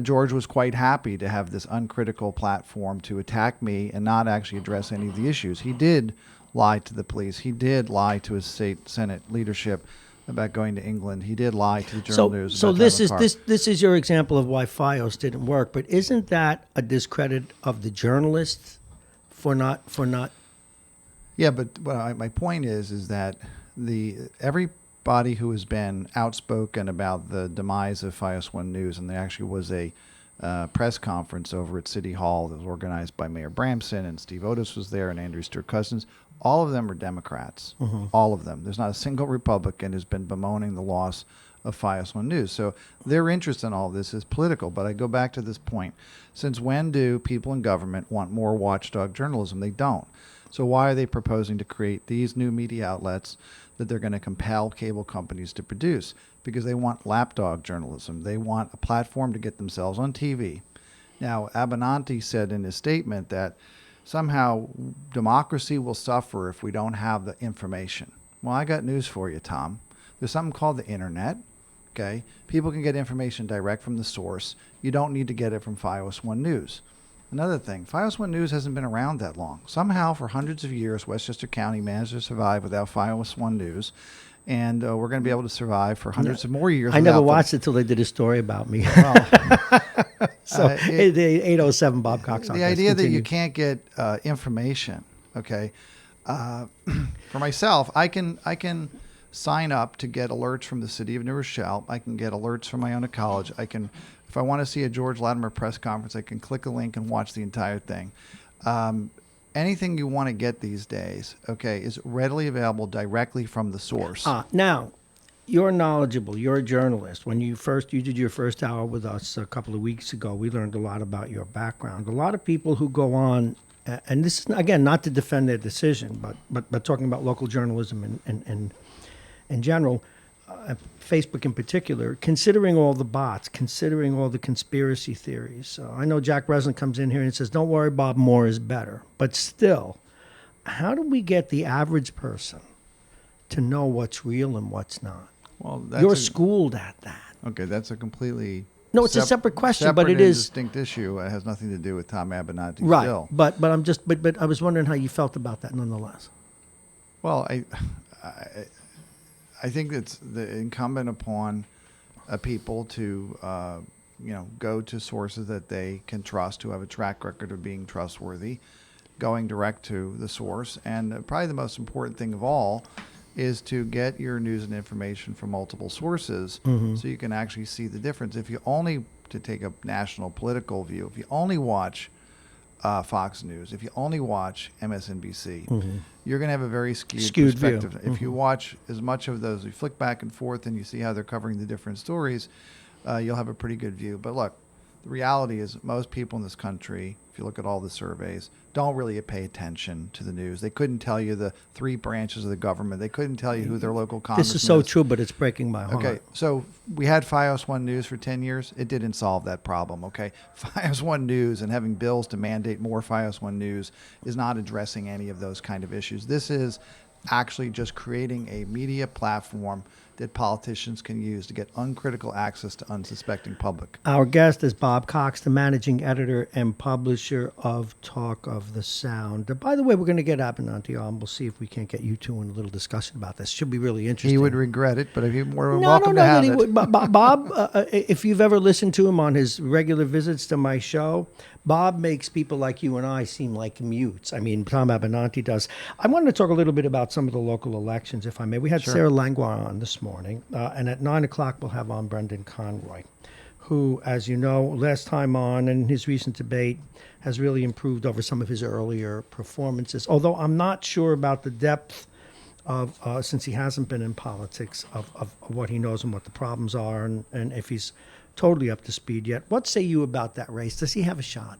[SPEAKER 9] George was quite happy to have this uncritical platform to attack me and not actually address any of the issues. He did lied to the police. He did lie to his state Senate leadership about going to England. He did lie to the Journal News.
[SPEAKER 1] So
[SPEAKER 9] about
[SPEAKER 1] this
[SPEAKER 9] having
[SPEAKER 1] is
[SPEAKER 9] a car.
[SPEAKER 1] this is your example of why FiOS didn't work. But isn't that a discredit of the journalists for not?
[SPEAKER 9] Yeah, but my point is that everybody who has been outspoken about the demise of FiOS One News, and there actually was a press conference over at City Hall that was organized by Mayor Bramson, and Steve Otis was there, and Andrew Stewart Cousins. All of them are Democrats. All of them. There's not a single Republican who's been bemoaning the loss of FiOS One News. So their interest in all of this is political. But I go back to this point. Since when do people in government want more watchdog journalism? They don't. So why are they proposing to create these new media outlets that they're going to compel cable companies to produce? Because they want lapdog journalism. They want a platform to get themselves on TV. Now, Abenanti said in his statement that somehow democracy will suffer if we don't have the information. Well, I got news for you, Tom. There's something called the internet. Okay, people can get information direct from the source. You don't need to get it from FiOS One News. Another thing, FiOS One News hasn't been around that long. Somehow, for hundreds of years, Westchester County managed to survive without FiOS One News, and we're going to be able to survive for hundreds of more years.
[SPEAKER 1] I never
[SPEAKER 9] without them.
[SPEAKER 1] watched it till they did a story about me.
[SPEAKER 9] Well,
[SPEAKER 1] So the 807 Bob Cox.
[SPEAKER 9] the idea that you can't get information, okay? For myself, I can sign up to get alerts from the city of New Rochelle. I can get alerts from my own college. I can, if I want to see a George Latimer press conference, I can click a link and watch the entire thing. Anything you want to get these days, okay, is readily available directly from the source.
[SPEAKER 1] Now, you're knowledgeable. You're a journalist. When you did your first hour with us a couple of weeks ago, we learned a lot about your background. A lot of people who go on, and this is, again, not to defend their decision, but talking about local journalism and in general, Facebook in particular, considering all the bots, considering all the conspiracy theories. I know Jack Breslin comes in here and says, don't worry, Bob, more is better. But still, how do we get the average person to know what's real and what's not?
[SPEAKER 9] Well,
[SPEAKER 1] You're schooled at that.
[SPEAKER 9] Okay, that's a completely
[SPEAKER 1] No, it's a separate question, but it is
[SPEAKER 9] distinct issue. It has nothing to do with Tom Abenanti's
[SPEAKER 1] right.
[SPEAKER 9] bill.
[SPEAKER 1] But I was wondering how you felt about that, nonetheless.
[SPEAKER 9] Well, I think it's the incumbent upon people to go to sources that they can trust, who have a track record of being trustworthy, going direct to the source, and probably the most important thing of all is to get your news and information from multiple sources so you can actually see the difference. If you only, to take a national political view, if you only watch Fox News, if you only watch MSNBC, you're going to have a very skewed perspective.
[SPEAKER 1] View.
[SPEAKER 9] If you watch as much of those, you flick back and forth and you see how they're covering the different stories, you'll have a pretty good view. But look, the reality is most people in this country, if you look at all the surveys, don't really pay attention to the news. They couldn't tell you the 3 branches of the government. They couldn't tell you who their local congressman is.
[SPEAKER 1] This is so true, but it's breaking my heart.
[SPEAKER 9] Okay, so we had FiOS One News for 10 years. It didn't solve that problem, okay? FiOS One News and having bills to mandate more FiOS One News is not addressing any of those kind of issues. This is actually just creating a media platform that politicians can use to get uncritical access to unsuspecting public.
[SPEAKER 1] Our guest is Bob Cox, the managing editor and publisher of Talk of the Sound. By the way, we're going to get Abenanti on. We'll see if we can't get you two in a little discussion about this. Should be really interesting.
[SPEAKER 9] He would regret it, but you're more than welcome to have it.
[SPEAKER 1] Bob, if you've ever listened to him on his regular visits to my show, Bob makes people like you and I seem like mutes. I mean, Tom Abenanti does. I wanted to talk a little bit about some of the local elections, if I may. We had Sarah Langlois on this morning, and at 9 o'clock we'll have on Brendan Conroy, who, as you know, last time on in his recent debate has really improved over some of his earlier performances, although I'm not sure about the depth of, since he hasn't been in politics, of what he knows and what the problems are, and if he's totally up to speed yet. What say you about that race? Does he have a shot?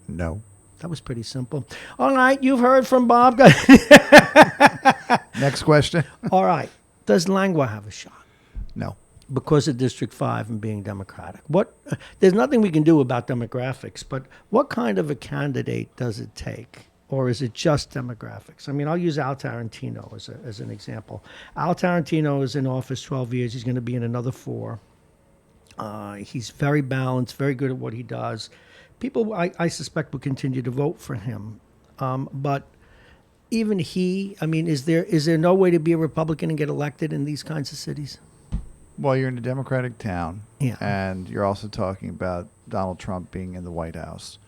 [SPEAKER 9] No.
[SPEAKER 1] That was pretty simple. All right, you've heard from Bob.
[SPEAKER 9] Next question.
[SPEAKER 1] All right. Does Langlois have a shot?
[SPEAKER 9] No.
[SPEAKER 1] Because of District 5 and being Democratic. There's nothing we can do about demographics, but what kind of a candidate does it take? Or is it just demographics? I mean, I'll use Al Tarantino as an example. Al Tarantino is in office 12 years. He's going to be in another 4. He's very balanced, very good at what he does. People, I suspect, will continue to vote for him. But even he, I mean, is there no way to be a Republican and get elected in these kinds of cities?
[SPEAKER 9] Well, you're in a Democratic town,
[SPEAKER 1] Yeah.
[SPEAKER 9] and you're also talking about Donald Trump being in the White House.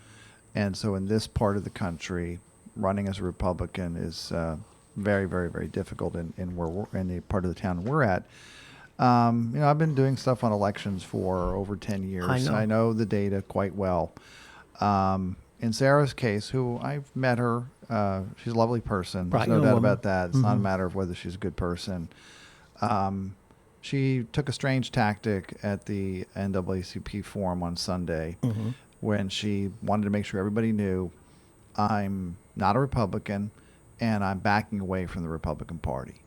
[SPEAKER 9] And so in this part of the country, running as a Republican is very, very, very difficult in the part of the town we're at. I've been doing stuff on elections for over 10 years.
[SPEAKER 1] I know.
[SPEAKER 9] The data quite well. In Sarah's case, who I've met her, she's a lovely person. There's
[SPEAKER 1] Right,
[SPEAKER 9] no
[SPEAKER 1] young
[SPEAKER 9] doubt
[SPEAKER 1] woman.
[SPEAKER 9] about that. It's not a matter of whether she's a good person. She took a strange tactic at the NAACP forum on Sunday when she wanted to make sure everybody knew I'm not a Republican and I'm backing away from the Republican Party.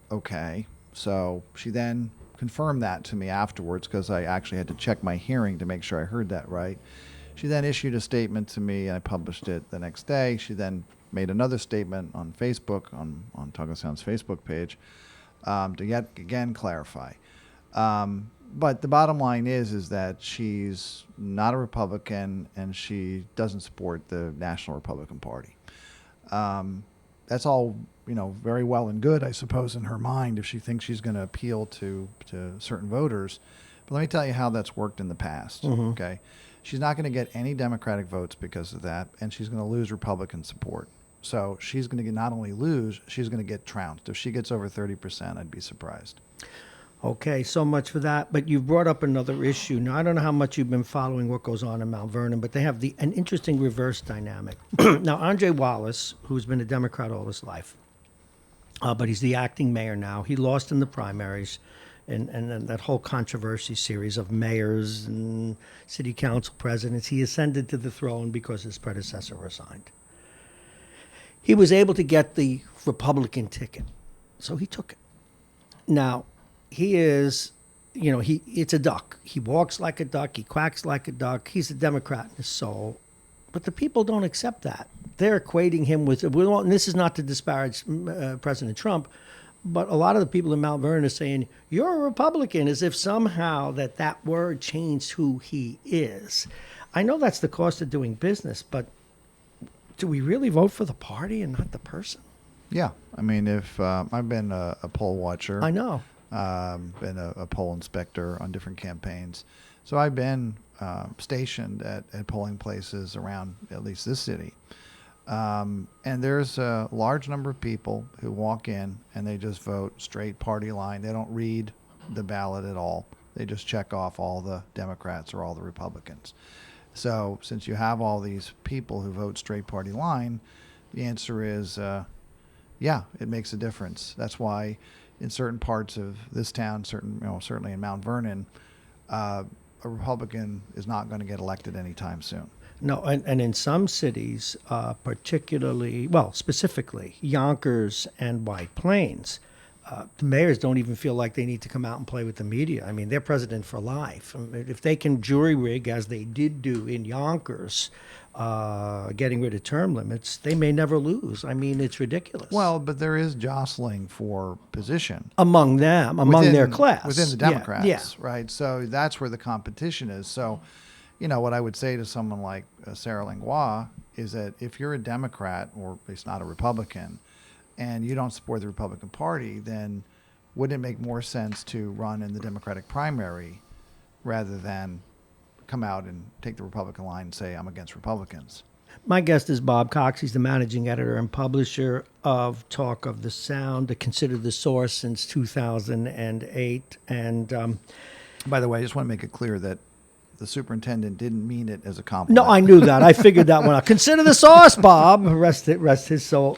[SPEAKER 9] Okay. So she then confirmed that to me afterwards because I actually had to check my hearing to make sure I heard that right. She then issued a statement to me and I published it the next day. She then made another statement on Facebook, on Talking Sound's Facebook page, to yet again clarify. But the bottom line is that she's not a Republican and she doesn't support the National Republican Party. That's all, very well and good, I suppose, in her mind if she thinks she's going to appeal to certain voters. But let me tell you how that's worked in the past. Okay, she's not going to get any Democratic votes because of that, and she's going to lose Republican support. So she's going to not only lose, she's going to get trounced. If she gets over 30%, I'd be surprised.
[SPEAKER 1] Okay, so much for that. But you've brought up another issue. Now, I don't know how much you've been following what goes on in Mount Vernon, but they have an interesting reverse dynamic. Now, Andre Wallace, who's been a Democrat all his life, but he's the acting mayor now. He lost in the primaries and that whole controversy series of mayors and city council presidents. He ascended to the throne because his predecessor resigned. He was able to get the Republican ticket, so he took it. Now, he is, it's a duck. He walks like a duck. He quacks like a duck. He's a Democrat in his soul. But the people don't accept that. They're equating him with, and this is not to disparage President Trump, but a lot of the people in Mount Vernon are saying, you're a Republican, as if somehow that word changed who he is. I know that's the cost of doing business, but do we really vote for the party and not the person?
[SPEAKER 9] Yeah. I mean, if I've been a poll watcher.
[SPEAKER 1] I know.
[SPEAKER 9] Been a poll inspector on different campaigns. So I've been stationed at polling places around at least this city. And there's a large number of people who walk in and they just vote straight party line. They don't read the ballot at all. They just check off all the Democrats or all the Republicans. So since you have all these people who vote straight party line, the answer is, yeah, it makes a difference. That's why in certain parts of this town, certainly in Mount Vernon, a Republican is not going to get elected anytime soon.
[SPEAKER 1] No, and in some cities, specifically Yonkers and White Plains, the mayors don't even feel like they need to come out and play with the media. I mean, they're president for life. I mean, if they can jury rig, as they did do in Yonkers, getting rid of term limits, they may never lose. I mean, it's ridiculous.
[SPEAKER 9] Well, but there is jostling for position.
[SPEAKER 1] Among them, among their class.
[SPEAKER 9] Within the Democrats,
[SPEAKER 1] yeah.
[SPEAKER 9] Right? So that's where the competition is. So, what I would say to someone like Sarah Langlois is that if you're a Democrat, or at least not a Republican, and you don't support the Republican Party, then wouldn't it make more sense to run in the Democratic primary rather than come out and take the Republican line and say, I'm against Republicans?
[SPEAKER 1] My guest is Bob Cox. He's the managing editor and publisher of Talk of the Sound, Consider the Source since 2008. And
[SPEAKER 9] by the way, I just want to make it clear that the superintendent didn't mean it as a compliment.
[SPEAKER 1] No, I knew that. I figured that one out. Consider the source, Bob. Rest his soul.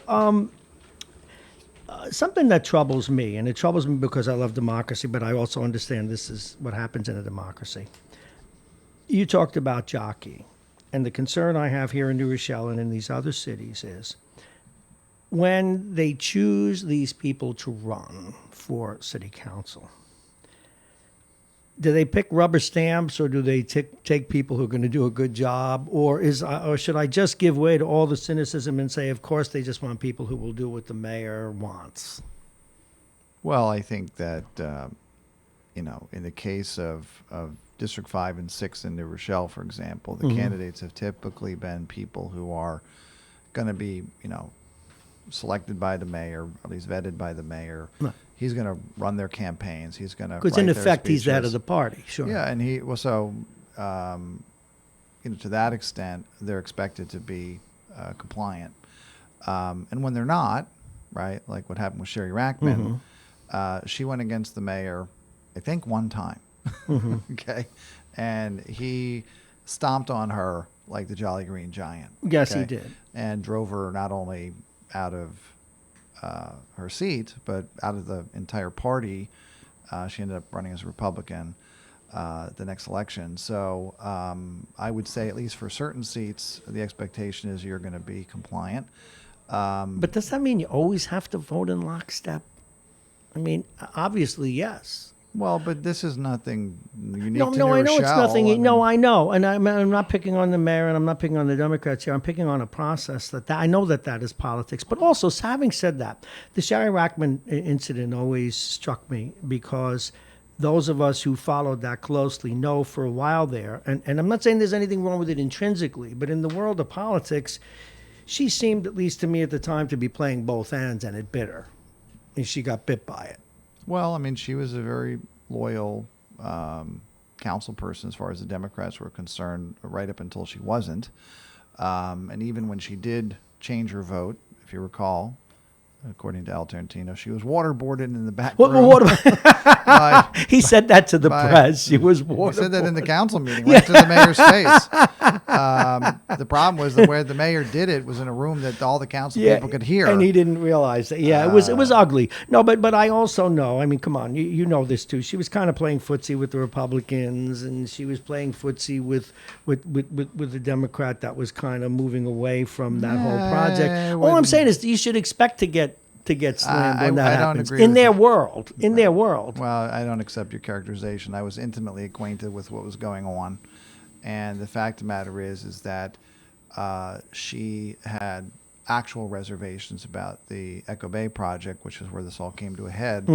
[SPEAKER 1] Something that troubles me, and it troubles me because I love democracy, but I also understand this is what happens in a democracy. You talked about jockeying, and the concern I have here in New Rochelle and in these other cities is when they choose these people to run for city council, do they pick rubber stamps, or do they take people who are going to do a good job, or should I just give way to all the cynicism and say, of course, they just want people who will do what the mayor wants?
[SPEAKER 9] Well, I think that in the case of District 5 and 6 in New Rochelle, for example, the candidates have typically been people who are going to be, selected by the mayor, or at least vetted by the mayor.
[SPEAKER 1] No.
[SPEAKER 9] He's going to run their campaigns. He's going to
[SPEAKER 1] Because in effect, he's that of the party. Sure.
[SPEAKER 9] Yeah, and to that extent, they're expected to be compliant. And when they're not, right, like what happened with Sherry Rackman, she went against the mayor, I think, one time. Okay, and he stomped on her like the Jolly Green Giant.
[SPEAKER 1] Yes,
[SPEAKER 9] okay?
[SPEAKER 1] he did.
[SPEAKER 9] And drove her not only out of her seat, but out of the entire party. She ended up running as a Republican the next election. So I would say, at least for certain seats, the expectation is you're going to be compliant.
[SPEAKER 1] But does that mean you always have to vote in lockstep? I mean, obviously, yes.
[SPEAKER 9] Well, but this is nothing unique
[SPEAKER 1] No,
[SPEAKER 9] to
[SPEAKER 1] no,
[SPEAKER 9] New
[SPEAKER 1] I know it's
[SPEAKER 9] Rochelle.
[SPEAKER 1] nothing. No, I know, and I'm not picking on the mayor, and I'm not picking on the Democrats here. I'm picking on a process that I know that is politics. But also, having said that, the Sherry Rackman incident always struck me because those of us who followed that closely know for a while there, and I'm not saying there's anything wrong with it intrinsically, but in the world of politics, she seemed, at least to me at the time, to be playing both ends, and it bit her, and she got bit by it.
[SPEAKER 9] Well, I mean, she was a very loyal council person as far as the Democrats were concerned, right up until she wasn't. And even when she did change her vote, if you recall, according to Al Tarantino, she was waterboarded in the back room.
[SPEAKER 1] He said that to the press. She was waterboarded.
[SPEAKER 9] He said that in the council meeting, right to the mayor's face. The problem was that where the mayor did it was in a room that all the council people could hear.
[SPEAKER 1] And he didn't realize that. Yeah, it was ugly. No, but I also know, I mean, come on, you know this too. She was kind of playing footsie with the Republicans, and she was playing footsie with the Democrat that was kind of moving away from that whole project. All I'm saying is you should expect to get slammed when that happens. In their world.
[SPEAKER 9] Well, I don't accept your characterization. I was intimately acquainted with what was going on. And the fact of the matter is that she had actual reservations about the Echo Bay project, which is where this all came to a head.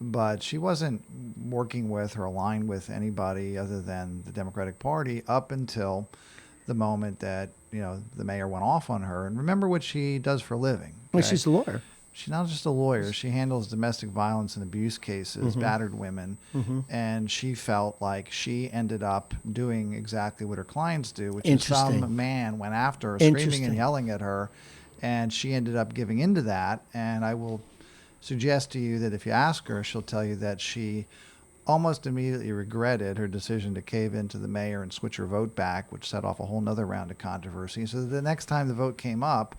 [SPEAKER 9] But she wasn't working with or aligned with anybody other than the Democratic Party up until the moment that, the mayor went off on her. And remember what she does for a living.
[SPEAKER 1] Well, she's a lawyer.
[SPEAKER 9] She's not just a lawyer. She handles domestic violence and abuse cases, battered women. And she felt like she ended up doing exactly what her clients do, which is some man went after her, screaming and yelling at her. And she ended up giving into that. And I will suggest to you that if you ask her, she'll tell you that she almost immediately regretted her decision to cave into the mayor and switch her vote back, which set off a whole nother round of controversy. So the next time the vote came up,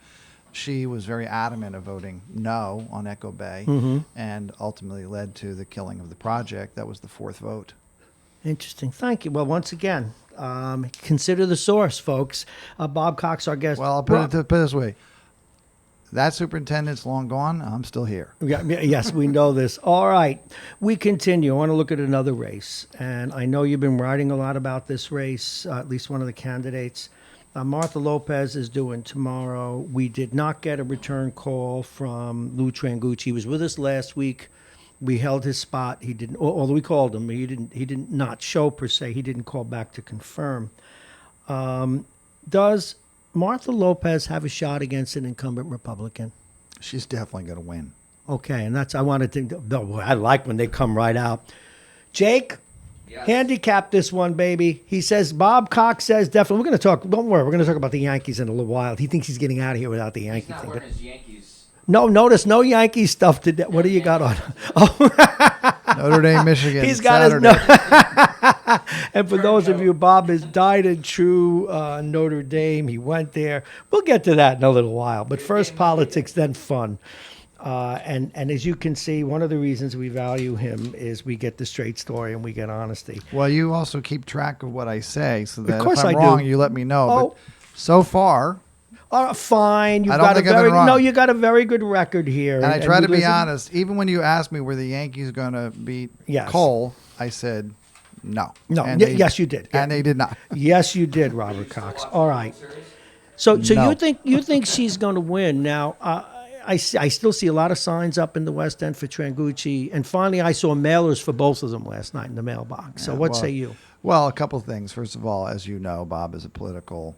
[SPEAKER 9] she was very adamant of voting no on Echo Bay, and ultimately led to the killing of the project. That was the fourth vote.
[SPEAKER 1] Interesting. Thank you. Well, once again, consider the source, folks. Bob Cox, our guest.
[SPEAKER 9] Well, I'll put it this way. That superintendent's long gone. I'm still here.
[SPEAKER 1] Yes, we know this. All right. We continue. I want to look at another race. And I know you've been writing a lot about this race, at least one of the candidates. Martha Lopez is due in tomorrow. We did not get a return call from Lou Trangucci. He was with us last week. We held his spot. He didn't, although we called him, he did not show per se. He didn't call back to confirm. Does Martha Lopez have a shot against an incumbent Republican?
[SPEAKER 9] She's definitely going to win.
[SPEAKER 1] Okay, and I wanted to, I like when they come right out. Jake? Yes. Handicap this one, baby. He says, Bob Cox says definitely. We're going to talk, don't worry, we're going to talk about the Yankees in a little while. He thinks he's getting out of here without the Yankee thing.
[SPEAKER 10] He's not wearing his Yankees.
[SPEAKER 1] No, notice, no Yankees stuff today. What do you got on? Oh.
[SPEAKER 9] Notre Dame, Michigan.
[SPEAKER 1] He's got
[SPEAKER 9] Saturday.
[SPEAKER 1] And for those of you, Bob is died and true Notre Dame. He went there. We'll get to that in a little while. But first politics, then fun. And as you can see, one of the reasons we value him is we get the straight story and we get honesty.
[SPEAKER 9] Well, you also keep track of what I say, so that
[SPEAKER 1] of course
[SPEAKER 9] if I'm
[SPEAKER 1] I
[SPEAKER 9] wrong,
[SPEAKER 1] do.
[SPEAKER 9] you let me know.
[SPEAKER 1] Oh.
[SPEAKER 9] But so far,
[SPEAKER 1] fine.
[SPEAKER 9] I don't think I've been wrong.
[SPEAKER 1] No, you got a very good record here.
[SPEAKER 9] And I try to be honest. Even when you asked me were the Yankees going to beat Cole, I said no.
[SPEAKER 1] No.
[SPEAKER 9] And
[SPEAKER 1] Yes, you did.
[SPEAKER 9] And they did not.
[SPEAKER 1] Yes, you did, Robert Cox. All right. So
[SPEAKER 9] No.
[SPEAKER 1] you think she's going to win now? I still see a lot of signs up in the West End for Trangucci, and finally I saw mailers for both of them last night in the mailbox. So what say you?
[SPEAKER 9] Well, a couple of things. First of all, as you know, Bob is a political,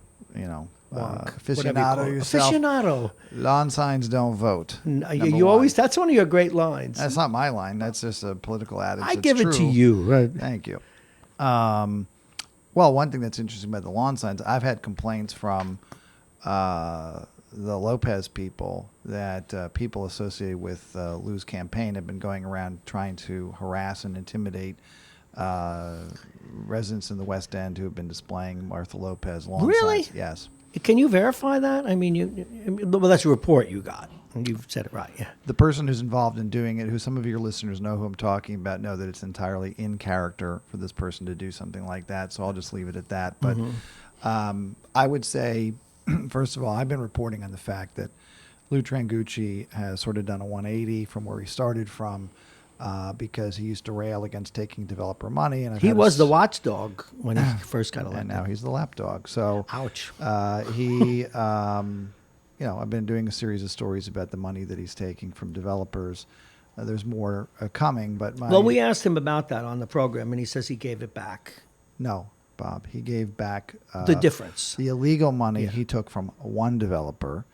[SPEAKER 9] aficionado yourself.
[SPEAKER 1] Aficionado.
[SPEAKER 9] Lawn signs don't vote. Number
[SPEAKER 1] You
[SPEAKER 9] one.
[SPEAKER 1] always, that's one of your great lines.
[SPEAKER 9] That's not my line. That's just a political adage.
[SPEAKER 1] I
[SPEAKER 9] that's
[SPEAKER 1] give it to
[SPEAKER 9] true.
[SPEAKER 1] you. Right?
[SPEAKER 9] Thank you. Well, one thing that's interesting about the lawn signs, I've had complaints from the Lopez people that people associated with Lou's campaign have been going around trying to harass and intimidate residents in the West End who have been displaying Martha Lopez lawn
[SPEAKER 1] Really?
[SPEAKER 9] signs. Yes.
[SPEAKER 1] Can you verify that? I mean, well, that's a report you got. And you've said it right, yeah.
[SPEAKER 9] The person who's involved in doing it, who some of your listeners know who I'm talking about, know that it's entirely in character for this person to do something like that. So I'll just leave it at that. But I would say, first of all, I've been reporting on the fact that Lou Trangucci has sort of done a 180 from where he started from because he used to rail against taking developer money. And
[SPEAKER 1] He was the watchdog when he first got elected.
[SPEAKER 9] and now he's the lapdog. So
[SPEAKER 1] Ouch.
[SPEAKER 9] I've been doing a series of stories about the money that he's taking from developers. There's more coming, but
[SPEAKER 1] Well, we asked him about that on the program, and he says he gave it back.
[SPEAKER 9] No, Bob. He gave back
[SPEAKER 1] The difference.
[SPEAKER 9] the illegal money
[SPEAKER 1] Yeah.
[SPEAKER 9] he took from one developer.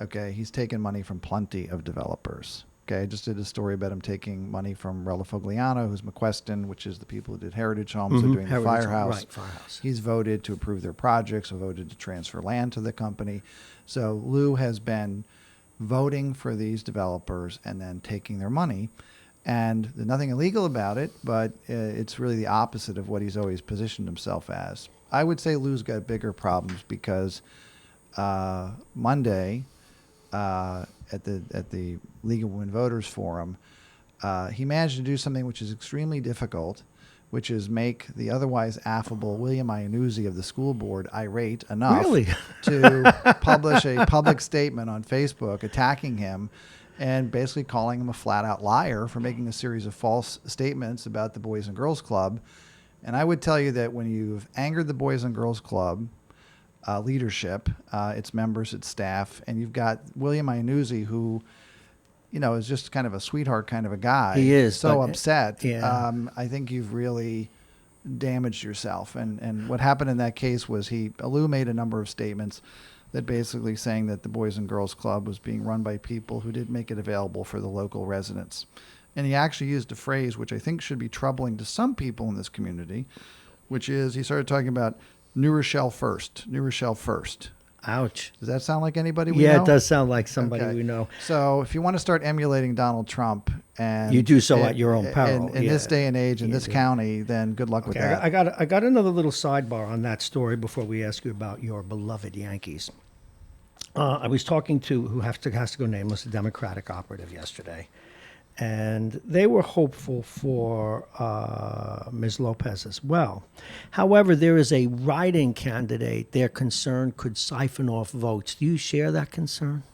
[SPEAKER 9] Okay, he's taken money from plenty of developers. Okay, I just did a story about him taking money from Rella Fogliano, who's McQueston, which is the people who did Heritage Homes. They're doing
[SPEAKER 1] Heritage
[SPEAKER 9] the
[SPEAKER 1] Home,
[SPEAKER 9] Firehouse.
[SPEAKER 1] right, Firehouse.
[SPEAKER 9] He's voted to approve their projects, voted to transfer land to the company. So Lou has been voting for these developers and then taking their money. And there's nothing illegal about it, but it's really the opposite of what he's always positioned himself as. I would say Lou's got bigger problems because Monday at the League of Women Voters Forum, he managed to do something which is extremely difficult, which is make the otherwise affable William Iannuzzi of the school board irate enough
[SPEAKER 1] Really?
[SPEAKER 9] to publish a public statement on Facebook attacking him and basically calling him a flat-out liar for making a series of false statements about the Boys and Girls Club. And I would tell you that when you've angered the Boys and Girls Club leadership, its members, its staff, and you've got William Iannuzzi, who, is just kind of a sweetheart kind of a guy.
[SPEAKER 1] He is,
[SPEAKER 9] so
[SPEAKER 1] but-
[SPEAKER 9] upset.
[SPEAKER 1] yeah.
[SPEAKER 9] I think you've really damaged yourself. And what happened in that case was Lou made a number of statements that basically saying that the Boys and Girls Club was being run by people who didn't make it available for the local residents. And he actually used a phrase which I think should be troubling to some people in this community, which is he started talking about New Rochelle first. New Rochelle first.
[SPEAKER 1] Ouch.
[SPEAKER 9] Does that sound like anybody we know?
[SPEAKER 1] Yeah, it does sound like somebody
[SPEAKER 9] Okay.
[SPEAKER 1] we know.
[SPEAKER 9] So if you want to start emulating Donald Trump, and
[SPEAKER 1] You do so at your own peril.
[SPEAKER 9] in this
[SPEAKER 1] Yeah.
[SPEAKER 9] day and age in
[SPEAKER 1] You
[SPEAKER 9] this
[SPEAKER 1] do.
[SPEAKER 9] county, then good luck with
[SPEAKER 1] Okay,
[SPEAKER 9] that.
[SPEAKER 1] I got another little sidebar on that story before we ask you about your beloved Yankees. I was talking to who has to go nameless, a Democratic operative yesterday, and they were hopeful for Ms. Lopez as well. However, there is a write-in candidate they're concerned could siphon off votes. Do you share that concern?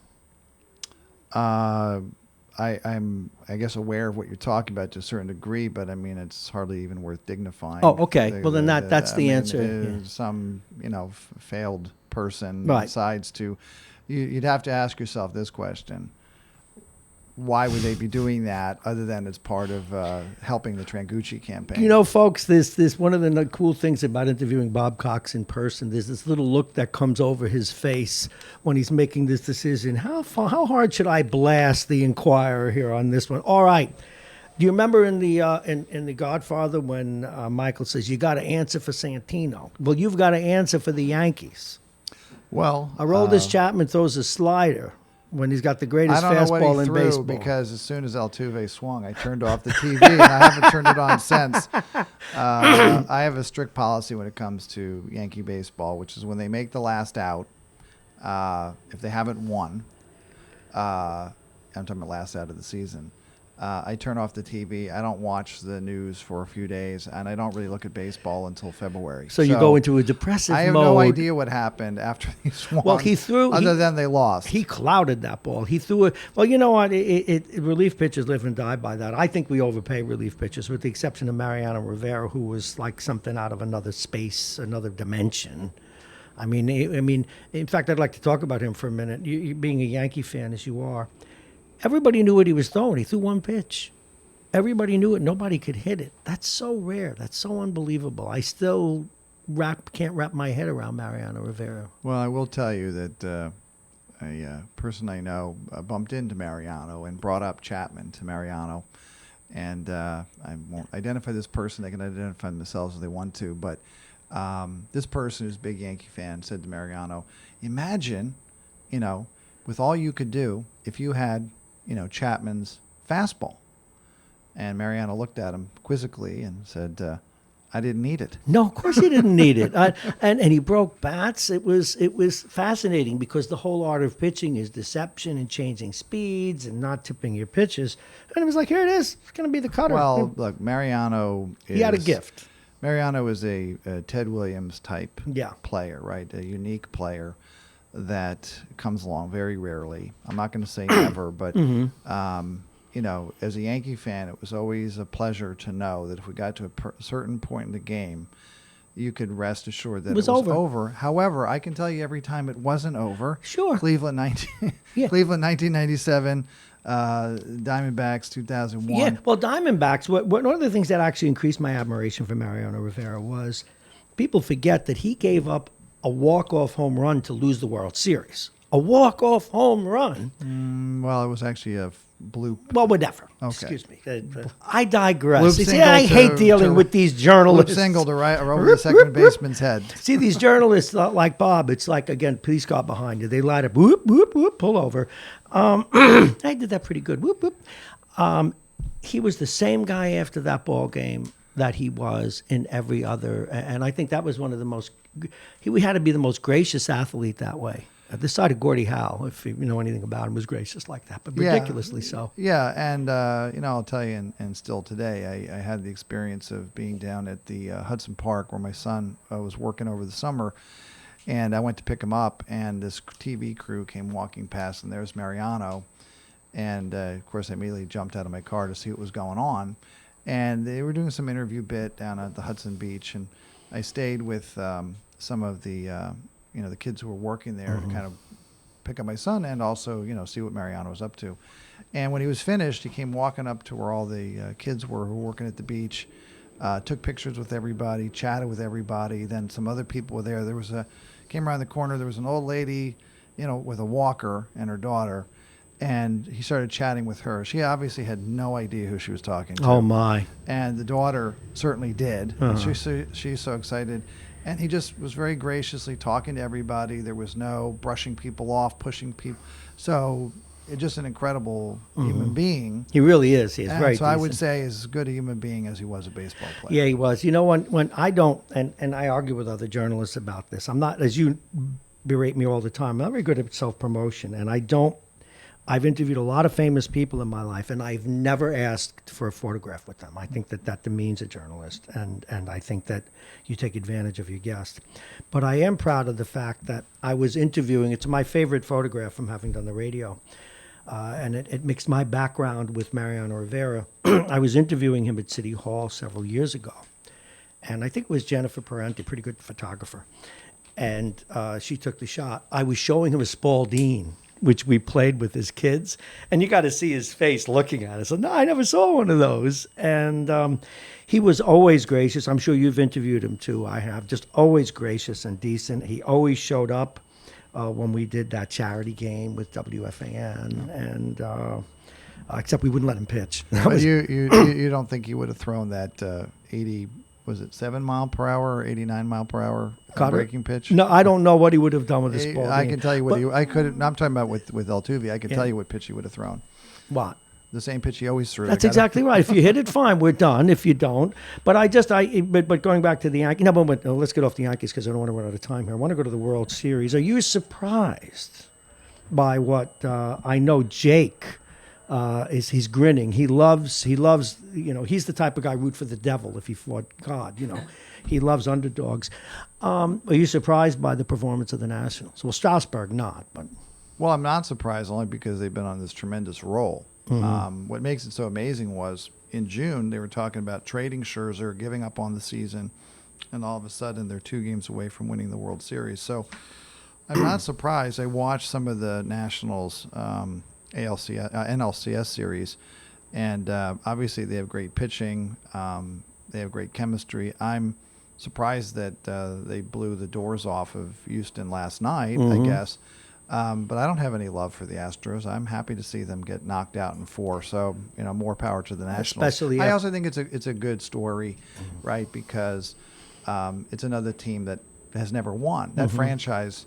[SPEAKER 9] I'm, I guess, aware of what you're talking about to a certain degree, but I mean, it's hardly even worth dignifying.
[SPEAKER 1] Oh, okay. Well, then that's the answer, yeah.
[SPEAKER 9] Some, failed person
[SPEAKER 1] Right.
[SPEAKER 9] decides to. You'd have to ask yourself this question: why would they be doing that, other than as part of helping the Trangucci campaign?
[SPEAKER 1] Folks, this one of the cool things about interviewing Bob Cox in person. There's this little look that comes over his face when he's making this decision. How hard should I blast the Inquirer here on this one? All right. Do you remember in the in the Godfather when Michael says you got to answer for Santino? Well, you've got to answer for the Yankees.
[SPEAKER 9] Well,
[SPEAKER 1] Aroldis Chapman throws a slider when he's got the greatest
[SPEAKER 9] I don't know what
[SPEAKER 1] fastball
[SPEAKER 9] he
[SPEAKER 1] in
[SPEAKER 9] threw
[SPEAKER 1] baseball.
[SPEAKER 9] because as soon as Altuve swung, I turned off the TV, and I haven't turned it on since. I have a strict policy when it comes to Yankee baseball, which is when they make the last out, if they haven't won, I'm talking about last out of the season, I turn off the TV. I don't watch the news for a few days, and I don't really look at baseball until February.
[SPEAKER 1] So you go into a depressive
[SPEAKER 9] I have
[SPEAKER 1] mode.
[SPEAKER 9] no idea what happened after he swung.
[SPEAKER 1] Well, he threw-
[SPEAKER 9] other than they lost.
[SPEAKER 1] He clouded that ball. He threw it. Well, you know what? Relief pitchers live and die by that. I think we overpay relief pitchers, with the exception of Mariano Rivera, who was like something out of another space, another dimension. I mean, in fact, I'd like to talk about him for a minute. You being a Yankee fan as you are, everybody knew what he was throwing. He threw one pitch. Everybody knew it. Nobody could hit it. That's so rare. That's so unbelievable. I still can't wrap my head around Mariano Rivera.
[SPEAKER 9] Well, I will tell you that a person I know bumped into Mariano and brought up Chapman to Mariano. And I won't identify this person. They can identify themselves if they want to. But this person who's a big Yankee fan said to Mariano, imagine, with all you could do if you had, Chapman's fastball. And Mariano looked at him quizzically and said, I didn't need it.
[SPEAKER 1] No, of course he didn't need it. And he broke bats. It was fascinating because the whole art of pitching is deception and changing speeds and not tipping your pitches. And it was like, here it is. It's going to be the cutter.
[SPEAKER 9] Well, look, Mariano is...
[SPEAKER 1] He had a gift.
[SPEAKER 9] Mariano is a Ted Williams type
[SPEAKER 1] Yeah.
[SPEAKER 9] player, right? A unique player that comes along very rarely. I'm not going to say never, but... as a Yankee fan, it was always a pleasure to know that if we got to a certain point in the game, you could rest assured that it was over. However, I can tell you every time it wasn't over.
[SPEAKER 1] Sure.
[SPEAKER 9] Cleveland 1997, Diamondbacks 2001.
[SPEAKER 1] Yeah, well, Diamondbacks, one of the things that actually increased my admiration for Mariano Rivera was people forget that he gave up a walk-off home run to lose the World Series. A walk-off home run.
[SPEAKER 9] Well, it was actually a blue.
[SPEAKER 1] Well, whatever.
[SPEAKER 9] Okay.
[SPEAKER 1] Excuse me. I digress.
[SPEAKER 9] Bloop
[SPEAKER 1] See,
[SPEAKER 9] single
[SPEAKER 1] I hate dealing with these journalists.
[SPEAKER 9] Bloop single to right over the second baseman's head.
[SPEAKER 1] See, these journalists like Bob, it's like, again, police car behind you. They light up, whoop, whoop, whoop, pull over. I did that pretty good. Whoop, whoop. He was the same guy after that ball game that he was in every other. And I think that was one of the most, he had to be the most gracious athlete that way. This side of Gordie Howe, if you know anything about him, was gracious like that, but ridiculously so.
[SPEAKER 9] Yeah, and I'll tell you, and still today, I had the experience of being down at the Hudson Park where my son was working over the summer, and I went to pick him up, and this TV crew came walking past, and there's Mariano, and of course I immediately jumped out of my car to see what was going on, and they were doing some interview bit down at the Hudson Beach, and I stayed with some of the the kids who were working there to kind of pick up my son and also, see what Mariano was up to. And when he was finished, he came walking up to where all the kids were who were working at the beach, took pictures with everybody, chatted with everybody. Then some other people were there. Came around the corner, there was an old lady, with a walker and her daughter, and he started chatting with her. She obviously had no idea who she was talking to.
[SPEAKER 1] Oh, my.
[SPEAKER 9] And the daughter certainly did. She's so excited. And he just was very graciously talking to everybody. There was no brushing people off, pushing people. So just an incredible human being.
[SPEAKER 1] He really is. He is very
[SPEAKER 9] So I would
[SPEAKER 1] decent.
[SPEAKER 9] say he's as good a human being as he was a baseball player.
[SPEAKER 1] Yeah, he was. When I don't, and I argue with other journalists about this, I'm not, as you berate me all the time, I'm not very good at self-promotion. And I've interviewed a lot of famous people in my life, and I've never asked for a photograph with them. I think that demeans a journalist, and I think that you take advantage of your guest. But I am proud of the fact that I was interviewing. It's my favorite photograph from having done the radio, and it mixed my background with Mariano Rivera. I was interviewing him at City Hall several years ago, and I think it was Jennifer Parenti, pretty good photographer, and she took the shot. I was showing him a Spalding, which we played with his kids. And you got to see his face looking at us. So, no, I never saw one of those. And he was always gracious. I'm sure you've interviewed him too. I have. Just always gracious and decent. He always showed up when we did that charity game with WFAN. And except we wouldn't let him pitch.
[SPEAKER 9] But you don't think he would have thrown that 80... Was it 7 mile per hour or 89 mile per hour breaking pitch?
[SPEAKER 1] No, I don't know what he would have done with his ball.
[SPEAKER 9] I can tell you what I'm talking about with Altuve. I can tell you what pitch he would have thrown.
[SPEAKER 1] What?
[SPEAKER 9] The same pitch he always threw.
[SPEAKER 1] That's exactly right. If you hit it, fine, we're done. If you don't, but but going back to the Yankees. No, but let's get off the Yankees because I don't want to run out of time here. I want to go to the World Series. Are you surprised by what I know? Jake. He's grinning. He loves, he's the type of guy root for the devil if he fought God, He loves underdogs. Are you surprised by the performance of the Nationals? Well, Strasburg not, but.
[SPEAKER 9] Well, I'm not surprised only because they've been on this tremendous roll. What makes it so amazing was in June, they were talking about trading Scherzer, giving up on the season, and all of a sudden they're 2 games away from winning the World Series. So I'm not surprised. I watched some of the Nationals, NLCS series, and obviously they have great pitching. They have great chemistry. I'm surprised that they blew the doors off of Houston last night, I guess. But I don't have any love for the Astros. I'm happy to see them get knocked out in 4. So, more power to the Nationals.
[SPEAKER 1] Especially
[SPEAKER 9] I also think it's a good story, right? Because it's another team that has never won. That franchise,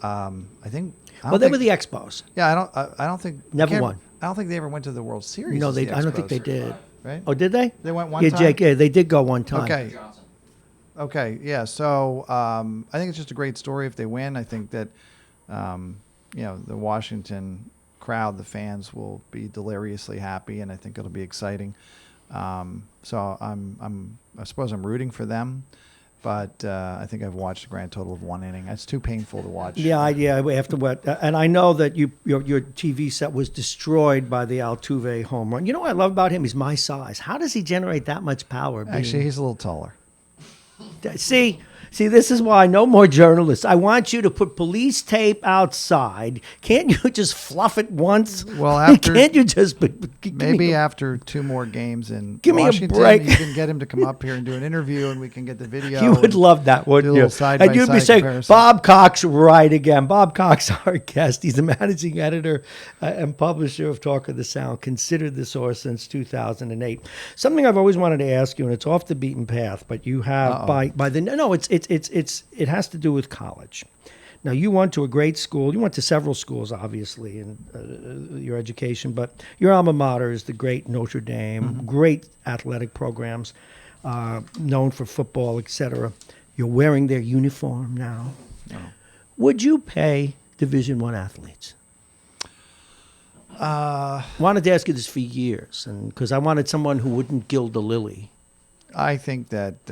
[SPEAKER 9] I think.
[SPEAKER 1] Well, they were the Expos.
[SPEAKER 9] Yeah, I don't think
[SPEAKER 1] Never won.
[SPEAKER 9] I don't think they ever went to the World Series.
[SPEAKER 1] No,
[SPEAKER 9] as
[SPEAKER 1] I
[SPEAKER 9] the
[SPEAKER 1] don't think
[SPEAKER 9] Expos,
[SPEAKER 1] they did.
[SPEAKER 9] Right?
[SPEAKER 1] Oh, did they?
[SPEAKER 9] They went one
[SPEAKER 1] yeah,
[SPEAKER 9] time?
[SPEAKER 1] Jake, yeah, they did go one time.
[SPEAKER 9] Okay. Okay. Yeah. So I think it's just a great story if they win. I think that the Washington crowd, the fans, will be deliriously happy, and I think it'll be exciting. So I suppose I'm rooting for them, but I think I've watched a grand total of 1 inning. It's too painful to watch.
[SPEAKER 1] Yeah. We have to what, and I know that your TV set was destroyed by the Altuve home run. You know what I love about him? He's my size. How does he generate that much power?
[SPEAKER 9] Actually, he's a little taller.
[SPEAKER 1] See, this is why no more journalists. I want you to put police tape outside. Can't you just fluff it once?
[SPEAKER 9] Well, after
[SPEAKER 1] can't you just
[SPEAKER 9] after 2 more games in
[SPEAKER 1] give
[SPEAKER 9] Washington,
[SPEAKER 1] me a break.
[SPEAKER 9] You can get him to come up here and do an interview, and we can get the video.
[SPEAKER 1] You would love that, wouldn't you? And you'd be saying,
[SPEAKER 9] comparison.
[SPEAKER 1] Bob Cox, right again. Bob Cox, our guest. He's the managing editor and publisher of Talk of the Sound, considered the source since 2008. Something I've always wanted to ask you, and it's off the beaten path, but you have it has to do with college. Now, you went to a great school. You went to several schools, obviously, in your education, but your alma mater is the great Notre Dame, great athletic programs, known for football, etc. You're wearing their uniform now.
[SPEAKER 9] No.
[SPEAKER 1] Would you pay Division I athletes? Wanted to ask you this for years, and because I wanted someone who wouldn't gild the lily.
[SPEAKER 9] I think that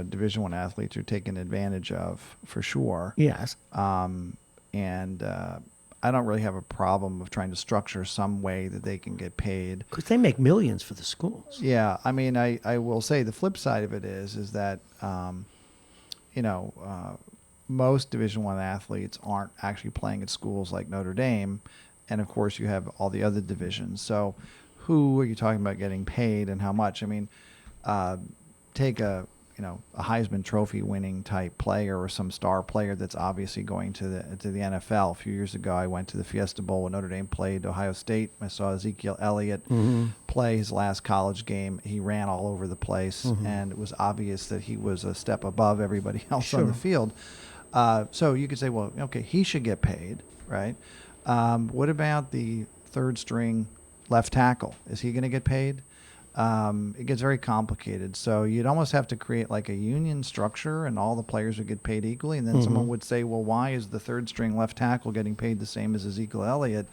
[SPEAKER 9] Division I athletes are taken advantage of for sure.
[SPEAKER 1] Yes.
[SPEAKER 9] And I don't really have a problem of trying to structure some way that they can get paid.
[SPEAKER 1] Because they make millions for the schools.
[SPEAKER 9] Yeah. I mean, I will say the flip side of it is that, most Division I athletes aren't actually playing at schools like Notre Dame. And, of course, you have all the other divisions. So who are you talking about getting paid and how much? I mean, take a Heisman Trophy winning type player or some star player that's obviously going to the NFL. A few years ago, I went to the Fiesta Bowl when Notre Dame played Ohio State. I saw Ezekiel Elliott play his last college game. He ran all over the place, and it was obvious that he was a step above everybody else on the field. So you could say, well, okay, he should get paid, right? What about the third string left tackle? Is he going to get paid? It gets very complicated. So you'd almost have to create like a union structure and all the players would get paid equally. And then someone would say, well, why is the third string left tackle getting paid the same as Ezekiel Elliott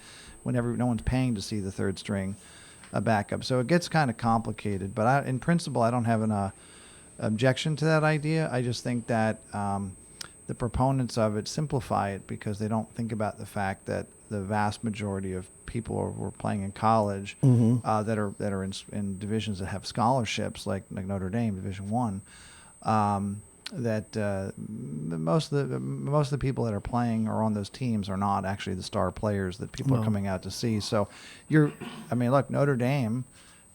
[SPEAKER 9] whenever no one's paying to see the third string backup? So it gets kind of complicated. But in principle, I don't have an objection to that idea. I just think that the proponents of it simplify it because they don't think about the fact that the vast majority of people who are playing in college that are in divisions that have scholarships like Notre Dame Division I, that most of the people that are playing or on those teams are not actually the star players that people are coming out to see. So look, Notre Dame,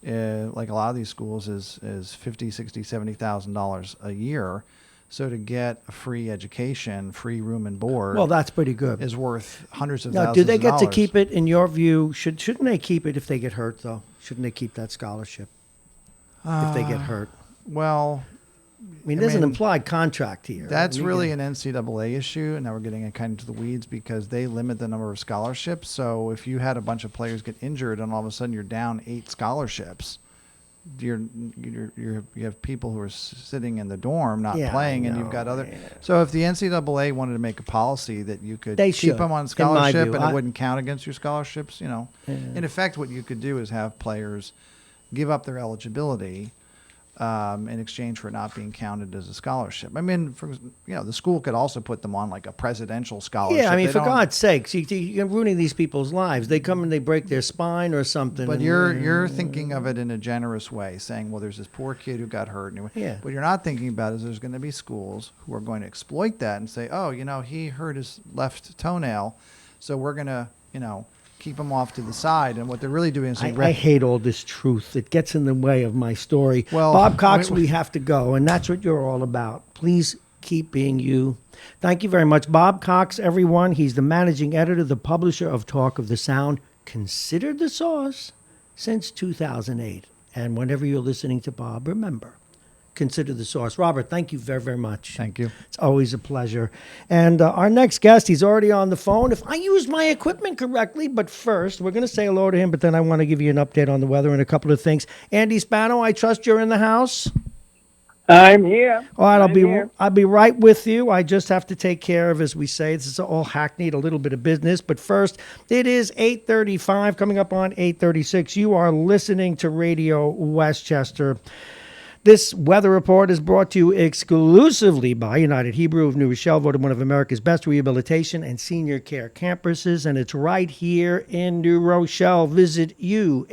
[SPEAKER 9] like a lot of these schools, is $50,000, $60,000, $70,000 a year. So to get a free education, free room and board,
[SPEAKER 1] well, that's pretty good.
[SPEAKER 9] Is worth hundreds of
[SPEAKER 1] now,
[SPEAKER 9] thousands.
[SPEAKER 1] do they get
[SPEAKER 9] of
[SPEAKER 1] to
[SPEAKER 9] dollars.
[SPEAKER 1] keep it? In your view, shouldn't they keep it if they get hurt? Though, shouldn't they keep that scholarship if they get hurt?
[SPEAKER 9] Well,
[SPEAKER 1] I mean, there's an implied contract here.
[SPEAKER 9] That's really an NCAA issue, and now we're getting kind of into the weeds because they limit the number of scholarships. So if you had a bunch of players get injured and all of a sudden you're down 8 scholarships, you have people who are sitting in the dorm not playing, and you've got other. So if the NCAA wanted to make a policy that you could keep them on scholarship and it wouldn't count against your scholarships, in effect, what you could do is have players give up their eligibility in exchange for it not being counted as a scholarship. I mean, the school could also put them on like a presidential scholarship.
[SPEAKER 1] Yeah, I mean, for God's sakes, you're ruining these people's lives. They come and they break their spine or something.
[SPEAKER 9] But you're thinking of it in a generous way, saying, well, there's this poor kid who got hurt.
[SPEAKER 1] Yeah.
[SPEAKER 9] What you're not thinking about is there's going to be schools who are going to exploit that and say, oh, he hurt his left toenail, so we're going to, keep them off to the side. And what they're really doing is
[SPEAKER 1] I hate all this truth. It gets in the way of my story.
[SPEAKER 9] Well,
[SPEAKER 1] Bob Cox, we have to go, and that's what you're all about. Please keep being you. Thank you very much. Bob Cox, everyone. He's the managing editor, the publisher of Talk of the Sound, considered the source since 2008. And whenever you're listening to Bob, remember, consider the source. Robert, thank you very, very much.
[SPEAKER 9] Thank you.
[SPEAKER 1] It's always a pleasure. And our next guest, he's already on the phone. If I used my equipment correctly, but first, we're going to say hello to him, but then I want to give you an update on the weather and a couple of things. Andy Spano, I trust you're in the house.
[SPEAKER 10] I'm here.
[SPEAKER 1] All right,
[SPEAKER 10] here.
[SPEAKER 1] I'll be right with you. I just have to take care of, as we say, this is all hackneyed, a little bit of business. But first, it is 8:35, coming up on 8:36. You are listening to Radio Westchester. This weather report is brought to you exclusively by United Hebrew of New Rochelle, voted one of America's best rehabilitation and senior care campuses, and it's right here in New Rochelle. Visit uhgc.com.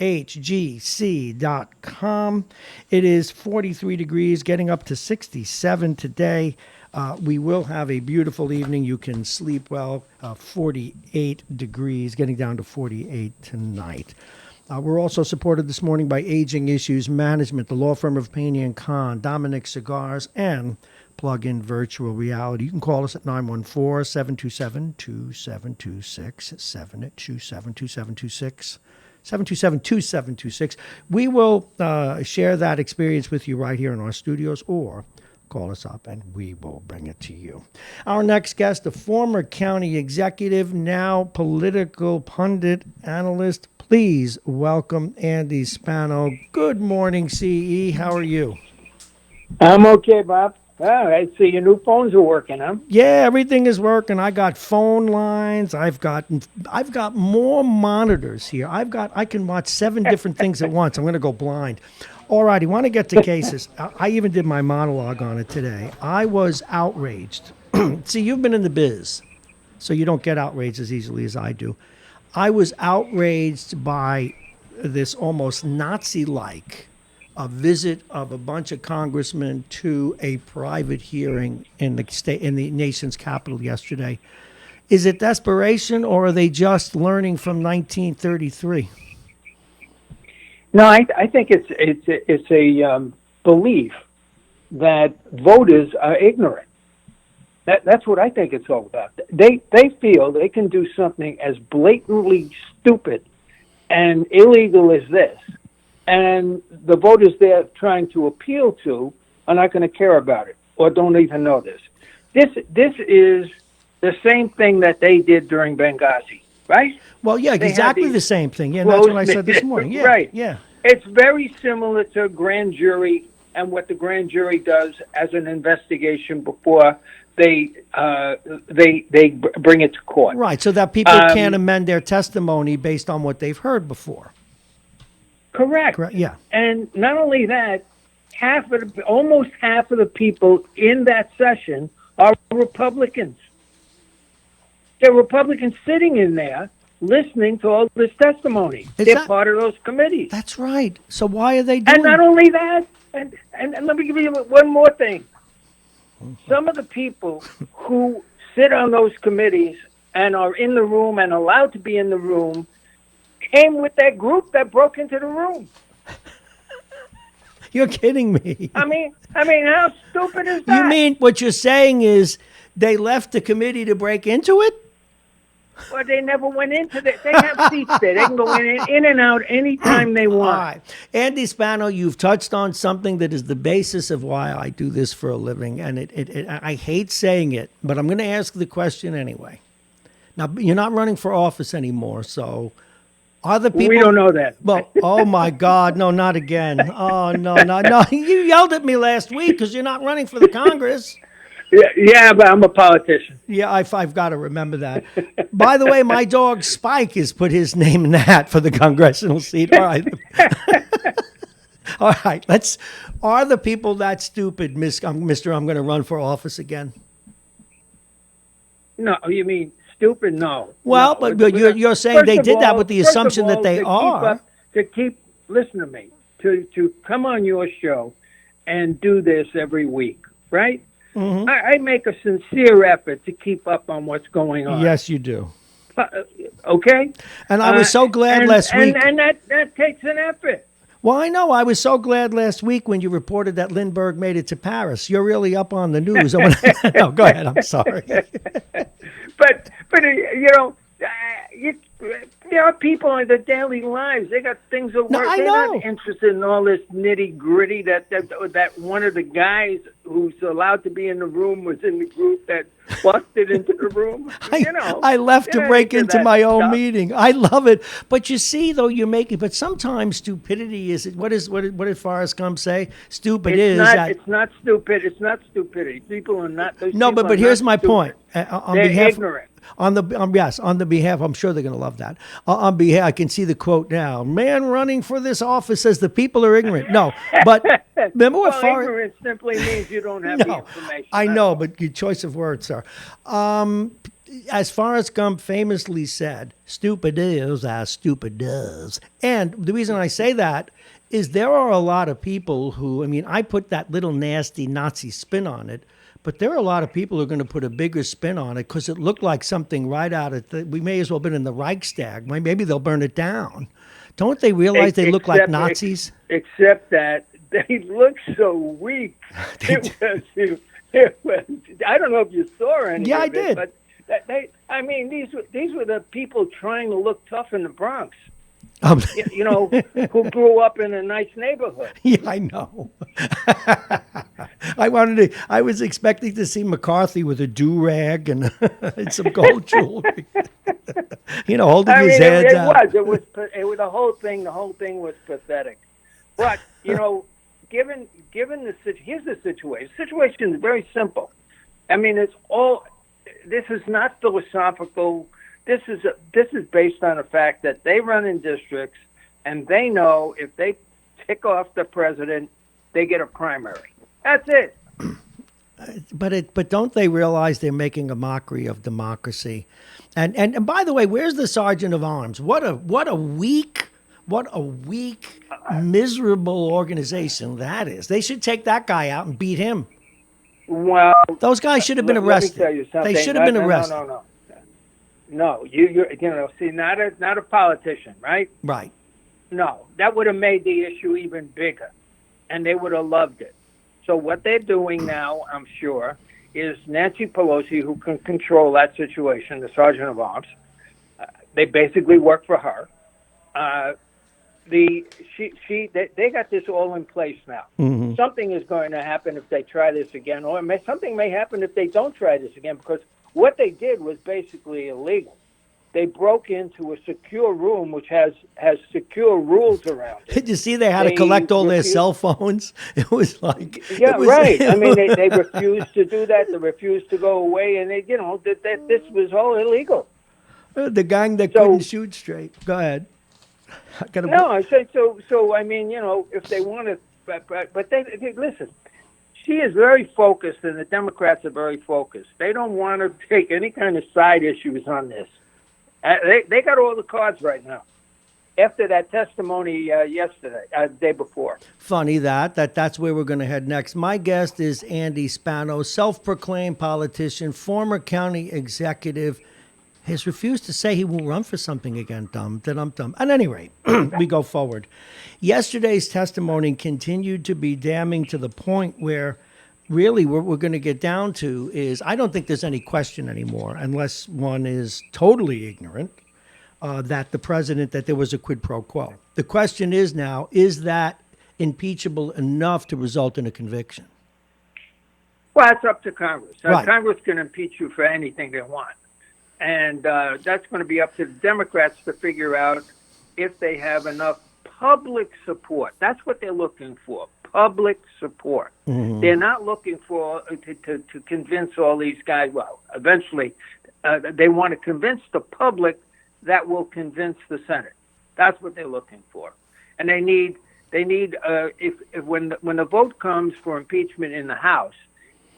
[SPEAKER 1] It is 43 degrees, getting up to 67 today. We will have a beautiful evening. You can sleep well. 48 degrees, getting down to 48 tonight. We're also supported this morning by Aging Issues Management, the law firm of Payne & Kahn, Dominic Cigars, and Plug-in Virtual Reality. You can call us at 914-727-2726, 727-2726, 727-2726. We will share that experience with you right here in our studios, or call us up and we will bring it to you. Our next guest, a former county executive, now political pundit, analyst. Please welcome Andy Spano. Good morning, CE. How are you?
[SPEAKER 10] I'm okay, Bob. Oh, I see your new phones are working, huh?
[SPEAKER 1] Yeah, everything is working. I got phone lines. I've got more monitors here. I can watch 7 different things at once. I'm going to go blind. All righty, want to get to cases. I even did my monologue on it today. I was outraged. See, you've been in the biz, so you don't get outraged as easily as I do. I was outraged by this almost Nazi-like visit of a bunch of congressmen to a private hearing in the nation's capital yesterday. Is it desperation, or are they just learning from 1933?
[SPEAKER 10] No, I think it's a belief that voters are ignorant. That's what I think it's all about. They feel they can do something as blatantly stupid and illegal as this, and the voters they're trying to appeal to are not going to care about it or don't even know this. This is the same thing that they did during Benghazi, right?
[SPEAKER 1] Well, yeah, exactly the same thing. Yeah, that's what I said this morning. Yeah,
[SPEAKER 10] right.
[SPEAKER 1] Yeah.
[SPEAKER 10] It's very similar to a grand jury and what the grand jury does as an investigation before they bring it to court.
[SPEAKER 1] Right, so that people can't amend their testimony based on what they've heard before.
[SPEAKER 10] Correct.
[SPEAKER 1] Yeah.
[SPEAKER 10] And not only that, almost half of the people in that session are Republicans. They're Republicans sitting in there listening to all this testimony. They're part of those committees.
[SPEAKER 1] That's right. So why are they doing?
[SPEAKER 10] And not only that, and let me give you one more thing. Some of the people who sit on those committees and are in the room and allowed to be in the room came with that group that broke into the room.
[SPEAKER 1] You're kidding me.
[SPEAKER 10] I mean, how stupid is that?
[SPEAKER 1] You mean what you're saying is they left the committee to break into it?
[SPEAKER 10] Well, they never went into it. They have seats there. They can go in and out anytime they want.
[SPEAKER 1] All right. Andy Spano, you've touched on something that is the basis of why I do this for a living, and I hate saying it, but I'm going to ask the question anyway. Now, you're not running for office anymore, so are the people...
[SPEAKER 10] We don't know that.
[SPEAKER 1] Well, oh, my God. No, not again. Oh, no. You yelled at me last week because you're not running for the Congress.
[SPEAKER 10] Yeah, but I'm a politician.
[SPEAKER 1] Yeah, I've got to remember that. By the way, my dog Spike has put his name in the hat for the congressional seat. All right. All right. Are the people that stupid, Mister, I'm going to run for office again?
[SPEAKER 10] No, you mean stupid? No.
[SPEAKER 1] Well,
[SPEAKER 10] no.
[SPEAKER 1] but you're saying they did that with the assumption that they are.
[SPEAKER 10] Listen to me, to come on your show and do this every week, right? Mm-hmm. I make a sincere effort to keep up on what's going on.
[SPEAKER 1] Yes, you do.
[SPEAKER 10] Okay?
[SPEAKER 1] And I was so glad last week.
[SPEAKER 10] And that takes an effort.
[SPEAKER 1] Well, I know. I was so glad last week when you reported that Lindbergh made it to Paris. You're really up on the news. No, go ahead. I'm sorry.
[SPEAKER 10] But you know, there are people in their daily lives. They got things at work.
[SPEAKER 1] No, I
[SPEAKER 10] They're
[SPEAKER 1] know.
[SPEAKER 10] not interested in all this nitty gritty. That one of the guys who's allowed to be in the room was in the group that busted into the room.
[SPEAKER 1] I left to
[SPEAKER 10] they're
[SPEAKER 1] break
[SPEAKER 10] into
[SPEAKER 1] into
[SPEAKER 10] that
[SPEAKER 1] my own
[SPEAKER 10] stuff.
[SPEAKER 1] meeting. I love it. But you see, though, you're making. But sometimes stupidity is. What did Forrest Gump say? Stupid is.
[SPEAKER 10] It's not stupid. It's not stupidity. People are not.
[SPEAKER 1] No, but here's my point. On
[SPEAKER 10] They're
[SPEAKER 1] behalf,
[SPEAKER 10] ignorant.
[SPEAKER 1] on the on the behalf, I'm sure they're going to love that. On behalf, I can see the quote now. Man running for this office says the people are ignorant. No, but remember what Forrest.
[SPEAKER 10] Ignorance simply means you don't have the
[SPEAKER 1] No,
[SPEAKER 10] information.
[SPEAKER 1] I
[SPEAKER 10] That's
[SPEAKER 1] know,
[SPEAKER 10] all.
[SPEAKER 1] but your choice of words, sir. As Forrest Gump famously said, "Stupid is as stupid does." And the reason I say that is there are a lot of people who, I mean, I put that little nasty Nazi spin on it, but there are a lot of people who are going to put a bigger spin on it because it looked like something right out of we may as well have been in the Reichstag. Maybe they'll burn it down. Don't they realize they look like Nazis?
[SPEAKER 10] Except that they look so weak. It was, I don't know if you saw any
[SPEAKER 1] Yeah,
[SPEAKER 10] of
[SPEAKER 1] I
[SPEAKER 10] it,
[SPEAKER 1] did.
[SPEAKER 10] but these were the people trying to look tough in the Bronx. Who grew up in a nice neighborhood.
[SPEAKER 1] Yeah, I know. I was expecting to see McCarthy with a do-rag and, and some gold jewelry. Holding his head out.
[SPEAKER 10] It was the whole thing. The whole thing was pathetic. But given here's the situation. The situation is very simple. I mean, this is not philosophical. This is based on the fact that they run in districts, and they know if they tick off the president, they get a primary. That's it.
[SPEAKER 1] But don't they realize they're making a mockery of democracy? And by the way, where's the sergeant of arms? What a weak, miserable organization that is. They should take that guy out and beat him.
[SPEAKER 10] Well,
[SPEAKER 1] those guys should have been arrested.
[SPEAKER 10] Let me tell you something.
[SPEAKER 1] They should have been arrested.
[SPEAKER 10] No, you're see, not a politician, right?
[SPEAKER 1] Right.
[SPEAKER 10] No, that would have made the issue even bigger, and they would have loved it. So what they're doing now, I'm sure, is Nancy Pelosi, who can control that situation, the sergeant of arms. They basically work for her. They got this all in place now. Mm-hmm. Something is going to happen if they try this again, or something may happen if they don't try this again, because what they did was basically illegal. They broke into a secure room which has secure rules around it.
[SPEAKER 1] Did you see they had to collect all their cell phones? It was like...
[SPEAKER 10] Yeah, right. I mean, they refused to do that. They refused to go away, and this was all illegal.
[SPEAKER 1] The gang that couldn't shoot straight. Go ahead.
[SPEAKER 10] I said so. I mean, if they want to, but they listen. She is very focused, and the Democrats are very focused. They don't want to take any kind of side issues on this. They got all the cards right now. After that testimony yesterday, day before.
[SPEAKER 1] Funny that's where we're going to head next. My guest is Andy Spano, self-proclaimed politician, former county executive. Has refused to say he will run for something again, dumb. At any rate, we go forward. Yesterday's testimony continued to be damning to the point where really what we're going to get down to is I don't think there's any question anymore, unless one is totally ignorant, that there was a quid pro quo. The question is now, is that impeachable enough to result in a conviction?
[SPEAKER 10] Well, it's up to Congress.
[SPEAKER 1] Right.
[SPEAKER 10] Congress can impeach you for anything they want. And that's going to be up to the Democrats to figure out if they have enough public support. That's what they're looking for, public support. Mm-hmm. They're not looking for to convince all these guys. Well, eventually, they want to convince the public that will convince the Senate. That's what they're looking for. And they need if when the vote comes for impeachment in the House,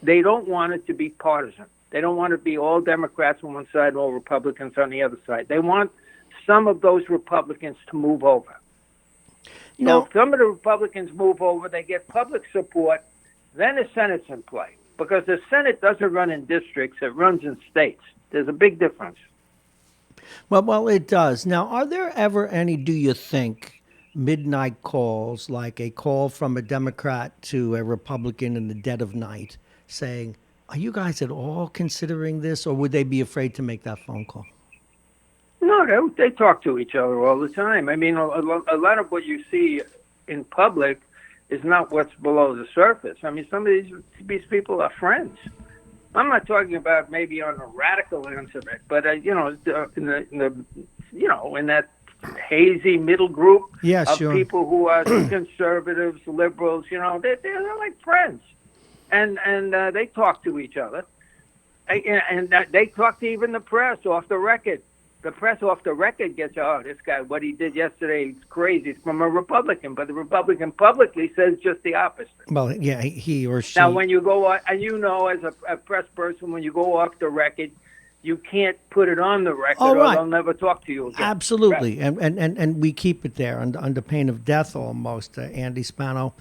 [SPEAKER 10] they don't want it to be partisan. They don't want to be all Democrats on one side and all Republicans on the other side. They want some of those Republicans to move over. So if some of the Republicans move over, they get public support, then the Senate's in play. Because the Senate doesn't run in districts, it runs in states. There's a big difference.
[SPEAKER 1] Well, it does. Now, are there ever any, do you think, midnight calls, like a call from a Democrat to a Republican in the dead of night saying, are you guys at all considering this, or would they be afraid to make that phone call?
[SPEAKER 10] No, they talk to each other all the time. I mean, a lot of what you see in public is not what's below the surface. I mean, some of these people are friends. I'm not talking about maybe on a radical end of it, but in that hazy middle group of people who are conservatives, liberals. They're like friends, and they talk to each other, and they talk to even the press off the record. The press off the record gets, this guy, what he did yesterday is crazy. It's from a Republican, but the Republican publicly says just the opposite.
[SPEAKER 1] Well, yeah, he or she.
[SPEAKER 10] Now, when you go, and as a press person, when you go off the record, you can't put it on the record, or they'll never talk to you again.
[SPEAKER 1] Absolutely, right. and we keep it there under pain of death almost, Andy Spano.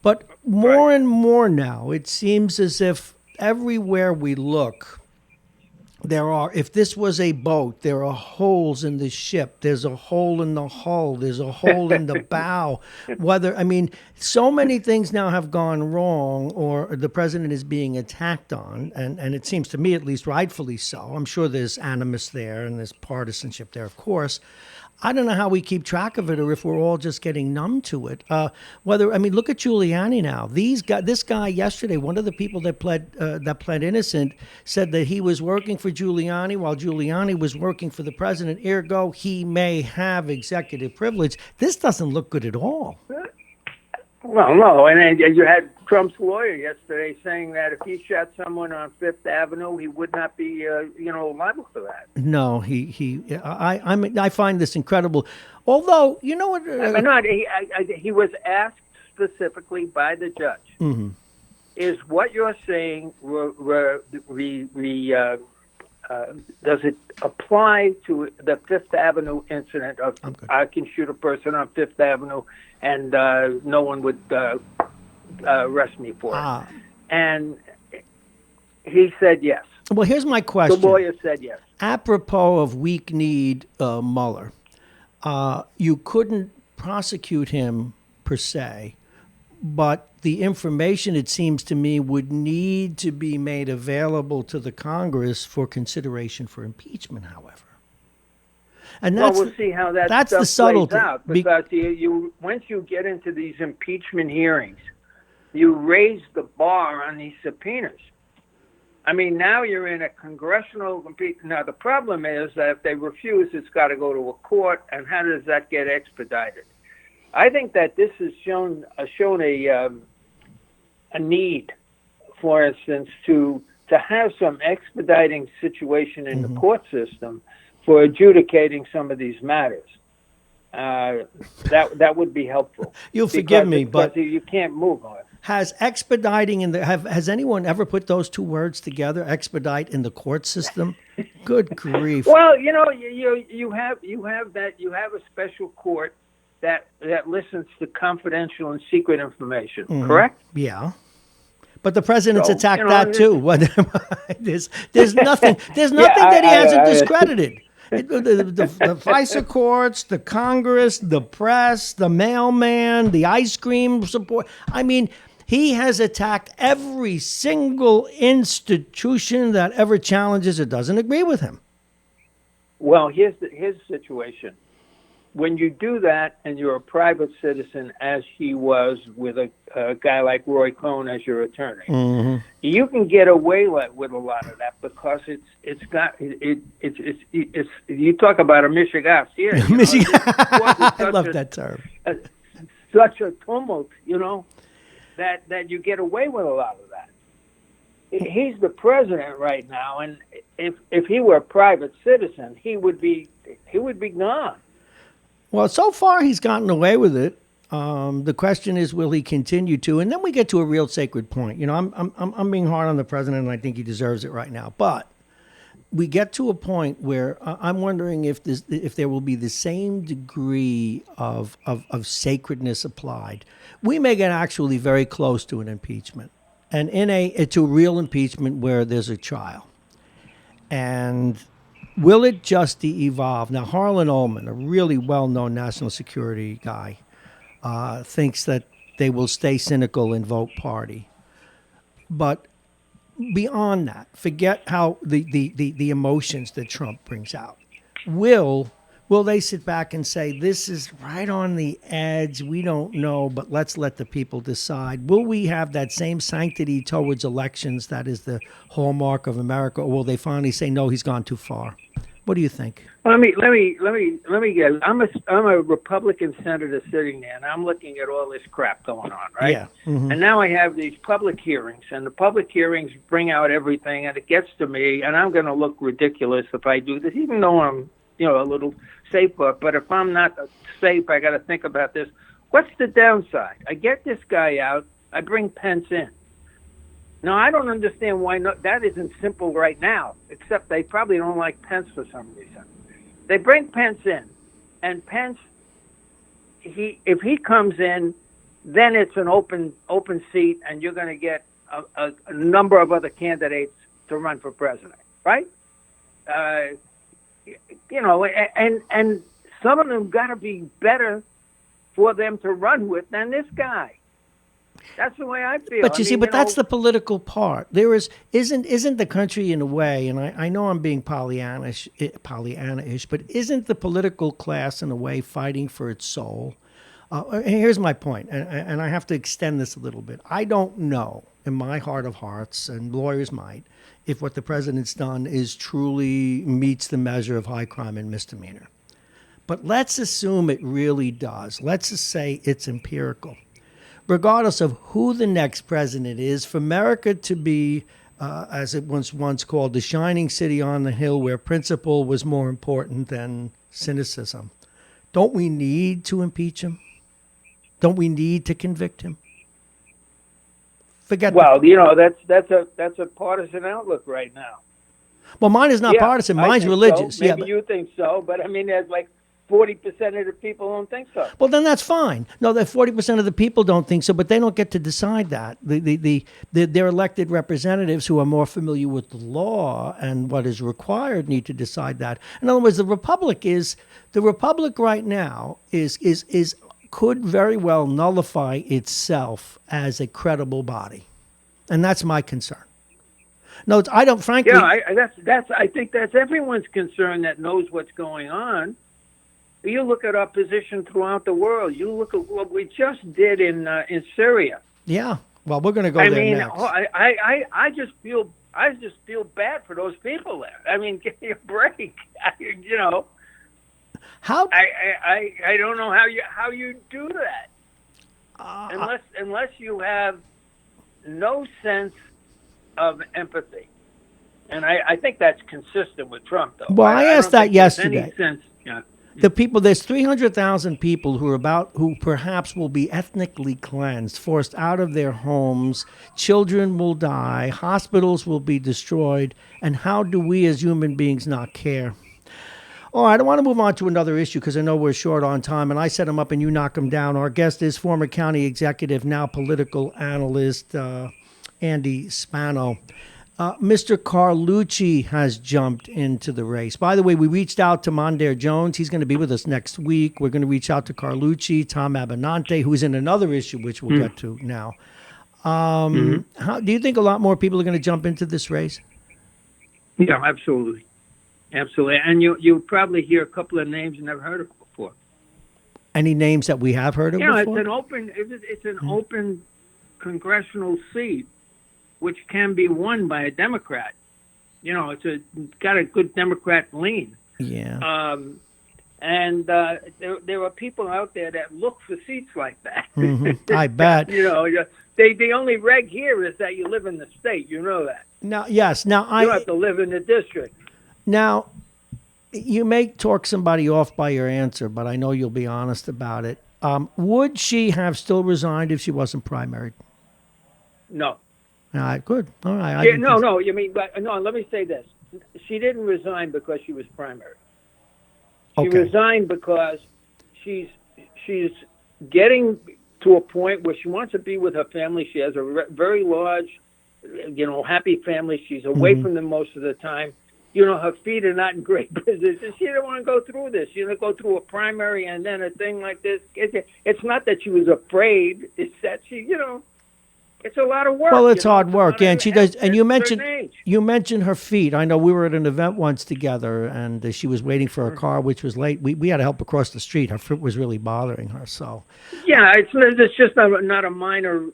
[SPEAKER 1] But more and more now, it seems as if everywhere we look, if this was a boat, there are holes in the ship. There's a hole in the hull. There's a hole in the bow. So many things now have gone wrong, or the president is being attacked on, and it seems to me at least rightfully so. I'm sure there's animus there and there's partisanship there, of course. I don't know how we keep track of it, or if we're all just getting numb to it. Look at Giuliani now. This guy yesterday, one of the people that pled innocent, said that he was working for Giuliani while Giuliani was working for the president. Ergo, he may have executive privilege. This doesn't look good at all.
[SPEAKER 10] Well, no, and you had Trump's lawyer yesterday saying that if he shot someone on Fifth Avenue, he would not be, liable for that.
[SPEAKER 1] No, I find this incredible. Although, you know what?
[SPEAKER 10] He was asked specifically by the judge. Mm-hmm. Is what you're saying does it apply to the Fifth Avenue incident of I can shoot a person on Fifth Avenue and no one would arrest me for it? And he said yes.
[SPEAKER 1] Well, here's my question.
[SPEAKER 10] The lawyer said yes.
[SPEAKER 1] Apropos of weak-kneed Mueller, you couldn't prosecute him per se, but the information, it seems to me, would need to be made available to the Congress for consideration for impeachment, however. And
[SPEAKER 10] we'll see how that's
[SPEAKER 1] the subtlety.
[SPEAKER 10] Plays out, because you once you get into these impeachment hearings, you raise the bar on these subpoenas. I mean, now you're in a congressional impeachment. Now, the problem is that if they refuse, it's got to go to a court, and how does that get expedited? I think that this has shown a need, for instance, to have some expediting situation in the court system for adjudicating some of these matters. That would be helpful.
[SPEAKER 1] You'll forgive me, but
[SPEAKER 10] you can't move on it.
[SPEAKER 1] Has expediting has anyone ever put those two words together? Expedite in the court system? Good grief!
[SPEAKER 10] Well, you have a special court that listens to confidential and secret information. Correct?
[SPEAKER 1] Yeah. But the president's attacked that too. There's nothing. There's nothing that he hasn't discredited. The FISA courts, the Congress, the press, the mailman, the ice cream support. I mean, he has attacked every single institution that ever challenges or doesn't agree with him.
[SPEAKER 10] Well, here's the situation. When you do that and you're a private citizen, as he was with a guy like Roy Cohn as your attorney, you can get away with a lot of that because it's you talk about a Michigas here.
[SPEAKER 1] I love that term.
[SPEAKER 10] Such a tumult, that you get away with a lot of that. He's the president right now, and if he were a private citizen, he would be gone.
[SPEAKER 1] Well, so far he's gotten away with it. The question is, will he continue to? And then we get to a real sacred point. I'm being hard on the president, and I think he deserves it right now. But we get to a point where I'm wondering if there will be the same degree of sacredness applied. We may get actually very close to an impeachment, and to a real impeachment where there's a trial, and Will it just evolve? Now, Harlan Ullman, a really well-known national security guy, thinks that they will stay cynical and vote party. But beyond that, forget how the emotions that Trump brings out. Will they sit back and say, this is right on the edge, we don't know, but let's let the people decide? Will we have that same sanctity towards elections that is the hallmark of America, or will they finally say, no, he's gone too far? What do you think?
[SPEAKER 10] Let me guess. I'm a Republican senator sitting there, and I'm looking at all this crap going on, right?
[SPEAKER 1] Yeah. Mm-hmm.
[SPEAKER 10] And now I have these public hearings, and the public hearings bring out everything, and it gets to me, and I'm going to look ridiculous if I do this, even though I'm, a little safer. But if I'm not safe, I got to think about this. What's the downside? I get this guy out. I bring Pence in. Now, I don't understand why that isn't simple right now, except they probably don't like Pence for some reason. They bring Pence in, and Pence, if he comes in, then it's an open seat, and you're going to get a number of other candidates to run for president, right? And some of them got to be better for them to run with than this guy. That's the way I feel.
[SPEAKER 1] But that's the political part. There isn't the country in a way, and I know I'm being Pollyanna-ish, but isn't the political class in a way fighting for its soul? And here's my point, and I have to extend this a little bit. I don't know, in my heart of hearts, and lawyers might, if what the president's done is truly meets the measure of high crime and misdemeanor. But let's assume it really does. Let's just say it's empirical. Regardless of who the next president is, for America to be, as it was once called, the shining city on the hill where principle was more important than cynicism, don't we need to impeach him? Don't we need to convict him? That's
[SPEAKER 10] a partisan outlook right now.
[SPEAKER 1] Well, mine is not partisan. Mine's religious.
[SPEAKER 10] So. Maybe you think so, but I mean, there's like 40% of the people don't think so.
[SPEAKER 1] Well, then that's fine. No, that 40% of the people don't think so, but they don't get to decide that. Their elected representatives who are more familiar with the law and what is required need to decide that. In other words, the republic right now could very well nullify itself as a credible body, and that's my concern. No, I don't. Frankly,
[SPEAKER 10] I think that's everyone's concern that knows what's going on. You look at our position throughout the world. You look at what we just did in Syria.
[SPEAKER 1] Yeah. Well, we're going to go there next.
[SPEAKER 10] I just feel bad for those people there. I mean, give me a break.
[SPEAKER 1] How?
[SPEAKER 10] I don't know how you do that unless you have no sense of empathy, and I think that's consistent with Trump, though.
[SPEAKER 1] Well, I asked that yesterday.
[SPEAKER 10] Yeah.
[SPEAKER 1] The people, there's 300,000 people who perhaps will be ethnically cleansed, forced out of their homes. Children will die. Hospitals will be destroyed. And how do we as human beings not care? All right, I want to move on to another issue because I know we're short on time, and I set him up and you knock him down. Our guest is former county executive, now political analyst, Andy Spano. Mr. Carlucci has jumped into the race. By the way, we reached out to Mondaire Jones. He's going to be with us next week. We're going to reach out to Carlucci, Tom Abenante, who's in another issue, which we'll get to now. How do you think a lot more people are going to jump into this race?
[SPEAKER 10] Yeah, absolutely. Absolutely. And you probably hear a couple of names you never heard of before.
[SPEAKER 1] Any names that we have heard of before?
[SPEAKER 10] It's an open congressional seat, which can be won by a Democrat. It's got a good Democrat lean.
[SPEAKER 1] Yeah.
[SPEAKER 10] And there are people out there that look for seats like that.
[SPEAKER 1] Mm-hmm. I bet.
[SPEAKER 10] The only reg here is that you live in the state. You know that.
[SPEAKER 1] Now, yes. Now
[SPEAKER 10] you have to live in the district.
[SPEAKER 1] Now, you may talk somebody off by your answer, but I know you'll be honest about it. Would she have still resigned if she wasn't primaried?
[SPEAKER 10] No.
[SPEAKER 1] All right, good. All right.
[SPEAKER 10] No. You mean, but no. Let me say this: she didn't resign because she was primary. She resigned because she's getting to a point where she wants to be with her family. She has a very large, happy family. She's away from them most of the time, her feet are not in great position. She didn't want to go through this. She didn't go through a primary and then a thing like this. It's not that she was afraid. It's that it's a lot of work.
[SPEAKER 1] Well, it's hard work,
[SPEAKER 10] yeah,
[SPEAKER 1] and she does. And you
[SPEAKER 10] at a certain
[SPEAKER 1] mentioned
[SPEAKER 10] age.
[SPEAKER 1] her feet. I know we were at an event once together, and she was waiting for her car, which was late. We had to help across the street. Her foot was really bothering her. So
[SPEAKER 10] Yeah, it's just not a minor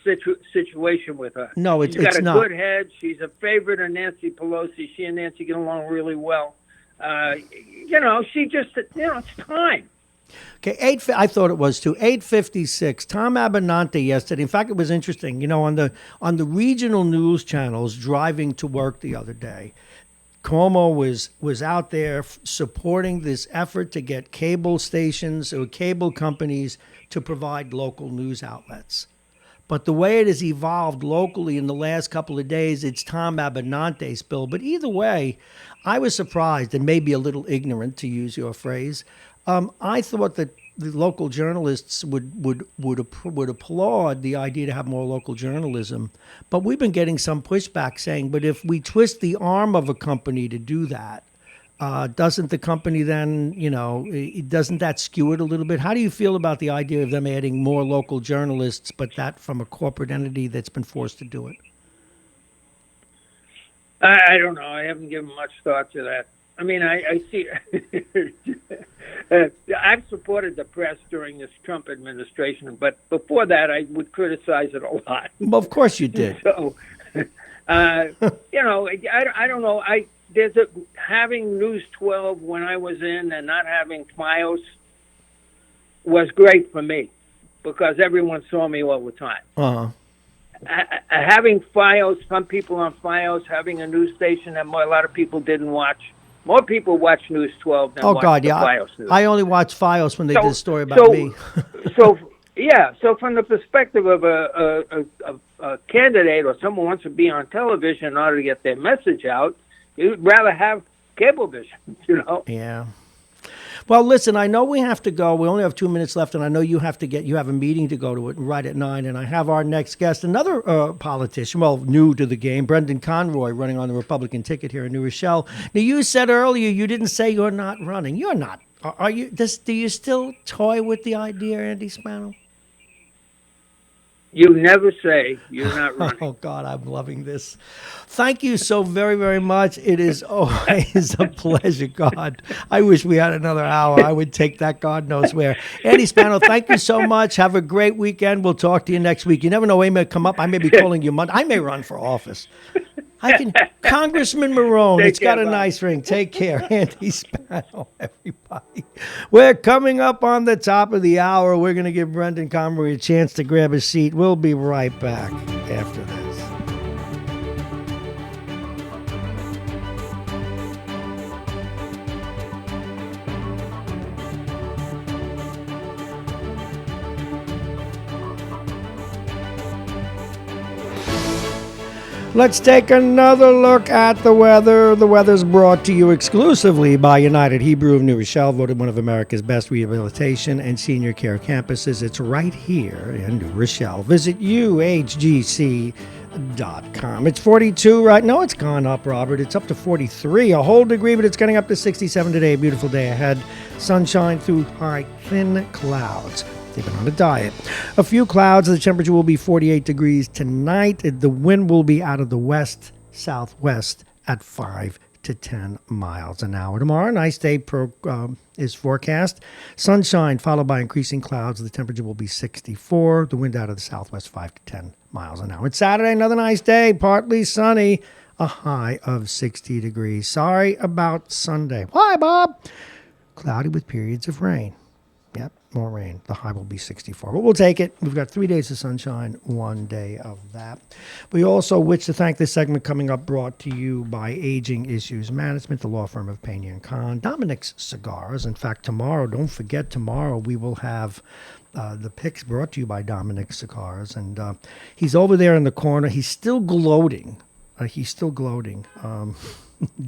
[SPEAKER 10] situation with her.
[SPEAKER 1] No,
[SPEAKER 10] She's got a
[SPEAKER 1] not.
[SPEAKER 10] good head. She's a favorite of Nancy Pelosi. She and Nancy get along really well. She just it's time.
[SPEAKER 1] Okay, I thought it was too. 8:56. Tom Abenante yesterday. In fact, it was interesting. On the regional news channels driving to work the other day, Cuomo was out there supporting this effort to get cable stations or cable companies to provide local news outlets. But the way it has evolved locally in the last couple of days, it's Tom Abenante's bill. But either way, I was surprised and maybe a little ignorant, to use your phrase. I thought that the local journalists would applaud the idea to have more local journalism. But we've been getting some pushback saying, but if we twist the arm of a company to do that, doesn't the company then, doesn't that skew it a little bit? How do you feel about the idea of them adding more local journalists, but that from a corporate entity that's been forced to do it?
[SPEAKER 10] I don't know. I haven't given much thought to that. I mean, I see. I've supported the press during this Trump administration, but before that, I would criticize it a lot.
[SPEAKER 1] Well, of course you did.
[SPEAKER 10] So, I don't know. Having News 12 when I was in and not having FiOS was great for me because everyone saw me all the time.
[SPEAKER 1] Uh-huh.
[SPEAKER 10] Having FiOS, some people on FiOS, having a news station that a lot of people didn't watch. More people watch News 12 than watch the FiOS news.
[SPEAKER 1] I only watch FiOS when they did a story about me.
[SPEAKER 10] So from the perspective of a candidate or someone wants to be on television in order to get their message out, you'd rather have Cablevision,
[SPEAKER 1] Yeah. Well, listen, I know we have to go. We only have 2 minutes left, and I know you have a meeting to go to it right at 9, and I have our next guest, another politician, new to the game, Brendan Conroy, running on the Republican ticket here in New Rochelle. Now, you said earlier you didn't say you're not running. You're not. Are you? Do you still toy with the idea, Andy Spano?
[SPEAKER 10] You never say you're not running.
[SPEAKER 1] Oh, God, I'm loving this. Thank you so very, very much. It is always a pleasure, God. I wish we had another hour. I would take that God knows where. Andy Spano, thank you so much. Have a great weekend. We'll talk to you next week. You never know. I may come up. I may be calling you Monday. I may run for office. Congressman Marrone, it's got a nice ring. Take care, Andy Spano, everybody. We're coming up on the top of the hour. We're going to give Brendan Conroy a chance to grab a seat. We'll be right back after this. Let's take another look at the weather. The weather's brought to you exclusively by United Hebrew of New Rochelle, voted one of America's best rehabilitation and senior care campuses. It's right here in New Rochelle. Visit uhgc.com. It's 42 right now. It's gone up, Robert. It's up to 43, a whole degree, but it's getting up to 67 today. A beautiful day ahead. Sunshine through high, thin clouds. They've been on a diet. A few clouds. The temperature will be 48 degrees tonight. The wind will be out of the west-southwest at 5 to 10 miles an hour. Tomorrow, nice day is forecast. Sunshine followed by increasing clouds. The temperature will be 64. The wind out of the southwest 5 to 10 miles an hour. It's Saturday, another nice day. Partly sunny. A high of 60 degrees. Sorry about Sunday. Why, Bob? Cloudy with periods of rain. Yep, more rain. The high will be 64. But we'll take it. We've got 3 days of sunshine, 1 day of that. We also wish to thank this segment coming up brought to you by Aging Issues Management, the law firm of Pena & Con, Dominic's Cigars. In fact, tomorrow, don't forget, tomorrow we will have the picks brought to you by Dominic's Cigars. And he's over there in the corner. He's still gloating.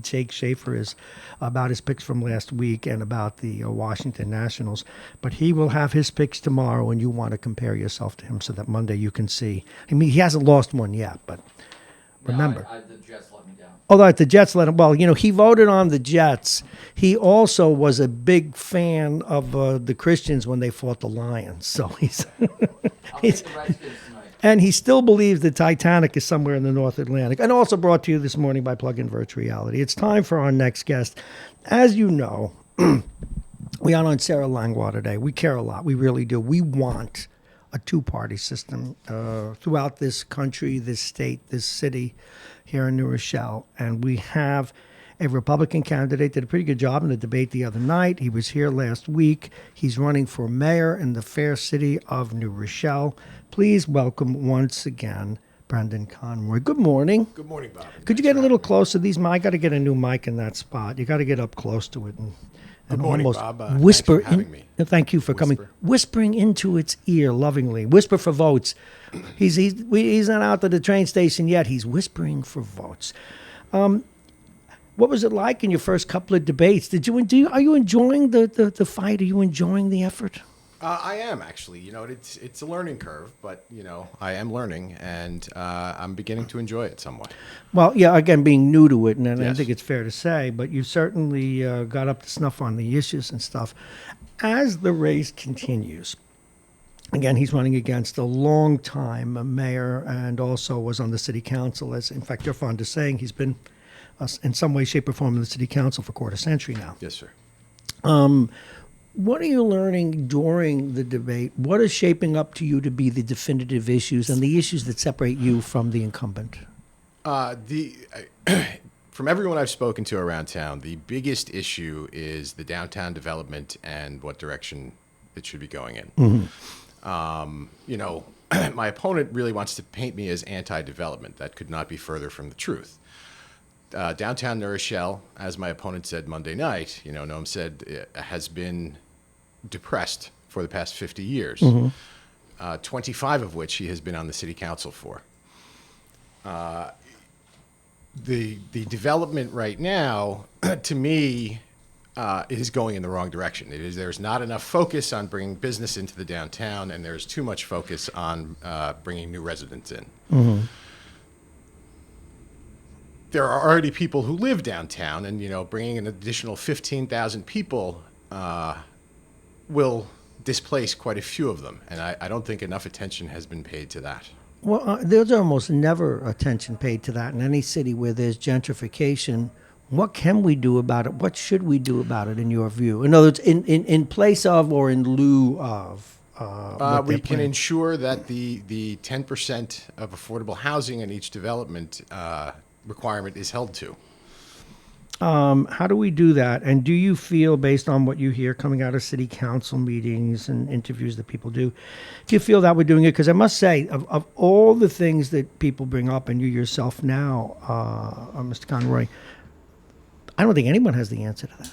[SPEAKER 1] Jake Schaefer is about his picks from last week and about the Washington Nationals. But he will have his picks tomorrow, and you want to compare yourself to him so that Monday you can see. I mean, he hasn't lost one yet, but remember.
[SPEAKER 11] The Jets let me down.
[SPEAKER 1] Although the Jets let him, well, he voted on the Jets. He also was a big fan of the Christians when they fought the Lions. So he's,
[SPEAKER 11] I'll take the Redskins tonight.
[SPEAKER 1] and he still believes the Titanic is somewhere in the North Atlantic. And also brought to you this morning by Plug-in Virtual Reality. It's time for our next guest. As you know, we are on Sarah Langlois today. We care a lot. We really do. We want a two-party system throughout this country, this state, this city here in New Rochelle. And we have a Republican candidate, did a pretty good job in the debate the other night. He was here last week. He's running for mayor in the fair city of New Rochelle. Please welcome once again Brendan Conroy. Good morning.
[SPEAKER 12] Good morning, Bob.
[SPEAKER 1] Could you get a little closer? I got to get a new mic in that spot. You got to get up close to it and
[SPEAKER 12] Good morning,
[SPEAKER 1] almost
[SPEAKER 12] Bob.
[SPEAKER 1] whisper.
[SPEAKER 12] Thanks for having me.
[SPEAKER 1] Thank you for coming. Whispering into its ear lovingly. Whisper for votes. He's not out to the train station yet. He's whispering for votes. What was it like in your first couple of debates? Are you enjoying the fight? Are you enjoying the effort?
[SPEAKER 12] I am actually. It's a learning curve, but I am learning, and I'm beginning to enjoy it somewhat.
[SPEAKER 1] Well, yeah. Again, being new to it, and I
[SPEAKER 12] Yes.
[SPEAKER 1] think it's fair to say, but you certainly got up to snuff on the issues and stuff. As the race continues, again, he's running against a long-time mayor, and also was on the city council. As in fact, you're fond of saying, he's been in some way, shape, or form in the city council for a quarter century now.
[SPEAKER 12] Yes, sir.
[SPEAKER 1] What are you learning during the debate? What is shaping up to you to be the definitive issues and the issues that separate you from the incumbent?
[SPEAKER 12] From everyone I've spoken to around town, the biggest issue is the downtown development and what direction it should be going in. My opponent really wants to paint me as anti-development. That could not be further from the truth. Downtown New Rochelle, as my opponent said Monday night, Noam said, has been depressed for the past 50 years, 25 of which he has been on the city council for. The development right now, to me, is going in the wrong direction. There's not enough focus on bringing business into the downtown, and there's too much focus on bringing new residents in. There are already people who live downtown, and bringing an additional 15,000 people will displace quite a few of them, and I don't think enough attention has been paid to that.
[SPEAKER 1] Well, there's almost never attention paid to that in any city where there's gentrification. What can we do about it? What should we do about it, in your view? In other words, in place of or in lieu of?
[SPEAKER 12] We can ensure that the 10% of affordable housing in each development requirement is held to.
[SPEAKER 1] How do we do that? And do you feel, based on what you hear coming out of city council meetings and interviews that people do you feel that we're doing it? Because I must say, of all the things that people bring up, and you yourself now, Mr. Conroy, I don't think anyone has the answer to that.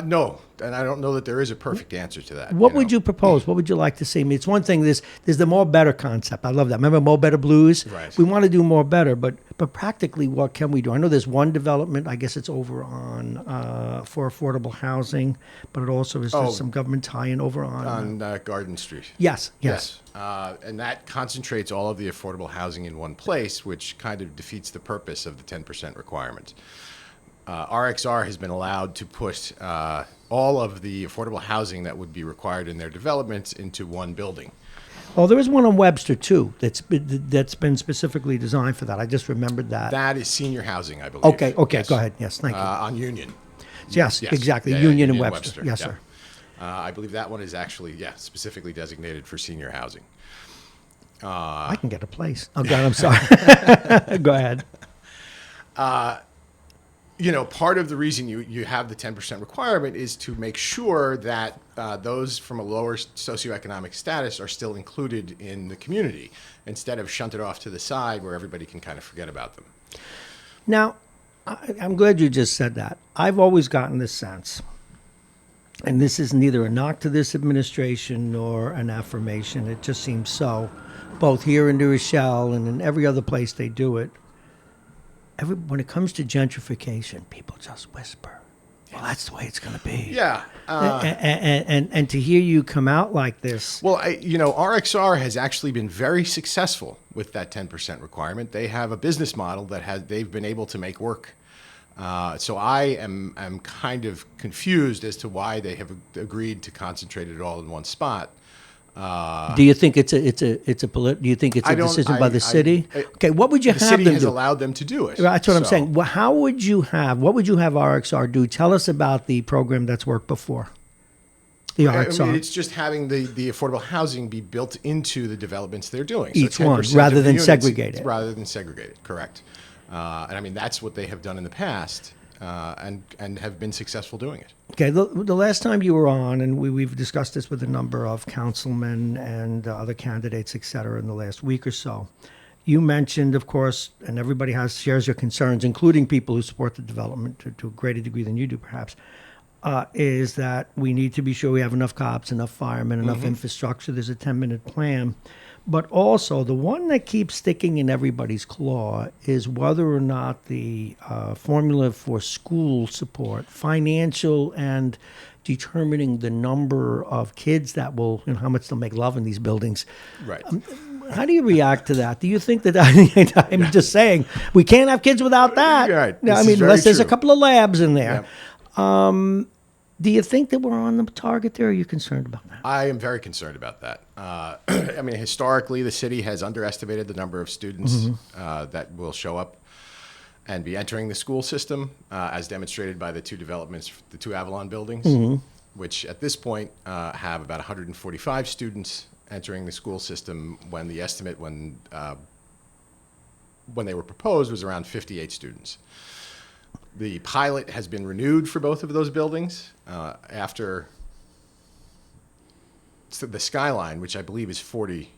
[SPEAKER 12] No, and I don't know that there is a perfect answer to that.
[SPEAKER 1] What would you propose? What would you like to see? I mean, it's one thing. There's the more better concept. I love that. Remember more better blues?
[SPEAKER 12] Right.
[SPEAKER 1] We want to do more better, but practically, what can we do? I know there's one development. I guess it's over on for affordable housing, but it also is there's some government tie-in over on
[SPEAKER 12] Garden Street.
[SPEAKER 1] Yes.
[SPEAKER 12] And that concentrates all of the affordable housing in one place, which kind of defeats the purpose of the 10% requirement. RXR has been allowed to put all of the affordable housing that would be required in their developments into one building.
[SPEAKER 1] Well, there is one on Webster too that's been specifically designed for that. I just remembered that.
[SPEAKER 12] That is senior housing, I believe.
[SPEAKER 1] Okay,
[SPEAKER 12] Yes.
[SPEAKER 1] Go ahead. Yes, thank you.
[SPEAKER 12] On Union.
[SPEAKER 1] Yes, exactly. Union and Webster. Yes,
[SPEAKER 12] yeah.
[SPEAKER 1] sir.
[SPEAKER 12] I believe that one is actually, specifically designated for senior housing.
[SPEAKER 1] I can get a place. Oh, God, I'm sorry. Go ahead.
[SPEAKER 12] Part of the reason you have the 10% requirement is to make sure that those from a lower socioeconomic status are still included in the community, instead of shunted off to the side where everybody can kind of forget about them.
[SPEAKER 1] Now, I'm glad you just said that. I've always gotten this sense, and this is neither a knock to this administration nor an affirmation. It just seems so, both here in New Rochelle and in every other place they do it. When it comes to gentrification, people just whisper. well, that's the way it's going to be.
[SPEAKER 12] Yeah.
[SPEAKER 1] And to hear you come out like this.
[SPEAKER 12] Well, RXR has actually been very successful with that 10% requirement. They have a business model that they've been able to make work. So I am kind of confused as to why they have agreed to concentrate it all in one spot.
[SPEAKER 1] Do you think it's a do you think it's a decision by the city? Okay, what would you have them do?
[SPEAKER 12] The city has allowed them to do it.
[SPEAKER 1] That's what I'm saying. Well, what would you have RXR do? Tell us about the program that's worked before. The RXR.
[SPEAKER 12] I mean, it's just having the affordable housing be built into the developments they're doing. So
[SPEAKER 1] Each one, rather than segregate it.
[SPEAKER 12] Rather than segregate it, correct. And I mean, that's what they have done in the past and have been successful doing it.
[SPEAKER 1] Okay, the last time you were on, and we've discussed this with a number of councilmen and other candidates, et cetera, in the last week or so, you mentioned, of course, and everybody shares your concerns, including people who support the development to a greater degree than you do, perhaps, is that we need to be sure we have enough cops, enough firemen, enough infrastructure. There's a 10-minute plan. But also, the one that keeps sticking in everybody's claw is whether or not the formula for school support, financial and determining the number of kids that will, how much they'll make love in these buildings.
[SPEAKER 12] Right.
[SPEAKER 1] How do you react to that? Do you think that, I'm just saying, we can't have kids without that.
[SPEAKER 12] Right.
[SPEAKER 1] I mean, unless there's a couple of labs in there.
[SPEAKER 12] Yeah.
[SPEAKER 1] Do you think that we're on the target there, or are you concerned about that?
[SPEAKER 12] I am very concerned about that. I mean, historically, the city has underestimated the number of students that will show up and be entering the school system, as demonstrated by the two developments, the two Avalon buildings, which at this point have about 145 students entering the school system when the estimate when they were proposed was around 58 students. The pilot has been renewed for both of those buildings after the Skyline, which I believe is 40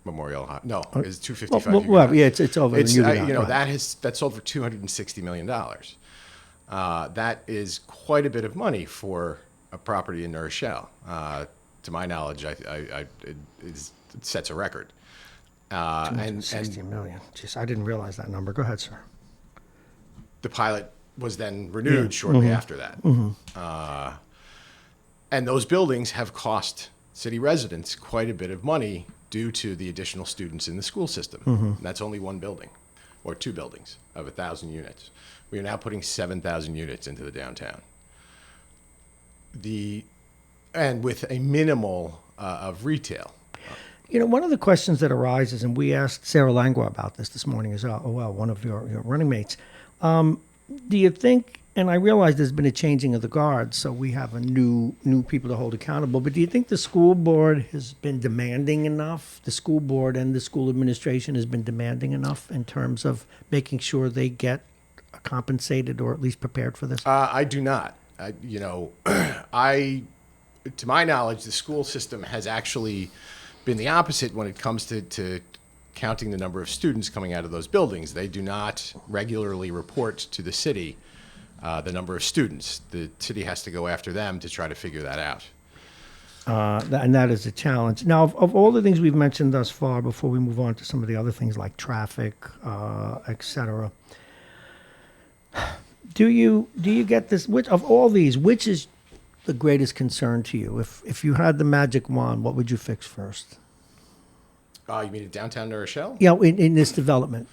[SPEAKER 12] Memorial High. No, is 255.
[SPEAKER 1] Well, yeah, it's over.
[SPEAKER 12] It's that sold for $260 million. That is quite a bit of money for a property in New Rochelle. To my knowledge, it sets a record.
[SPEAKER 1] $260 million. Jeez, I didn't realize that number. Go ahead, sir.
[SPEAKER 12] The pilot was then renewed shortly after that. And those buildings have cost city residents quite a bit of money due to the additional students in the school system. And that's only one building or two buildings of 1,000 units. We are now putting 7,000 units into the downtown. And with a minimal of retail.
[SPEAKER 1] One of the questions that arises, and we asked Sarah Langua about this morning as well, one of your running mates. Do you think, and I realize there's been a changing of the guard, so we have a new people to hold accountable, but do you think the school board has been demanding enough? The school board and the school administration has been demanding enough in terms of making sure they get compensated or at least prepared for this?
[SPEAKER 12] I do not. To my knowledge, the school system has actually been the opposite when it comes to counting the number of students coming out of those buildings. They do not regularly report to the city the number of students. The city has to go after them to try to figure that out.
[SPEAKER 1] And that is a challenge. Now, of all the things we've mentioned thus far, before we move on to some of the other things like traffic, et cetera, do you get this? Which of all these, which is the greatest concern to you? If you had the magic wand, what would you fix first?
[SPEAKER 12] You mean in downtown New Rochelle?
[SPEAKER 1] Yeah, in this development.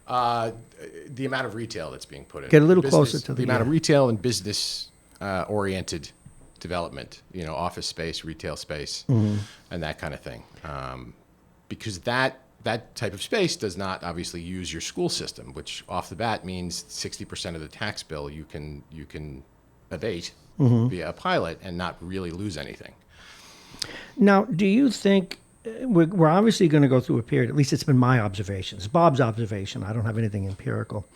[SPEAKER 12] The amount of retail that's being put in.
[SPEAKER 1] Get a little closer to the
[SPEAKER 12] amount of retail and business oriented development. Office space, retail space, and that kind of thing. Because that type of space does not obviously use your school system, which off the bat means 60% of the tax bill you can evade via a pilot and not really lose anything.
[SPEAKER 1] Now, do you think we're obviously going to go through a period, at least it's been my observation, it's Bob's observation, I don't have anything empirical,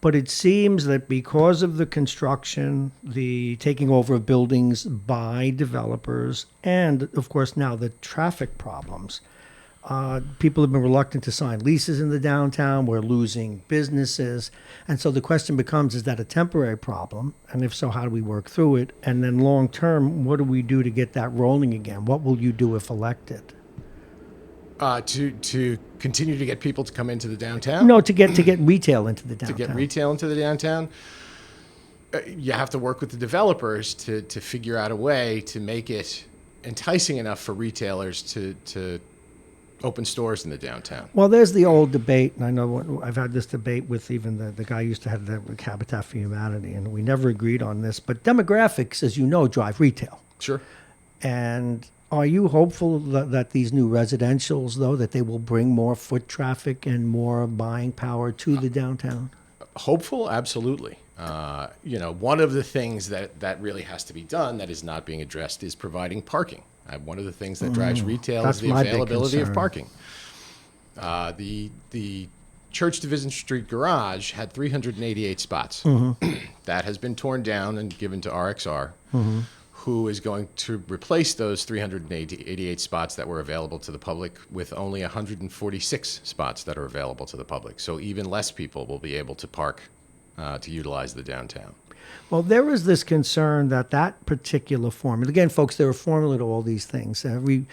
[SPEAKER 1] but it seems that because of the construction, the taking over of buildings by developers, and of course now the traffic problems, people have been reluctant to sign leases in the downtown. We're losing businesses. And so the question becomes, is that a temporary problem? And if so, how do we work through it? And then long term, what do we do to get that rolling again? What will you do if elected?
[SPEAKER 12] To continue to get people to come into the downtown?
[SPEAKER 1] No, to get retail into the downtown.
[SPEAKER 12] To get retail into the downtown? you have to work with the developers to figure out a way to make it enticing enough for retailers to open stores in the downtown.
[SPEAKER 1] Well, there's the old debate, and I know I've had this debate with even the guy who used to have the Habitat for Humanity, and we never agreed on this. But demographics, as you know, drive retail.
[SPEAKER 12] Sure.
[SPEAKER 1] And are you hopeful that these new residentials, though, that they will bring more foot traffic and more buying power to the downtown?
[SPEAKER 12] Hopeful, absolutely. One of the things that really has to be done that is not being addressed is providing parking. One of the things that drives retail is the availability of parking. The Church Division Street garage had 388 spots. That has been torn down and given to RXR, who is going to replace those 388 spots that were available to the public with only 146 spots that are available to the public. So even less people will be able to park to utilize the downtown.
[SPEAKER 1] Well, there is this concern that particular formula, again, folks, there are formula to all these things.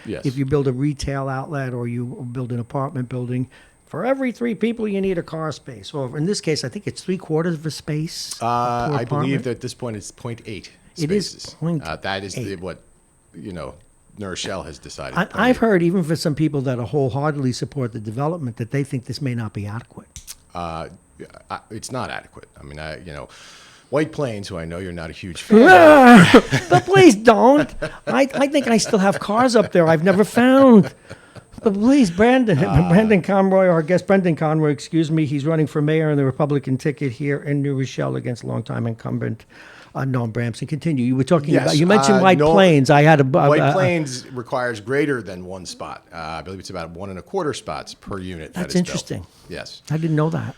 [SPEAKER 12] Yes.
[SPEAKER 1] If you build a retail outlet or you build an apartment building, for every 3 people, you need a car space. Well, in this case, I think it's 3/4 of a space.
[SPEAKER 12] I believe that at this point it's 0.8 spaces.
[SPEAKER 1] It is 0.8.
[SPEAKER 12] That is what Rochelle has decided.
[SPEAKER 1] I've heard, even for some people that wholeheartedly support the development, that they think this may not be adequate.
[SPEAKER 12] It's not adequate. I mean, White Plains, who I know you're not a huge fan of.
[SPEAKER 1] But please don't. I think I still have cars up there I've never found. But please, Brandon Conroy, our guest, Brendan Conroy, excuse me, he's running for mayor on the Republican ticket here in New Rochelle against longtime incumbent Noam Bramson. Continue. You were talking about, you mentioned White Plains. I had
[SPEAKER 12] White Plains requires greater than 1 spot. I believe it's about 1.25 spots per unit.
[SPEAKER 1] That's interesting.
[SPEAKER 12] Built. Yes.
[SPEAKER 1] I didn't know that.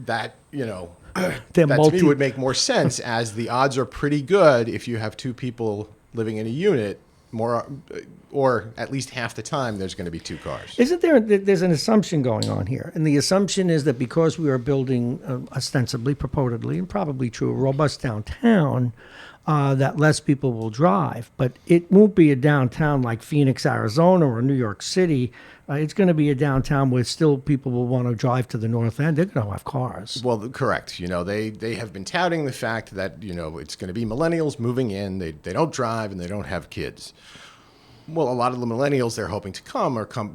[SPEAKER 12] That to me would make more sense, as the odds are pretty good if you have 2 people living in a unit, or at least half the time there's going to be 2 cars.
[SPEAKER 1] Isn't there's an assumption going on here, and the assumption is that because we are building ostensibly, purportedly, and probably true, a robust downtown, that less people will drive. But it won't be a downtown like Phoenix, Arizona, or New York City. It's going to be a downtown where still people will want to drive to the north end. They're going to have cars.
[SPEAKER 12] Well, correct. They have been touting the fact that, it's going to be millennials moving in. They don't drive and they don't have kids. Well, a lot of the millennials they're hoping to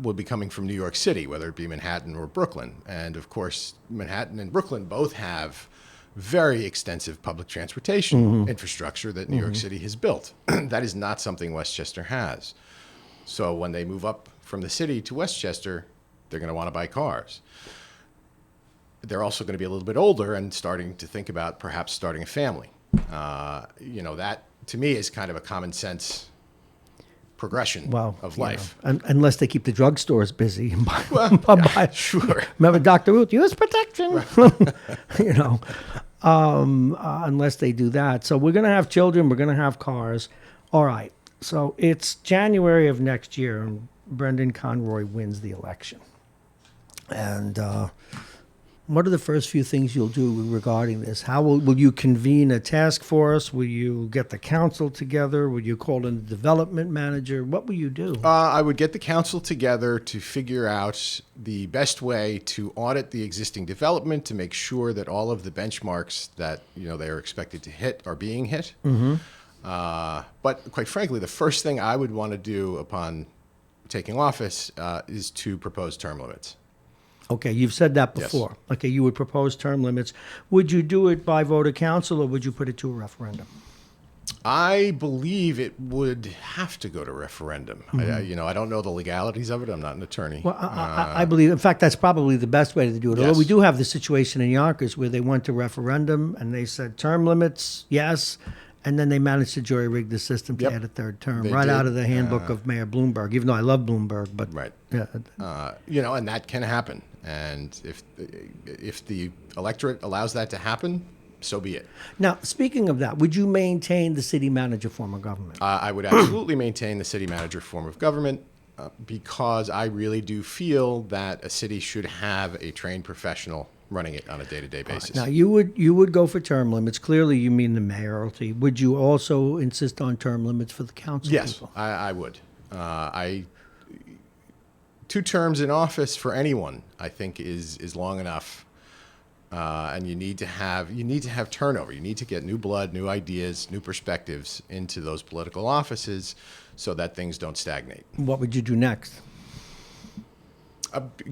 [SPEAKER 12] will be coming from New York City, whether it be Manhattan or Brooklyn. And, of course, Manhattan and Brooklyn both have very extensive public transportation infrastructure that New York City has built. That is not something Westchester has. So when they move up from the city to Westchester, they're going to want to buy cars. They're also going to be a little bit older and starting to think about perhaps starting a family. That to me is kind of a common sense progression of life.
[SPEAKER 1] Unless they keep the drugstores busy.
[SPEAKER 12] Sure.
[SPEAKER 1] Remember Dr. Ruth, use protection. Unless they do that. So we're going to have children. We're going to have cars. All right. So it's January of next year, and Brendan Conroy wins the election. And what are the first few things you'll do regarding this? How will you convene a task force? Will you get the council together? Will you call in the development manager? What will you do?
[SPEAKER 12] I would get the council together to figure out the best way to audit the existing development to make sure that all of the benchmarks that they are expected to hit are being hit. But quite frankly, the first thing I would want to do upon taking office is to propose term limits.
[SPEAKER 1] Okay, you've said that before.
[SPEAKER 12] Yes.
[SPEAKER 1] Okay, you would propose term limits. Would you do it by vote of council, or would you put it to a referendum?
[SPEAKER 12] I believe it would have to go to referendum. I don't know the legalities of it. I'm not an attorney.
[SPEAKER 1] Well, I believe, in fact, that's probably the best way to do it.
[SPEAKER 12] Yes.
[SPEAKER 1] Although we do have the situation in Yonkers where they went to referendum and they said term limits, yes, and then they managed to jury-rig the system to add a third term out of the handbook of Mayor Bloomberg, even though I love Bloomberg. But
[SPEAKER 12] right. And that can happen. And if the electorate allows that to happen, so be it.
[SPEAKER 1] Now, speaking of that, would you maintain the city manager form of government?
[SPEAKER 12] I would absolutely maintain the city manager form of government because I really do feel that a city should have a trained professional running it on a day-to-day basis.
[SPEAKER 1] Now, you would go for term limits. Clearly, you mean the mayoralty. Would you also insist on term limits for the council?
[SPEAKER 12] Yes,
[SPEAKER 1] people?
[SPEAKER 12] I would. 2 terms in office for anyone, I think, is long enough and you need to have turnover. You need to get new blood, new ideas, new perspectives into those political offices, so that things don't stagnate.
[SPEAKER 1] What would you do next?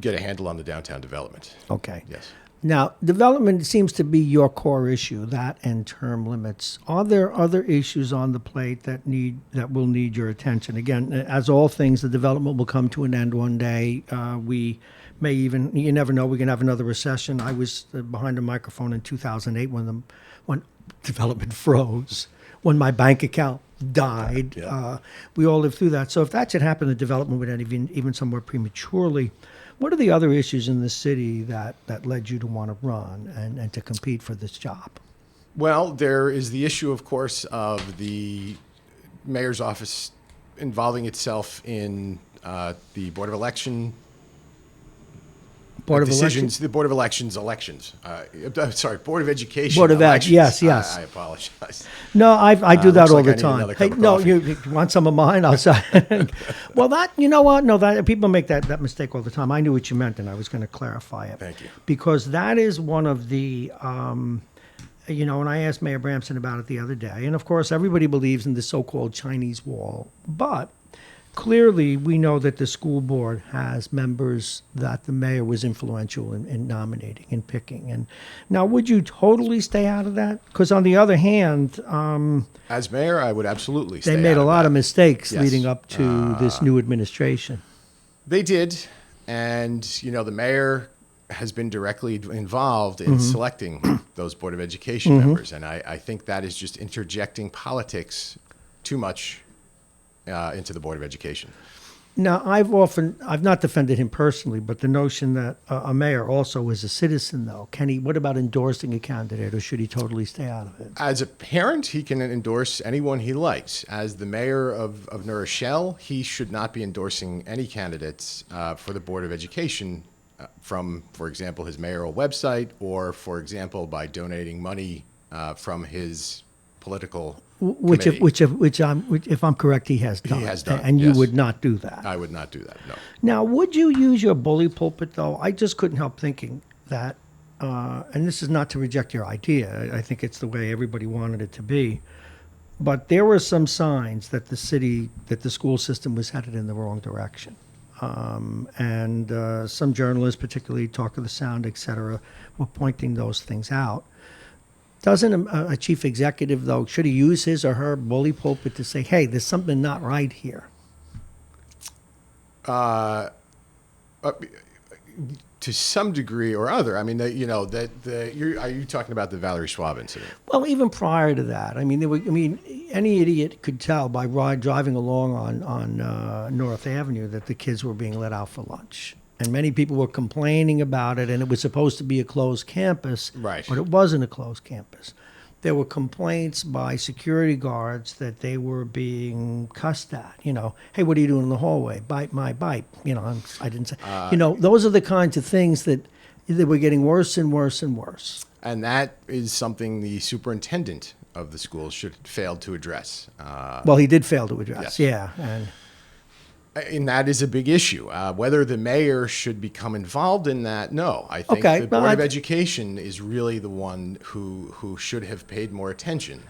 [SPEAKER 12] Get a handle on the downtown development.
[SPEAKER 1] Okay.
[SPEAKER 12] Yes.
[SPEAKER 1] Now, development seems to be your core issue, that and term limits. Are there other issues on the plate that will need your attention? Again, as all things, the development will come to an end one day. We may even, you never know, we can have another recession. I was behind a microphone in 2008 when development froze, when my bank account died.
[SPEAKER 12] Yeah.
[SPEAKER 1] We all lived through that. So if that should happen, the development would end even somewhat prematurely. What are the other issues in the city that led you to want to run and to compete for this job?
[SPEAKER 12] Well, there is the issue, of course, of the mayor's office involving itself in the Board of Election decisions. The Board of Elections elections. Sorry, Board of Education.
[SPEAKER 1] Board of Ed. Yes.
[SPEAKER 12] I apologize.
[SPEAKER 1] No, I do that
[SPEAKER 12] looks
[SPEAKER 1] all
[SPEAKER 12] like
[SPEAKER 1] the
[SPEAKER 12] I need
[SPEAKER 1] time.
[SPEAKER 12] another
[SPEAKER 1] Hey,
[SPEAKER 12] cup of
[SPEAKER 1] no,
[SPEAKER 12] coffee.
[SPEAKER 1] you want some of mine? I'll say. Well, you know what? No, that people make that mistake all the time. I knew what you meant, and I was going to clarify it.
[SPEAKER 12] Thank you.
[SPEAKER 1] Because that is one of the. And I asked Mayor Bramson about it the other day, and of course, everybody believes in the so-called Chinese wall, but clearly, we know that the school board has members that the mayor was influential in nominating and picking. And now, would you totally stay out of that? Because on the other hand,
[SPEAKER 12] as mayor, I would absolutely stay
[SPEAKER 1] they made
[SPEAKER 12] out
[SPEAKER 1] a
[SPEAKER 12] of
[SPEAKER 1] lot
[SPEAKER 12] that.
[SPEAKER 1] of mistakes
[SPEAKER 12] Yes.
[SPEAKER 1] leading up to this new administration.
[SPEAKER 12] They did, and the mayor has been directly involved in selecting those Board of Education members, and I think that is just interjecting politics too much into the Board of Education.
[SPEAKER 1] Now, I've not defended him personally, but the notion that a mayor also is a citizen, though, what about endorsing a candidate, or should he totally stay out of it?
[SPEAKER 12] As a parent, he can endorse anyone he likes. As the mayor of New Rochelle, he should not be endorsing any candidates for the Board of Education from, for example, his mayoral website, or, for example, by donating money from his political committee.
[SPEAKER 1] If I'm correct, he has done.
[SPEAKER 12] He has done,
[SPEAKER 1] and you
[SPEAKER 12] yes.
[SPEAKER 1] would not do that.
[SPEAKER 12] I would not do that, no.
[SPEAKER 1] Now, would you use your bully pulpit, though? I just couldn't help thinking that, and this is not to reject your idea. I think it's the way everybody wanted it to be. But there were some signs that the school system was headed in the wrong direction. And some journalists, particularly Talk of the Sound, et cetera, were pointing those things out. Doesn't a chief executive, though, should he use his or her bully pulpit to say, hey, there's something not right here?
[SPEAKER 12] To some degree or other. I mean, are you talking about the Valerie Schwab incident?
[SPEAKER 1] Well, even prior to that, any idiot could tell by driving along on North Avenue that the kids were being let out for lunch. And many people were complaining about it, and it was supposed to be a closed campus,
[SPEAKER 12] Right.
[SPEAKER 1] but it wasn't a closed campus. There were complaints by security guards that they were being cussed at. Hey, what are you doing in the hallway? Bite my bite. I didn't say. Those are the kinds of things that were getting worse and worse and worse.
[SPEAKER 12] And that is something the superintendent of the school should fail to address.
[SPEAKER 1] Well, he did fail to address,
[SPEAKER 12] Yes.
[SPEAKER 1] yeah.
[SPEAKER 12] And that is a big issue. Whether the mayor should become involved in that, no. I think
[SPEAKER 1] Okay,
[SPEAKER 12] the
[SPEAKER 1] well,
[SPEAKER 12] Board of Education is really the one who should have paid more attention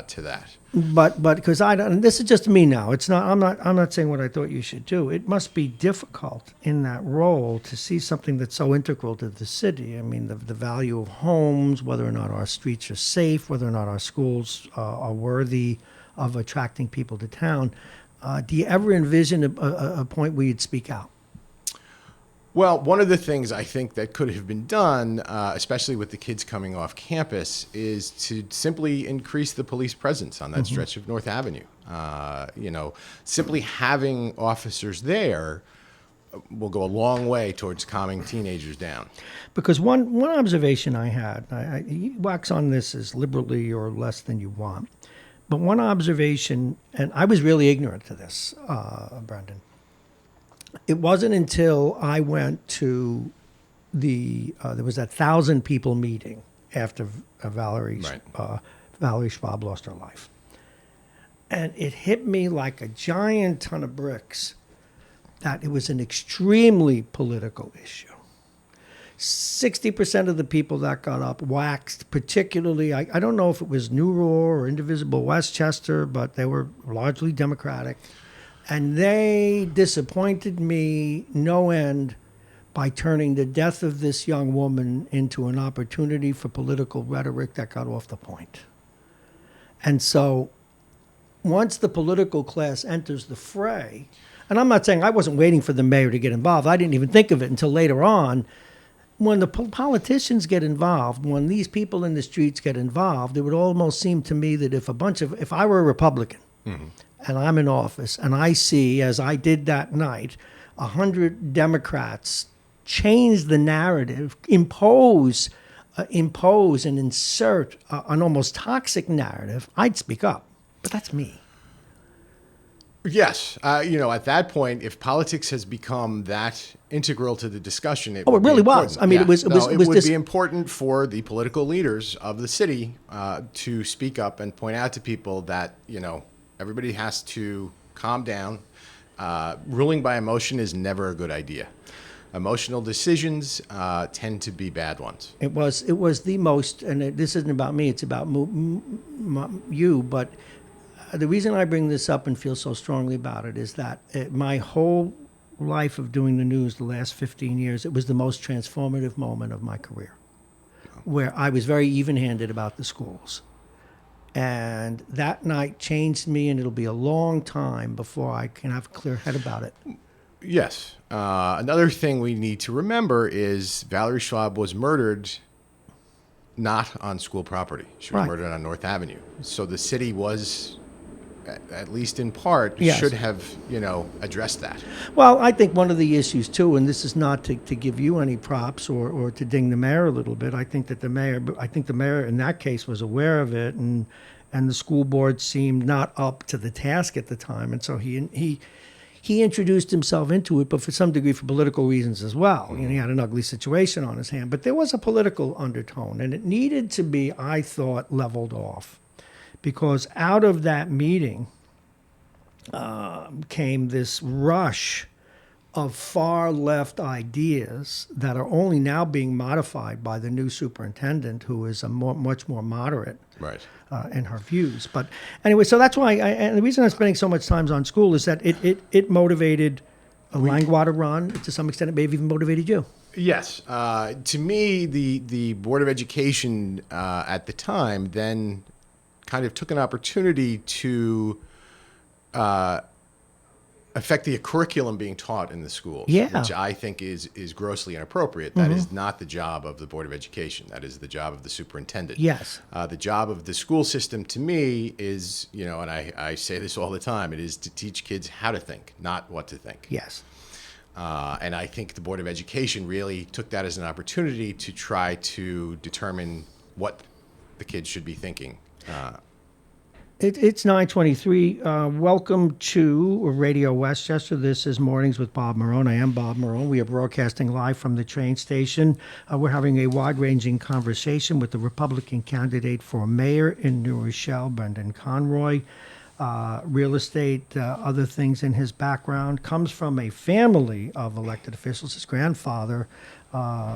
[SPEAKER 12] to that.
[SPEAKER 1] But because I don't, and this is just me now. It's not. I'm not saying what I thought you should do. It must be difficult in that role to see something that's so integral to the city. I mean, the value of homes, whether or not our streets are safe, whether or not our schools are worthy of attracting people to town. Do you ever envision a point where you'd speak out?
[SPEAKER 12] Well, one of the things I think that could have been done, especially with the kids coming off campus, is to simply increase the police presence on that stretch of North Avenue. Simply having officers there will go a long way towards calming teenagers down.
[SPEAKER 1] Because one observation I had, you wax on this as liberally or less than you want, but one observation, and I was really ignorant to this, Brendan. It wasn't until I went to there was that 1,000 people meeting after Valerie Schwab lost her life. And it hit me like a giant ton of bricks that it was an extremely political issue. 60% of the people that got up waxed, particularly, I don't know if it was New Roar or Indivisible Westchester, but they were largely Democratic. And they disappointed me no end by turning the death of this young woman into an opportunity for political rhetoric that got off the point. And so once the political class enters the fray, and I'm not saying I wasn't waiting for the mayor to get involved. I didn't even think of it until later on. When the politicians get involved, when these people in the streets get involved, it would almost seem to me that if I were a Republican and I'm in office and I see, as I did that night, 100 Democrats change the narrative, impose and insert an almost toxic narrative, I'd speak up. But that's me.
[SPEAKER 12] Yes. At that point, if politics has become that integral to the discussion, it
[SPEAKER 1] really was. I mean,
[SPEAKER 12] Yeah.
[SPEAKER 1] it
[SPEAKER 12] would be important for the political leaders of the city to speak up and point out to people that, everybody has to calm down. Ruling by emotion is never a good idea. Emotional decisions tend to be bad ones.
[SPEAKER 1] It was the most, and this isn't about me, it's about you, but the reason I bring this up and feel so strongly about it is that my whole life of doing the news, the last 15 years, it was the most transformative moment of my career, where I was very even-handed about the schools. And that night changed me, and it'll be a long time before I can have a clear head about it.
[SPEAKER 12] Yes. Another thing we need to remember is Valerie Schwab was murdered not on school property. She was murdered on North Avenue. So the city was, at least in part, should have, addressed that.
[SPEAKER 1] Well, I think one of the issues, too, and this is not to give you any props or to ding the mayor a little bit, I think the mayor in that case was aware of it, and the school board seemed not up to the task at the time, and so he introduced himself into it, but for some degree for political reasons as well. He had an ugly situation on his hand, but there was a political undertone, and it needed to be, I thought, leveled off. Because out of that meeting came this rush of far left ideas that are only now being modified by the new superintendent, who is much more moderate in her views. But anyway, so that's why, and the reason I'm spending so much time on school is that it motivated a Langwater run. To some extent, it may have even motivated you.
[SPEAKER 12] Yes. To me, the Board of Education at the time then kind of took an opportunity to affect the curriculum being taught in the schools, which I think is grossly inappropriate. That is not the job of the Board of Education. That is the job of the superintendent.
[SPEAKER 1] Yes.
[SPEAKER 12] The job of the school system, to me, is, and I say this all the time, it is to teach kids how to think, not what to think.
[SPEAKER 1] Yes.
[SPEAKER 12] And I think the Board of Education really took that as an opportunity to try to determine what the kids should be thinking.
[SPEAKER 1] It's 9:23. Welcome to Radio Westchester. This is Mornings with Bob Marrone. I am Bob Marrone. We are broadcasting live from the train station. We're having a wide-ranging conversation with the Republican candidate for mayor in New Rochelle, Brendan Conroy. Real estate, other things in his background, comes from a family of elected officials. His grandfather,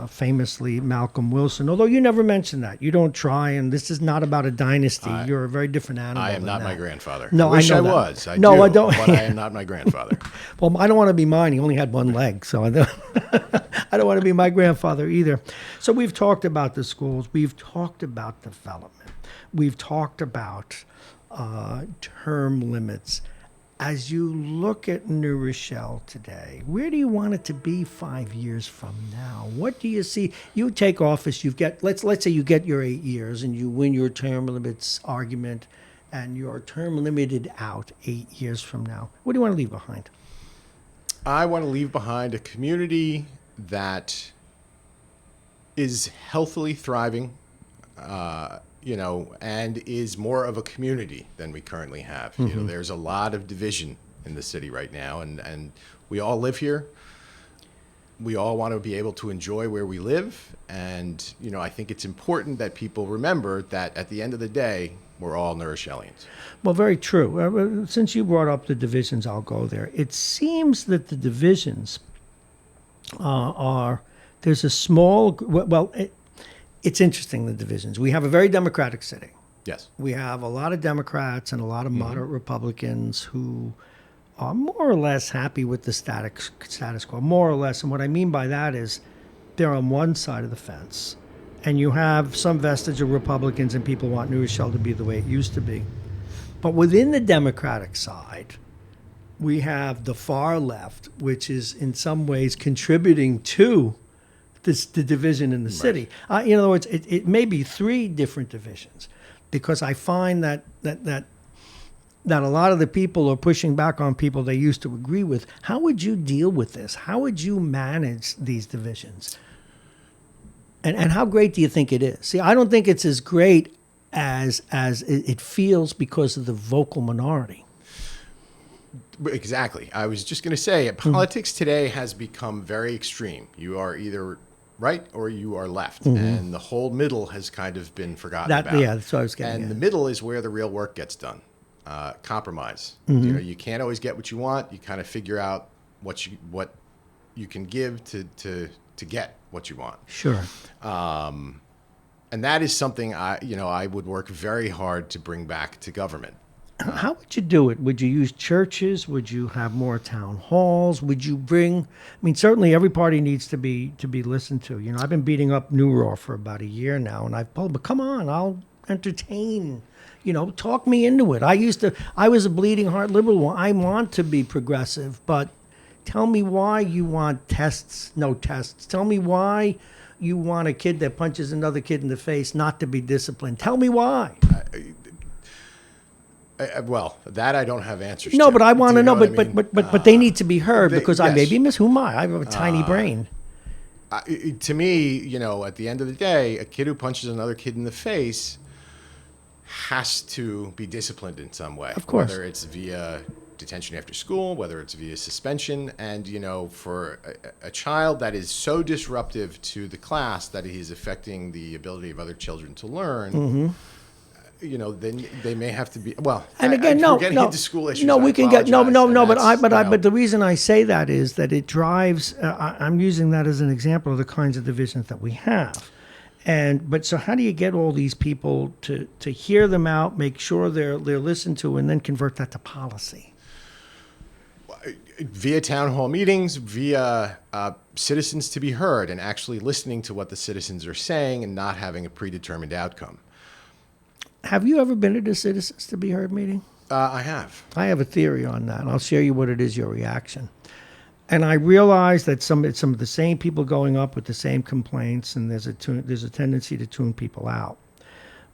[SPEAKER 1] famously Malcolm Wilson, although you never mention that. You don't try, and this is not about a dynasty. You're a very different animal.
[SPEAKER 12] I am
[SPEAKER 1] than
[SPEAKER 12] not
[SPEAKER 1] that.
[SPEAKER 12] my grandfather.
[SPEAKER 1] No,
[SPEAKER 12] I wish
[SPEAKER 1] I
[SPEAKER 12] I
[SPEAKER 1] know that.
[SPEAKER 12] was. I
[SPEAKER 1] No,
[SPEAKER 12] do,
[SPEAKER 1] I don't.
[SPEAKER 12] But I am not my grandfather.
[SPEAKER 1] Well, I don't want to be mine. He only had one leg, so I don't want to be my grandfather either. So we've talked about the schools. We've talked about development. We've talked about term limits. As you look at New Rochelle today, where do you want it to be 5 years from now? What do you see? You take office, let's say you get your 8 years and you win your term limits argument, and you're term limited out 8 years from now. What do you want to leave behind?
[SPEAKER 12] I want to leave behind a community that is healthily thriving, and is more of a community than we currently have. There's a lot of division in the city right now, and we all live here. We all want to be able to enjoy where we live, and I think it's important that people remember that at the end of the day, we're all New Rochellians.
[SPEAKER 1] Well, very true. Since you brought up the divisions, I'll go there. It seems that the divisions there's a small, it's interesting, the divisions. We have a very Democratic city.
[SPEAKER 12] Yes.
[SPEAKER 1] We have a lot of Democrats and a lot of moderate Republicans who are more or less happy with the status quo, more or less. And what I mean by that is they're on one side of the fence, and you have some vestige of Republicans and people want New Rochelle to be the way it used to be. But within the Democratic side, we have the far left, which is in some ways contributing to the division in the city. In other words, it may be three different divisions, because I find that a lot of the people are pushing back on people they used to agree with. How would you deal with this? How would you manage these divisions? And how great do you think it is? See, I don't think it's as great as it feels because of the vocal minority.
[SPEAKER 12] Exactly. I was just going to say, politics today has become very extreme. You are either right or you are left, and the whole middle has kind of been forgotten about.
[SPEAKER 1] Yeah, that's what I was getting
[SPEAKER 12] And
[SPEAKER 1] at.
[SPEAKER 12] the middle is where the real work gets done. Compromise. You can't always get what you want. You kind of figure out what you can give to get what you want.
[SPEAKER 1] Sure.
[SPEAKER 12] And that is something I would work very hard to bring back to government.
[SPEAKER 1] How would you do it? Would you use churches? Would you have more town halls? Would you bring? I mean, certainly every party needs to be listened to. I've been beating up New Raw for about a year now, and I've told, but come on, I'll entertain. Talk me into it. I was a bleeding heart liberal. I want to be progressive, but tell me why you want no tests. Tell me why you want a kid that punches another kid in the face not to be disciplined. Tell me why.
[SPEAKER 12] Well, that I don't have answers
[SPEAKER 1] No,
[SPEAKER 12] to.
[SPEAKER 1] but I want to know.
[SPEAKER 12] But
[SPEAKER 1] But they need to be heard, because I
[SPEAKER 12] yes.
[SPEAKER 1] may be who am I? I have a tiny brain.
[SPEAKER 12] To me, at the end of the day, a kid who punches another kid in the face has to be disciplined in some way.
[SPEAKER 1] Of course.
[SPEAKER 12] Whether it's via detention after school, whether it's via suspension. And, for a child that is so disruptive to the class that he is affecting the ability of other children to learn, then they may have to be
[SPEAKER 1] And again, no,
[SPEAKER 12] getting into school issues.
[SPEAKER 1] no, we can get no.
[SPEAKER 12] But
[SPEAKER 1] But the reason I say that is that it drives. I'm using that as an example of the kinds of divisions that we have. But so how do you get all these people to hear them out, make sure they're listened to, and then convert that to policy?
[SPEAKER 12] Via town hall meetings, via citizens to be heard, and actually listening to what the citizens are saying and not having a predetermined outcome.
[SPEAKER 1] Have you ever been at a Citizens to be Heard meeting?
[SPEAKER 12] I have.
[SPEAKER 1] I have a theory on that, and I'll share you what it is, your reaction. And I realize that some of the same people going up with the same complaints, and there's a tendency to tune people out.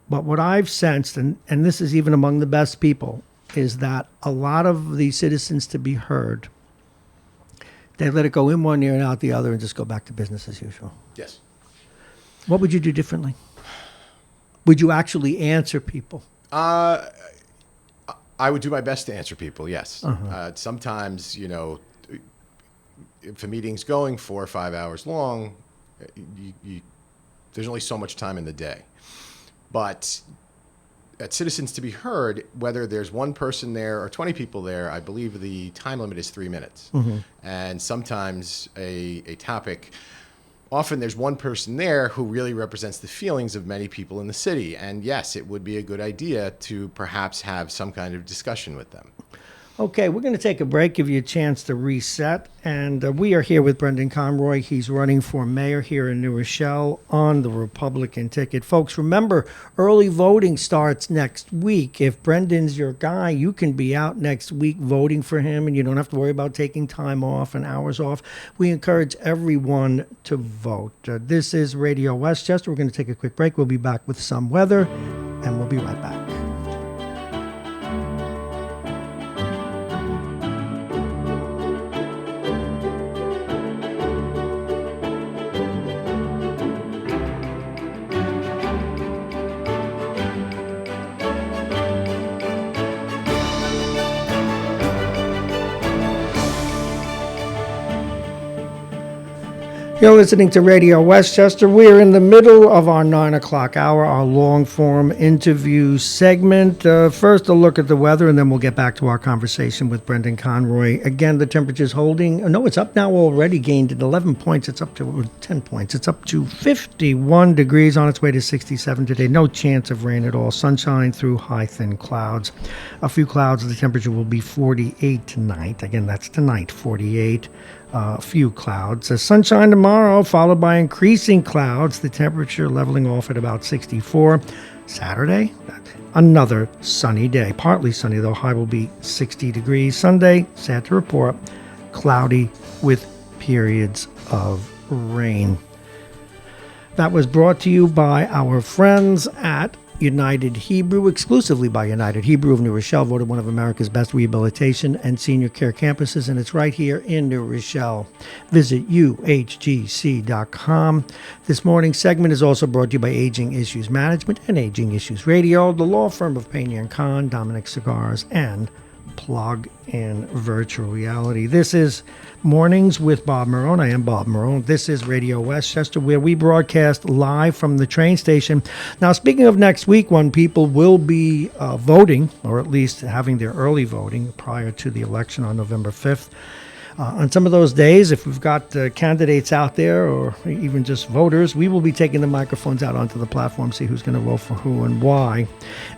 [SPEAKER 1] But what I've sensed, and this is even among the best people, is that a lot of the Citizens to be Heard, they let it go in one ear and out the other and just go back to business as usual.
[SPEAKER 12] Yes.
[SPEAKER 1] What would you do differently? Would you actually answer people?
[SPEAKER 12] I would do my best to answer people, yes. Sometimes, if a meeting's going 4 or 5 hours long, there's only so much time in the day. But at Citizens to be Heard, whether there's one person there or 20 people there, I believe the time limit is 3 minutes. And sometimes a topic, often there's one person there who really represents the feelings of many people in the city. And yes, it would be a good idea to perhaps have some kind of discussion with them.
[SPEAKER 1] Okay, we're going to take a break, give you a chance to reset. And we are here with Brendan Conroy. He's running for mayor here in New Rochelle on the Republican ticket. Folks, remember, early voting starts next week. If Brendan's your guy, you can be out next week voting for him, and you don't have to worry about taking time off and hours off. We encourage everyone to vote. This is Radio Westchester. We're going to take a quick break. We'll be back with some weather, and we'll be right back. You're listening to Radio Westchester. We're in the middle of our 9 o'clock hour, our long-form interview segment. First, a look at the weather, and then we'll get back to our conversation with Brendan Conroy. Again, the temperature's holding. No, it's up now already, gained at 11 points. It's up to 10 points. It's up to 51 degrees, on its way to 67 today. No chance of rain at all. Sunshine through high, thin clouds. A few clouds. The temperature will be 48 tonight. Again, that's tonight, 48. A few clouds. Sunshine tomorrow, followed by increasing clouds. The temperature leveling off at about 64. Saturday, another sunny day. Partly sunny, though. High will be 60 degrees. Sunday, sad to report, cloudy with periods of rain. That was brought to you by our friends at United Hebrew, exclusively by United Hebrew of New Rochelle, voted one of America's best rehabilitation and senior care campuses, and it's right here in New Rochelle. Visit uhgc.com. This morning's segment is also brought to you by Aging Issues Management and Aging Issues Radio, the law firm of Pena & Khan, Dominic Cigars, and Plug-in Virtual Reality. This is Mornings with Bob Marrone. I am Bob Marrone. This is Radio Westchester, where we broadcast live from the train station. Now, speaking of next week, when people will be voting, or at least having their early voting prior to the election on November 5th, on some of those days, if we've got candidates out there or even just voters, we will be taking the microphones out onto the platform, see who's going to vote for who and why.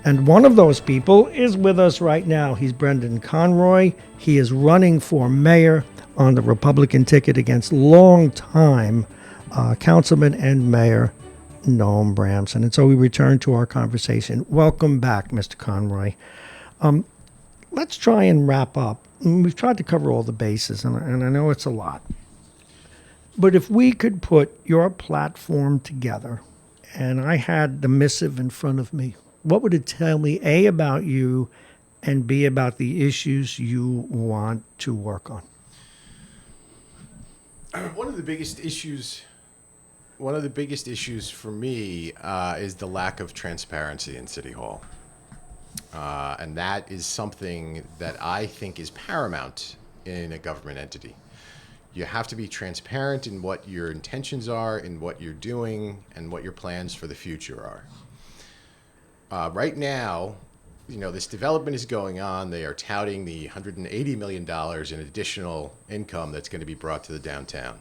[SPEAKER 1] And one of those people is with us right now. He's Brendan Conroy. He is running for mayor on the Republican ticket against longtime councilman and mayor Noam Bramson. And so we return to our conversation. Welcome back, Mr. Conroy. Let's try and wrap up. We've tried to cover all the bases, and I know it's a lot. But if we could put your platform together, and I had the missive in front of me, what would it tell me, A, about you, and B, about the issues you want to work on?
[SPEAKER 12] One of the biggest issues for me is the lack of transparency in City Hall. And that is something that I think is paramount in a government entity. You have to be transparent in what your intentions are, in what you're doing, and what your plans for the future are. Right now, this development is going on. They are touting the $180 million in additional income that's going to be brought to the downtown.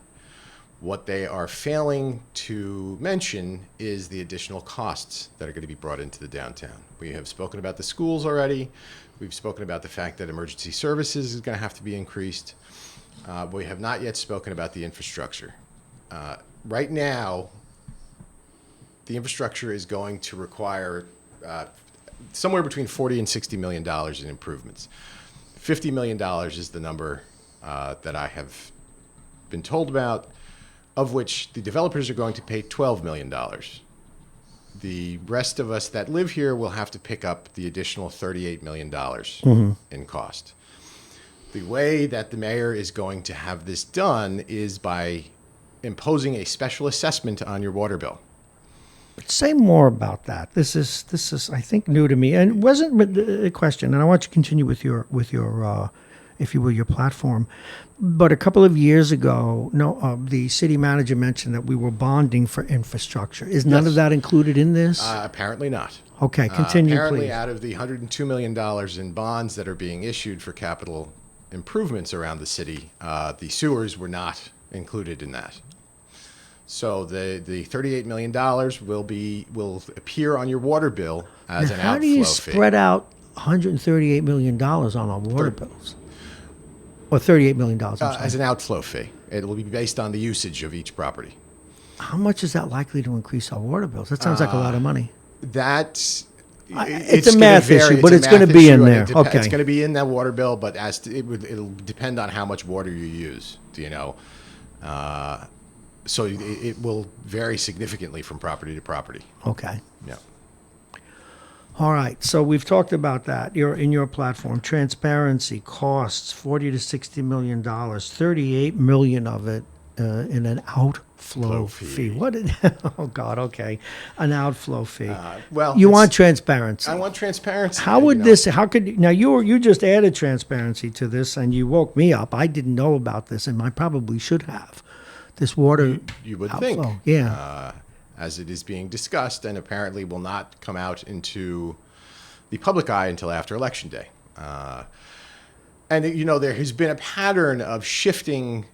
[SPEAKER 12] What they are failing to mention is the additional costs that are going to be brought into the downtown. We have spoken about the schools already. We've spoken about the fact that emergency services is going to have to be increased. But we have not yet spoken about the infrastructure. Right now, the infrastructure is going to require somewhere between $40 and $60 million in improvements. $50 million is the number that I have been told about, of which the developers are going to pay $12 million. The rest of us that live here will have to pick up the additional $38 million in cost. The way that the mayor is going to have this done is by imposing a special assessment on your water bill.
[SPEAKER 1] Say more about that. This is I think new to me, and it wasn't a question. And I want you to continue with your if you will, your platform. But a couple of years ago, the city manager mentioned that we were bonding for infrastructure. Is none of that included in this?
[SPEAKER 12] Apparently not.
[SPEAKER 1] Okay, continue,
[SPEAKER 12] apparently
[SPEAKER 1] please.
[SPEAKER 12] Out of the $102 million in bonds that are being issued for capital improvements around the city, the sewers were not included in that. So the $38 million will appear on your water bill as an outflow fee.
[SPEAKER 1] How do you spread out $138 million on our water bills? Or $38 million, I'm sorry.
[SPEAKER 12] As an outflow fee. It will be based on the usage of each property.
[SPEAKER 1] How much is that likely to increase our water bills? That sounds like a lot of money.
[SPEAKER 12] It's
[SPEAKER 1] a math issue, but it's going to be in there. Okay.
[SPEAKER 12] It's going to be in that water bill, but it'll depend on how much water you use, so it will vary significantly from property to property.
[SPEAKER 1] Okay.
[SPEAKER 12] Yeah.
[SPEAKER 1] All right. So we've talked about that. You're in your platform. Transparency, costs, $40 to $60 million, $38 million of it in an outflow fee. What? Oh God. Okay, an outflow fee. You want transparency.
[SPEAKER 12] I want transparency.
[SPEAKER 1] How would this? How could now? You just added transparency to this, and you woke me up. I didn't know about this, and I probably should have. this water
[SPEAKER 12] You would
[SPEAKER 1] outflow.
[SPEAKER 12] think.
[SPEAKER 1] Yeah.
[SPEAKER 12] As it is being discussed and apparently will not come out into the public eye until after Election Day. And, there has been a pattern of shifting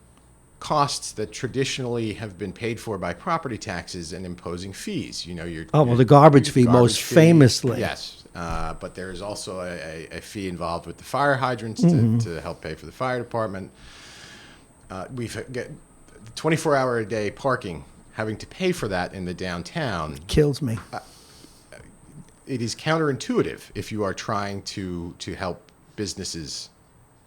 [SPEAKER 12] costs that traditionally have been paid for by property taxes and imposing fees.
[SPEAKER 1] The garbage fee most famously.
[SPEAKER 12] Yes. But there is also a fee involved with the fire hydrants to help pay for the fire department. We've got 24-hour-a-day parking, having to pay for that in the downtown.
[SPEAKER 1] Kills me.
[SPEAKER 12] It is counterintuitive if you are trying to help businesses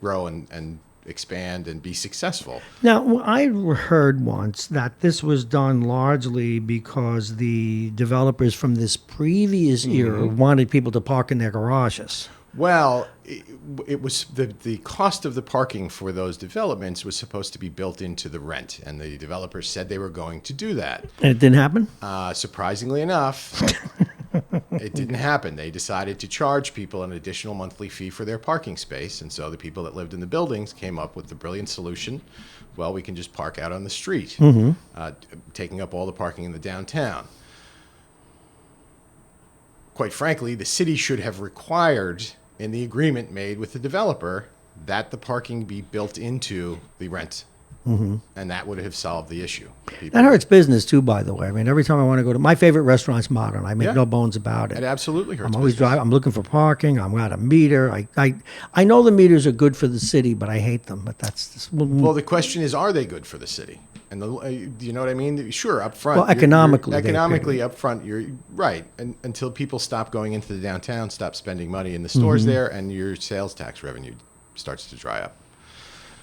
[SPEAKER 12] grow and expand and be successful.
[SPEAKER 1] Now, I heard once that this was done largely because the developers from this previous era wanted people to park in their garages.
[SPEAKER 12] Well, it was the cost of the parking for those developments was supposed to be built into the rent, and the developers said they were going to do that.
[SPEAKER 1] And it didn't happen?
[SPEAKER 12] Surprisingly enough, it didn't happen. They decided to charge people an additional monthly fee for their parking space, and so the people that lived in the buildings came up with the brilliant solution, well, we can just park out on the street, taking up all the parking in the downtown. Quite frankly, the city should have required in the agreement made with the developer that the parking be built into the rent. And that would have solved the issue.
[SPEAKER 1] That hurts business too, by the way. I mean, every time I want to go to my favorite restaurant's Marrone. I make no bones about it.
[SPEAKER 12] It absolutely hurts.
[SPEAKER 1] I'm always driving. I'm looking for parking. I'm at a meter. I know the meters are good for the city, but I hate them. But that's
[SPEAKER 12] well. The question is, are they good for the city? And do you know what I mean? Sure, up front.
[SPEAKER 1] Well, economically,
[SPEAKER 12] up front, you're right. And until people stop going into the downtown, stop spending money in the stores there, and your sales tax revenue starts to dry up.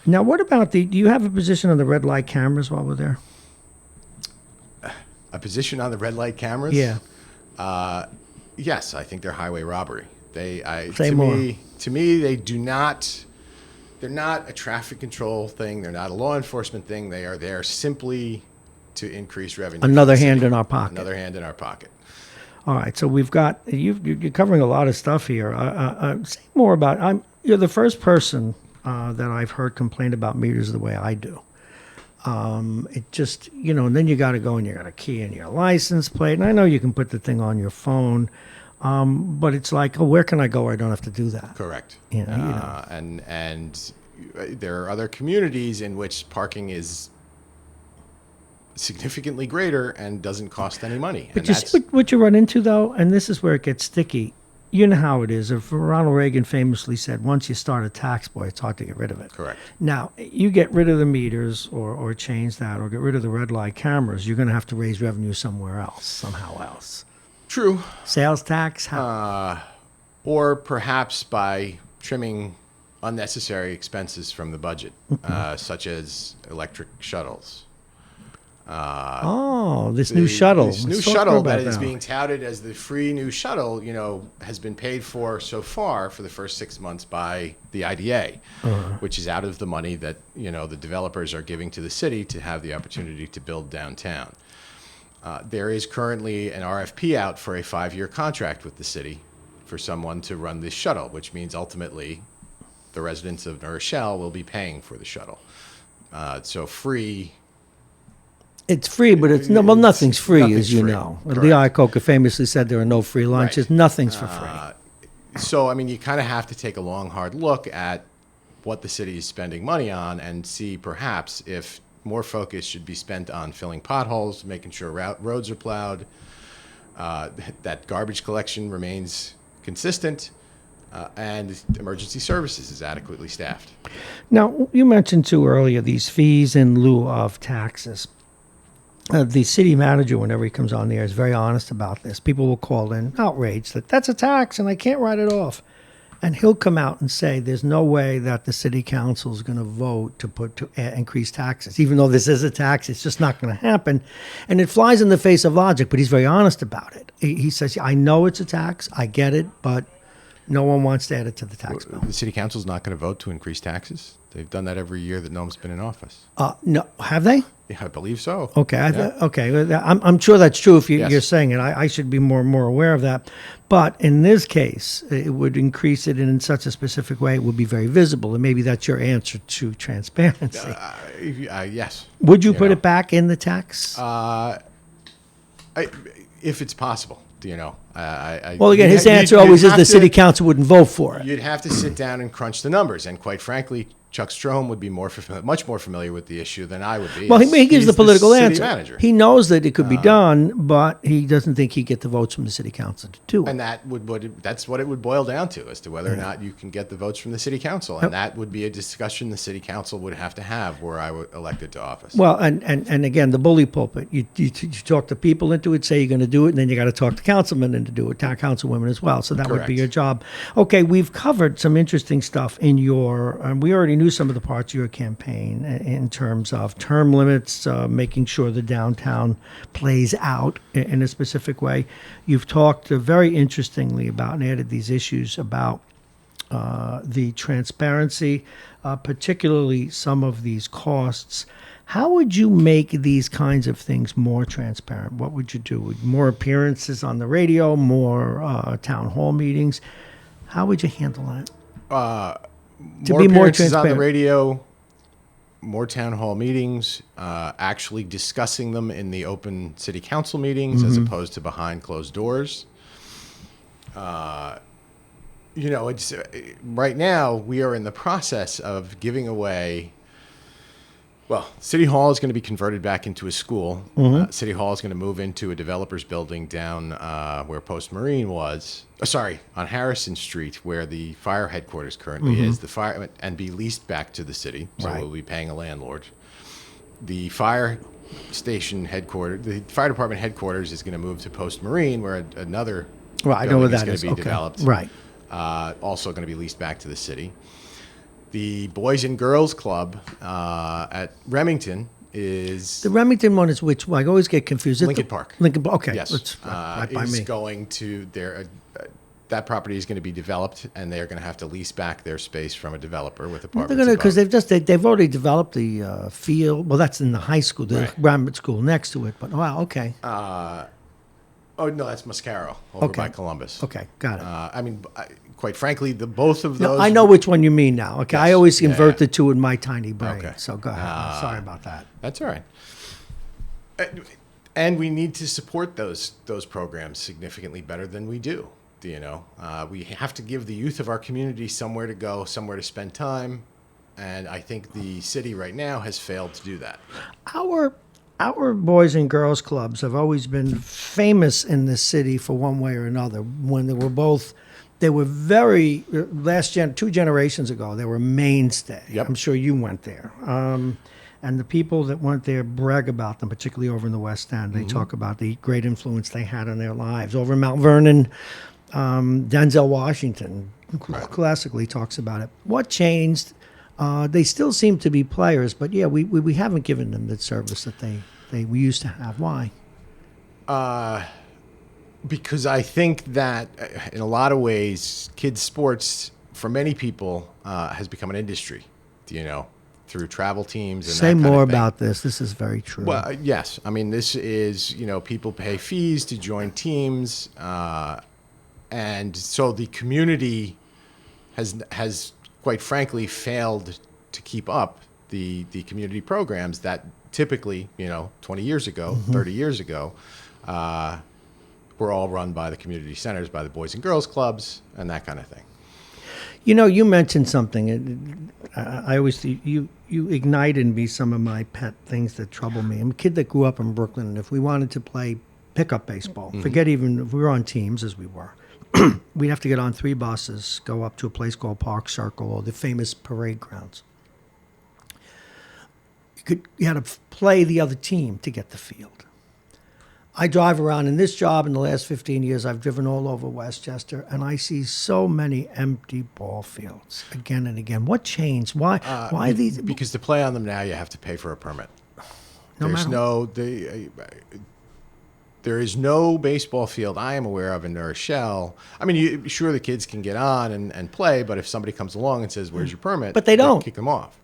[SPEAKER 1] Now, what about do you have a position on the red light cameras while we're there?
[SPEAKER 12] A position on the red light cameras?
[SPEAKER 1] Yeah.
[SPEAKER 12] Yes, I think they're highway robbery.
[SPEAKER 1] Say more.
[SPEAKER 12] To me, they do not. They're not a traffic control thing. They're not a law enforcement thing. They are there simply to increase revenue.
[SPEAKER 1] Another hand in our pocket.
[SPEAKER 12] Another hand in our pocket.
[SPEAKER 1] All right. So we've got you're covering a lot of stuff here. Say more about. You're the first person that I've heard complain about meters the way I do. It just and then you got to go and you got to key in your license plate. And I know you can put the thing on your phone. But it's like, where can I go where I don't have to do that?
[SPEAKER 12] Correct.
[SPEAKER 1] And
[SPEAKER 12] there are other communities in which parking is significantly greater and doesn't cost any money.
[SPEAKER 1] But you see what you run into, though, and this is where it gets sticky. You know how it is. If Ronald Reagan famously said, once you start a tax, boy, it's hard to get rid of it.
[SPEAKER 12] Correct.
[SPEAKER 1] Now, you get rid of the meters or change that or get rid of the red light cameras, you're going to have to raise revenue somewhere else, somehow else.
[SPEAKER 12] True.
[SPEAKER 1] Sales tax?
[SPEAKER 12] Or perhaps by trimming unnecessary expenses from the budget, such as electric shuttles.
[SPEAKER 1] This new shuttle.
[SPEAKER 12] This new shuttle that is being touted as the free new shuttle, has been paid for so far for the first 6 months by the IDA, which is out of the money that, the developers are giving to the city to have the opportunity to build downtown. There is currently an RFP out for a 5-year contract with the city for someone to run this shuttle, which means ultimately the residents of Rochelle will be paying for the shuttle. So free.
[SPEAKER 1] It's free, but nothing's free, as you
[SPEAKER 12] free.
[SPEAKER 1] know.
[SPEAKER 12] Correct.
[SPEAKER 1] The Iacocca famously said there are no free lunches.
[SPEAKER 12] Right.
[SPEAKER 1] Nothing's for free.
[SPEAKER 12] So, you kind of have to take a long, hard look at what the city is spending money on and see perhaps if more focus should be spent on filling potholes, making sure roads are plowed, that garbage collection remains consistent, and emergency services is adequately staffed.
[SPEAKER 1] Now, you mentioned too earlier these fees in lieu of taxes. The city manager, whenever he comes on the air, is very honest about this. People will call in outraged that that's a tax and I can't write it off. And he'll come out and say there's no way that the city council is going to vote to increase taxes. Even though this is a tax, it's just not going to happen. And it flies in the face of logic, but he's very honest about it. He says, I know it's a tax, I get it, but no one wants to add it to the tax bill.
[SPEAKER 12] The city council is not going to vote to increase taxes? They've done that every year that Noam's been in office.
[SPEAKER 1] No, have they?
[SPEAKER 12] Yeah, I believe so.
[SPEAKER 1] Okay,
[SPEAKER 12] Yeah.
[SPEAKER 1] okay. I'm sure that's true if
[SPEAKER 12] Yes.
[SPEAKER 1] you're saying it. I should be more aware of that. But in this case, it would increase it in such a specific way. It would be very visible, and maybe that's your answer to transparency.
[SPEAKER 12] Yes.
[SPEAKER 1] Would you put it back in the tax?
[SPEAKER 12] If it's possible,
[SPEAKER 1] Well, again, his answer always is the city council wouldn't vote for it.
[SPEAKER 12] You'd have to sit down and crunch the numbers, and quite frankly, Chuck Strom would be much more familiar with the issue than I would be.
[SPEAKER 1] Well, he gives the political
[SPEAKER 12] city
[SPEAKER 1] answer.
[SPEAKER 12] Manager.
[SPEAKER 1] He knows that it could be done, but he doesn't think he'd get the votes from the city council to do it.
[SPEAKER 12] And that's what it would boil down to, as to whether or not you can get the votes from the city council. And that would be a discussion the city council would have to have were I elected to office.
[SPEAKER 1] Well, and again, the bully pulpit. You talk the people into it, say you're going to do it, and then you got to talk the councilmen into do it, town councilwomen as well. So that would be
[SPEAKER 12] Correct.
[SPEAKER 1] your job. Okay, we've covered some interesting stuff in your. We already knew some of the parts of your campaign in terms of term limits, making sure the downtown plays out in a specific way. You've talked very interestingly about and added these issues about the transparency, particularly some of these costs. How would you make these kinds of things more transparent? What would you do? More appearances on the radio, more town hall meetings? How would you handle that? To
[SPEAKER 12] More
[SPEAKER 1] be more
[SPEAKER 12] appearances on the
[SPEAKER 1] transparent.
[SPEAKER 12] radio, more town hall meetings, actually discussing them in the open city council meetings as opposed to behind closed doors. It's right now we are in the process of giving away. Well, City Hall is going to be converted back into a school. City Hall is going to move into a developer's building down where Post Marine was. On Harrison Street, where the fire headquarters currently is. And be leased back to the city, so
[SPEAKER 1] Right.
[SPEAKER 12] we'll be paying a landlord. The fire station headquarters, the fire department headquarters, is going to move to Post Marine, where another
[SPEAKER 1] Well, I know where
[SPEAKER 12] building is
[SPEAKER 1] that
[SPEAKER 12] going
[SPEAKER 1] is.
[SPEAKER 12] to be
[SPEAKER 1] Okay.
[SPEAKER 12] developed.
[SPEAKER 1] Right.
[SPEAKER 12] Also going to be leased back to the city. The Boys and Girls Club at Remington is
[SPEAKER 1] The Remington one is which one? I always get confused. Is it
[SPEAKER 12] Lincoln
[SPEAKER 1] the-
[SPEAKER 12] Park.
[SPEAKER 1] Lincoln Park. Okay.
[SPEAKER 12] Yes,
[SPEAKER 1] That's right by
[SPEAKER 12] is
[SPEAKER 1] me.
[SPEAKER 12] going to their. That property is going to be developed, and they're going to have to lease back their space from a developer with
[SPEAKER 1] They're
[SPEAKER 12] apartments.
[SPEAKER 1] going to because
[SPEAKER 12] above.
[SPEAKER 1] they've already developed the field. Well, that's in the high school, the
[SPEAKER 12] Right.
[SPEAKER 1] grammar school next to it. But wow, okay,
[SPEAKER 12] Oh no, that's Mascaro over
[SPEAKER 1] Okay.
[SPEAKER 12] by Columbus.
[SPEAKER 1] okay, got it.
[SPEAKER 12] Quite frankly, both of
[SPEAKER 1] No,
[SPEAKER 12] those.
[SPEAKER 1] I know which one you mean now. Okay, I
[SPEAKER 12] Yes.
[SPEAKER 1] always invert
[SPEAKER 12] Yeah.
[SPEAKER 1] the two in my tiny brain.
[SPEAKER 12] Okay.
[SPEAKER 1] So go ahead. Sorry about that.
[SPEAKER 12] That's all right. And we need to support those programs significantly better than we do. We have to give the youth of our community somewhere to go, somewhere to spend time, and I think the city right now has failed to do that.
[SPEAKER 1] Our boys and girls clubs have always been famous in the city for one way or another. When they were very two generations ago. They were mainstay.
[SPEAKER 12] Yep.
[SPEAKER 1] I'm sure you went there. And the people that went there brag about them, particularly over in the West End. They talk about the great influence they had on their lives. Over in Mount Vernon, Denzel Washington classically talks about it. What changed? They still seem to be players, but yeah, we haven't given them the service that we used to have. Why?
[SPEAKER 12] Because I think that in a lot of ways, kids' sports, for many people, has become an industry, through travel teams and
[SPEAKER 1] Say
[SPEAKER 12] that kind
[SPEAKER 1] more
[SPEAKER 12] of thing.
[SPEAKER 1] about this. This is very true.
[SPEAKER 12] Well, yes. I mean, this is, people pay fees to join teams. And so the community has quite frankly failed to keep up the community programs that typically, 20 years ago, 30 years ago, were all run by the community centers, by the Boys and Girls Clubs, and that kind of thing.
[SPEAKER 1] You mentioned something. I always you ignited in me some of my pet things that trouble me. I'm a kid that grew up in Brooklyn, and if we wanted to play pickup baseball, forget even if we were on teams as we were, we'd have to get on 3 buses, go up to a place called Park Circle or the famous parade grounds. You had to play the other team to get the field. I drive around in this job in the last 15 years. I've driven all over Westchester, and I see so many empty ball fields again and again. What changed? Why these?
[SPEAKER 12] Because to play on them now, you have to pay for a permit.
[SPEAKER 1] No
[SPEAKER 12] There's
[SPEAKER 1] matter-
[SPEAKER 12] there is no baseball field I am aware of in New Rochelle. I mean, sure, the kids can get on and play, but if somebody comes along and says, "Where's your permit?"
[SPEAKER 1] But they don't.
[SPEAKER 12] kick them off.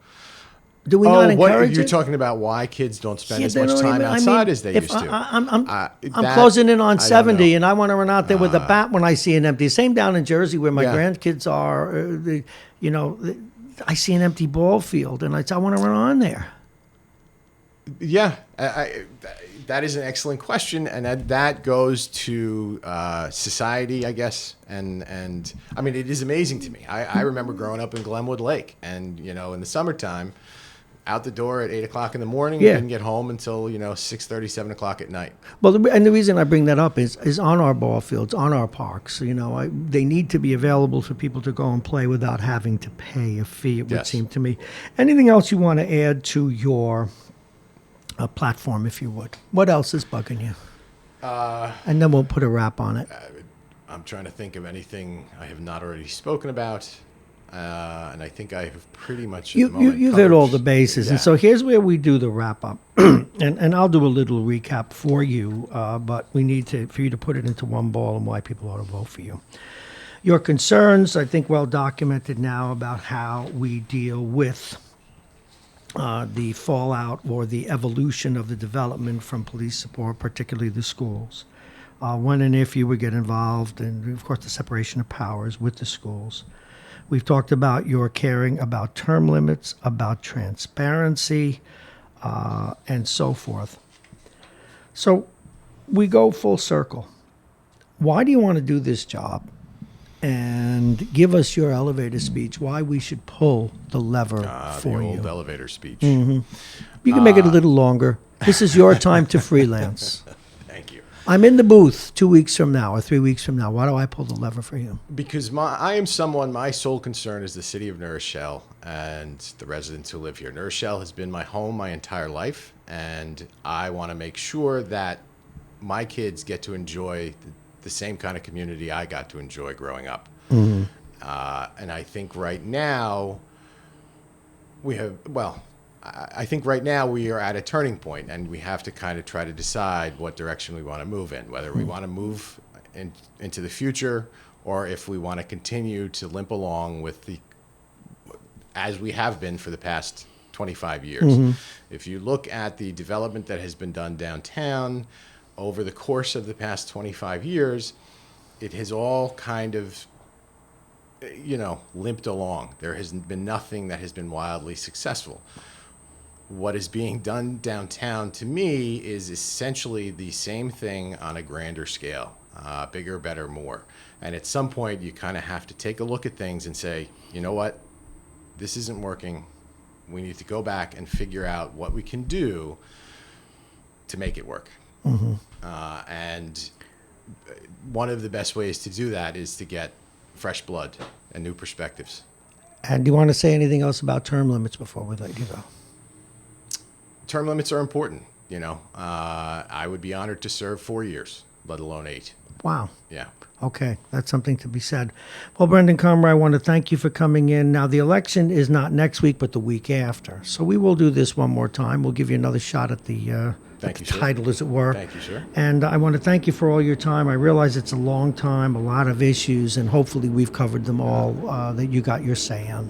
[SPEAKER 1] Do we not encourage
[SPEAKER 12] you're
[SPEAKER 1] it?
[SPEAKER 12] talking about why kids don't spend
[SPEAKER 1] Yeah,
[SPEAKER 12] as
[SPEAKER 1] they
[SPEAKER 12] much
[SPEAKER 1] don't
[SPEAKER 12] time
[SPEAKER 1] even- I
[SPEAKER 12] outside
[SPEAKER 1] mean,
[SPEAKER 12] as they
[SPEAKER 1] if
[SPEAKER 12] used to?
[SPEAKER 1] I'm closing in on
[SPEAKER 12] I don't
[SPEAKER 1] 70,
[SPEAKER 12] know.
[SPEAKER 1] and I want to run out there with a bat when I see an empty. Same down in Jersey where my
[SPEAKER 12] Yeah.
[SPEAKER 1] grandkids are. I see an empty ball field, and I want to run on there.
[SPEAKER 12] Yeah, that is an excellent question, and that goes to society, I guess. And I mean, it is amazing to me. I remember growing up in Glenwood Lake, and in the summertime, out the door at 8 o'clock in the morning,
[SPEAKER 1] Yeah.
[SPEAKER 12] didn't get home until 6:30, 7 o'clock at night.
[SPEAKER 1] Well, and the reason I bring that up is on our ball fields, on our parks. They need to be available for people to go and play without having to pay a fee. It would
[SPEAKER 12] Yes.
[SPEAKER 1] seem to me. Anything else you want to add to your platform, if you would? What else is bugging you? And then we'll put a wrap on it.
[SPEAKER 12] I'm trying to think of anything I have not already spoken about, and I think I have pretty much. At the moment
[SPEAKER 1] You've hit
[SPEAKER 12] covered-
[SPEAKER 1] all the bases, and
[SPEAKER 12] Yeah.
[SPEAKER 1] so here's where we do the wrap up, and I'll do a little recap for you, but we need for you to put it into one ball and why people ought to vote for you. Your concerns, I think, well documented now about how we deal with the fallout or the evolution of the development from police support, particularly the schools. When and if you would get involved, and of course the separation of powers with the schools. We've talked about your caring about term limits, about transparency, and so forth. So we go full circle. Why do you want to do this job? And give us your elevator speech, why we should pull the lever for
[SPEAKER 12] the
[SPEAKER 1] you.
[SPEAKER 12] old elevator speech.
[SPEAKER 1] You can make it a little longer. This is your time to freelance.
[SPEAKER 12] Thank you.
[SPEAKER 1] I'm in the booth 2 weeks from now or 3 weeks from now. Why do I pull the lever for you?
[SPEAKER 12] Because my sole concern is the city of New Rochelle and the residents who live here. New Rochelle has been my home my entire life, and I want to make sure that my kids get to enjoy the same kind of community I got to enjoy growing up. And I think right now I think right now we are at a turning point, and we have to kind of try to decide what direction we want to move in, whether we want to move into the future or if we want to continue to limp along as we have been for the past 25 years. If you look at the development that has been done downtown over the course of the past 25 years, it has all kind of, limped along. There has been nothing that has been wildly successful. What is being done downtown, to me, is essentially the same thing on a grander scale, bigger, better, more. And at some point, you kind of have to take a look at things and say, you know what, this isn't working. We need to go back and figure out what we can do to make it work. And one of the best ways to do that is to get fresh blood and new perspectives.
[SPEAKER 1] And do you want to say anything else about term limits before we let you go?
[SPEAKER 12] Term limits are important. I would be honored to serve 4 years, let alone 8.
[SPEAKER 1] Wow.
[SPEAKER 12] Yeah.
[SPEAKER 1] Okay, that's something to be said. Well, Brendan Comrie, I want to thank you for coming in. Now, the election is not next week, but the week after. So we will do this one more time. We'll give you another shot at the
[SPEAKER 12] Thank you, sir.
[SPEAKER 1] title, as it were.
[SPEAKER 12] Thank you, sir.
[SPEAKER 1] And I want to thank you for all your time. I realize it's a long time, a lot of issues, and hopefully we've covered them all that you got your say on.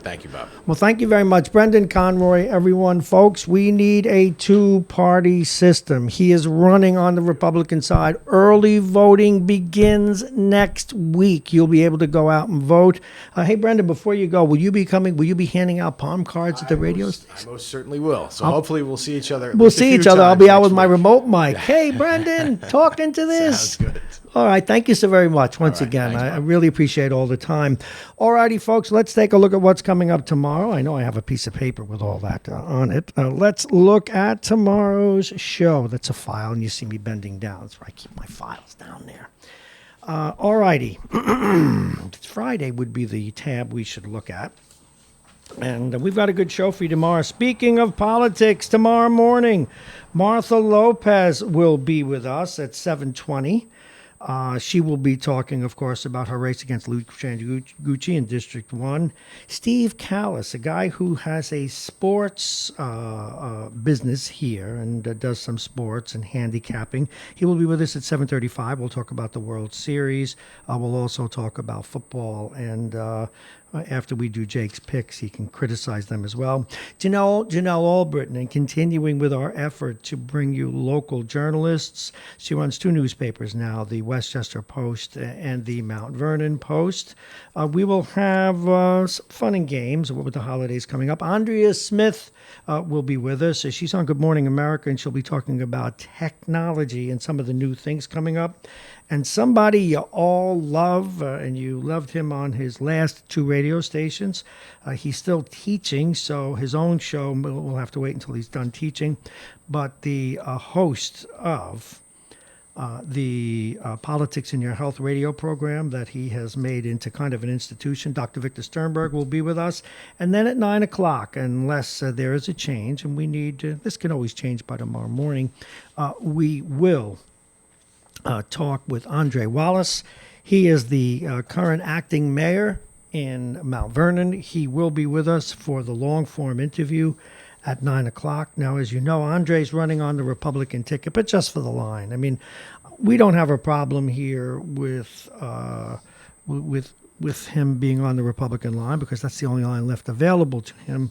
[SPEAKER 12] Thank you, Bob.
[SPEAKER 1] Well, thank you very much. Brendan Conroy, everyone. Folks, we need a two-party system. He is running on the Republican side. Early voting begins next week. You'll be able to go out and vote. Hey, Brendan, before you go, will you be handing out palm cards at the radio station?
[SPEAKER 12] I most certainly will. So hopefully we'll see each other.
[SPEAKER 1] We'll see each other. I'll be out with my
[SPEAKER 12] remote.
[SPEAKER 1] remote mic. Hey, Brendan, talking to this.
[SPEAKER 12] Sounds good.
[SPEAKER 1] All right. Thank you so very much once
[SPEAKER 12] right,
[SPEAKER 1] again.
[SPEAKER 12] thanks,
[SPEAKER 1] I
[SPEAKER 12] Bob.
[SPEAKER 1] really appreciate all the time. All righty, folks, let's take a look at what's coming up tomorrow. I know I have a piece of paper with all that on it. Let's look at tomorrow's show. That's a file, and you see me bending down. That's where I keep my files down there. All righty. It's Friday would be the tab we should look at. And we've got a good show for you tomorrow. Speaking of politics, tomorrow morning, Martha Lopez will be with us at 7:20. She will be talking, of course, about her race against Lou Gucci in District 1. Steve Callis, a guy who has a sports business here and does some sports and handicapping. He will be with us at 7:35. We'll talk about the World Series. We'll also talk about football, and after we do Jake's picks, he can criticize them as well. Janelle Albritton, and continuing with our effort to bring you local journalists. She runs two newspapers now, the Westchester Post and the Mount Vernon Post. We will have some fun and games with the holidays coming up. Andrea Smith will be with us. She's on Good Morning America, and she'll be talking about technology and some of the new things coming up. And somebody you all love, and you loved him on his last two radio stations. He's still teaching, so his own show, we'll have to wait until he's done teaching. But the host of the Politics in Your Health radio program that he has made into kind of an institution, Dr. Victor Sternberg, will be with us. And then at 9 o'clock, unless there is a change, and we need this can always change by tomorrow morning, we will talk with Andre Wallace. He is the current acting mayor in Mount Vernon. He will be with us for the long-form interview at 9 o'clock. Now, as you know, Andre's running on the Republican ticket, but just for the line. I mean, we don't have a problem here with him being on the Republican line because that's the only line left available to him.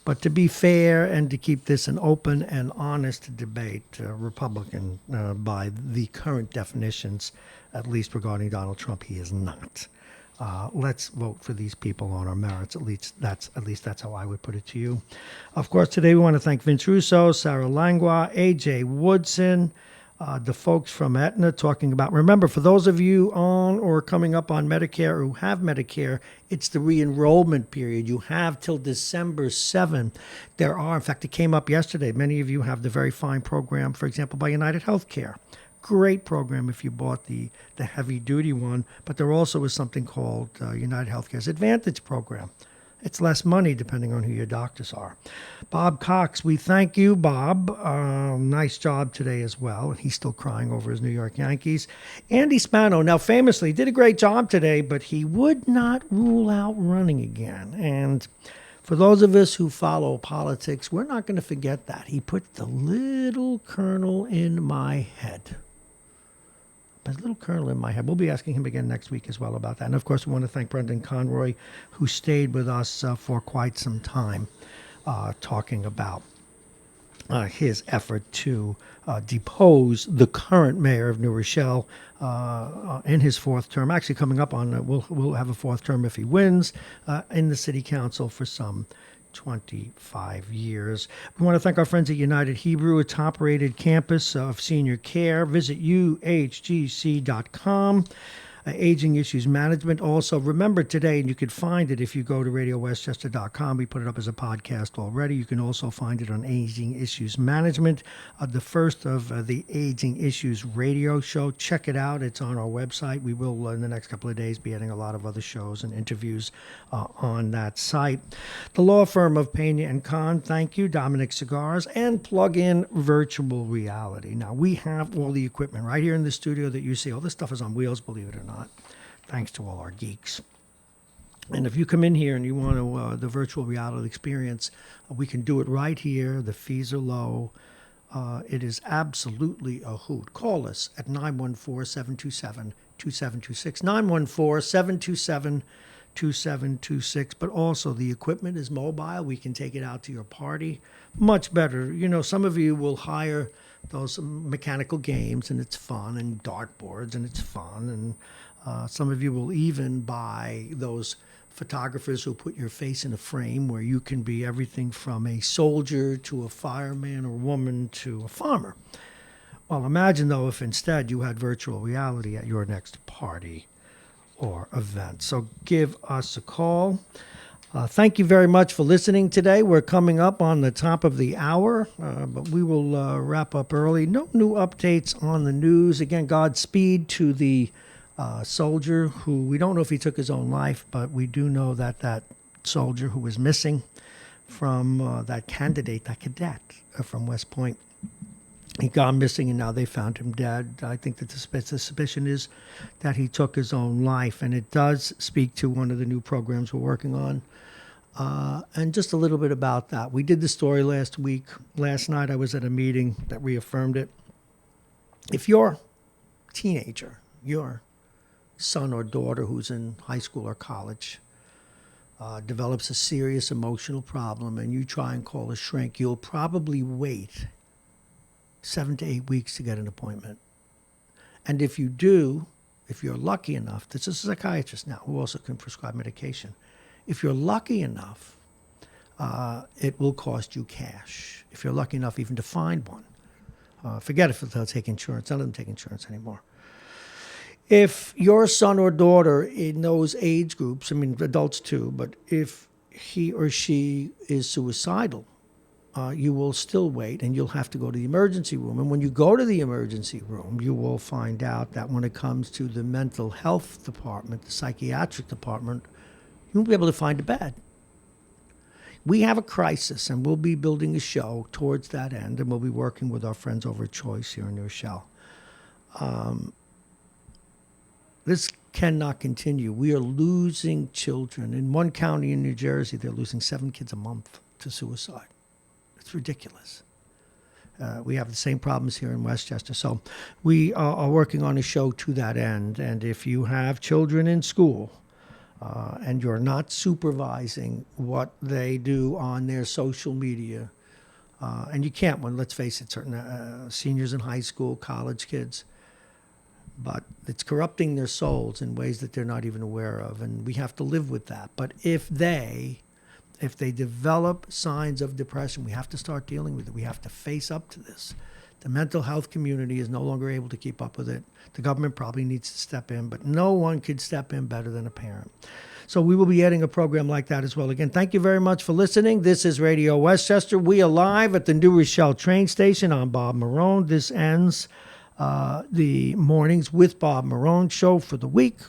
[SPEAKER 1] But to be fair and to keep this an open and honest debate, Republican by the current definitions, at least regarding Donald Trump, he is not. Let's vote for these people on our merits. At least that's how I would put it to you. Of course, today we want to thank Vince Russo, Sarah Langlois, A.J. Woodson, the folks from Aetna talking about, remember, for those of you on or coming up on Medicare or who have Medicare, it's the re-enrollment period. You have till December 7. There are, in fact, it came up yesterday. Many of you have the very fine program, for example, by United Healthcare. Great program if you bought the heavy-duty one, but there also is something called United Healthcare's Advantage program. It's less money depending on who your doctors are. Bob Cox, we thank you, Bob. Nice job today as well. And he's still crying over his New York Yankees. Andy Spano, now famously, did a great job today, but he would not rule out running again. And for those of us who follow politics, we're not going to forget that. He put the little kernel in my head. A little kernel in my head. We'll be asking him again next week as well about that. And, of course, we want to thank Brendan Conroy, who stayed with us for quite some time, talking about his effort to depose the current mayor of New Rochelle in his fourth term. Actually, coming up on, we'll have a fourth term if he wins in the city council for some 25 years. We want to thank our friends at United Hebrew, a top-rated campus of senior care. Visit uhgc.com. Aging Issues Management. Also, remember today, and you can find it if you go to radiowestchester.com. We put it up as a podcast already. You can also find it on Aging Issues Management, the first of the Aging Issues radio show. Check it out. It's on our website. We will, in the next couple of days, be adding a lot of other shows and interviews on that site. The law firm of Pena and Kahn, thank you. Dominic Cigars and Plug-in Virtual Reality. Now, we have all the equipment right here in the studio that you see. All this stuff is on wheels, believe it or not. Thanks to all our geeks. And if you come in here and you want to the virtual reality experience, we can do it right here. The fees are low. It is absolutely a hoot. Call us at 914-727-2726, 914-727-2726. But also the equipment is mobile. We can take it out to your party. Much better. You know, some of you will hire those mechanical games, and it's fun, and dartboards, and it's fun, and some of you will even buy those photographers who put your face in a frame where you can be everything from a soldier to a fireman or woman to a farmer. Well, imagine, though, if instead you had virtual reality at your next party or event. So give us a call. Thank you very much for listening today. We're coming up on the top of the hour, but we will wrap up early. No new updates on the news. Again, Godspeed to the soldier who, we don't know if he took his own life, but we do know that that soldier who was missing from that candidate, that cadet from West Point, He gone missing, and now they found him dead. I think that the suspicion is that he took his own life, and it does speak to one of the new programs we're working on. And just a little bit about that. We did the story last week. Last night I was at a meeting that reaffirmed it. If your teenager, your son or daughter who's in high school or college, develops a serious emotional problem and you try and call a shrink, you'll probably wait 7 to 8 weeks to get an appointment. And if you do, if you're lucky enough, this is a psychiatrist now who also can prescribe medication. If you're lucky enough, it will cost you cash. If you're lucky enough even to find one. Forget if they'll take insurance. None of them take insurance anymore. If your son or daughter in those age groups, I mean adults too, but if he or she is suicidal, you will still wait and you'll have to go to the emergency room. And when you go to the emergency room, you will find out that when it comes to the mental health department, the psychiatric department, you won't be able to find a bed. We have a crisis, and we'll be building a show towards that end, and we'll be working with our friends over at Choice here in Rochelle. This cannot continue. We are losing children. In one county in New Jersey, they're losing 7 kids a month to suicide. It's ridiculous. We have the same problems here in Westchester. So we are working on a show to that end. And if you have children in school and you're not supervising what they do on their social media, and you can't, when, let's face it, certain seniors in high school, college kids, but it's corrupting their souls in ways that they're not even aware of. And we have to live with that. But if they develop signs of depression, we have to start dealing with it. We have to face up to this. The mental health community is no longer able to keep up with it. The government probably needs to step in, but no one could step in better than a parent. So we will be adding a program like that as well. Again, thank you very much for listening. This is Radio Westchester. We are live at the New Rochelle train station. I'm Bob Marrone. This ends the Mornings with Bob Marrone show for the week.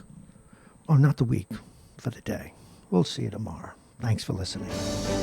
[SPEAKER 1] Or not the week, for the day. We'll see you tomorrow. Thanks for listening.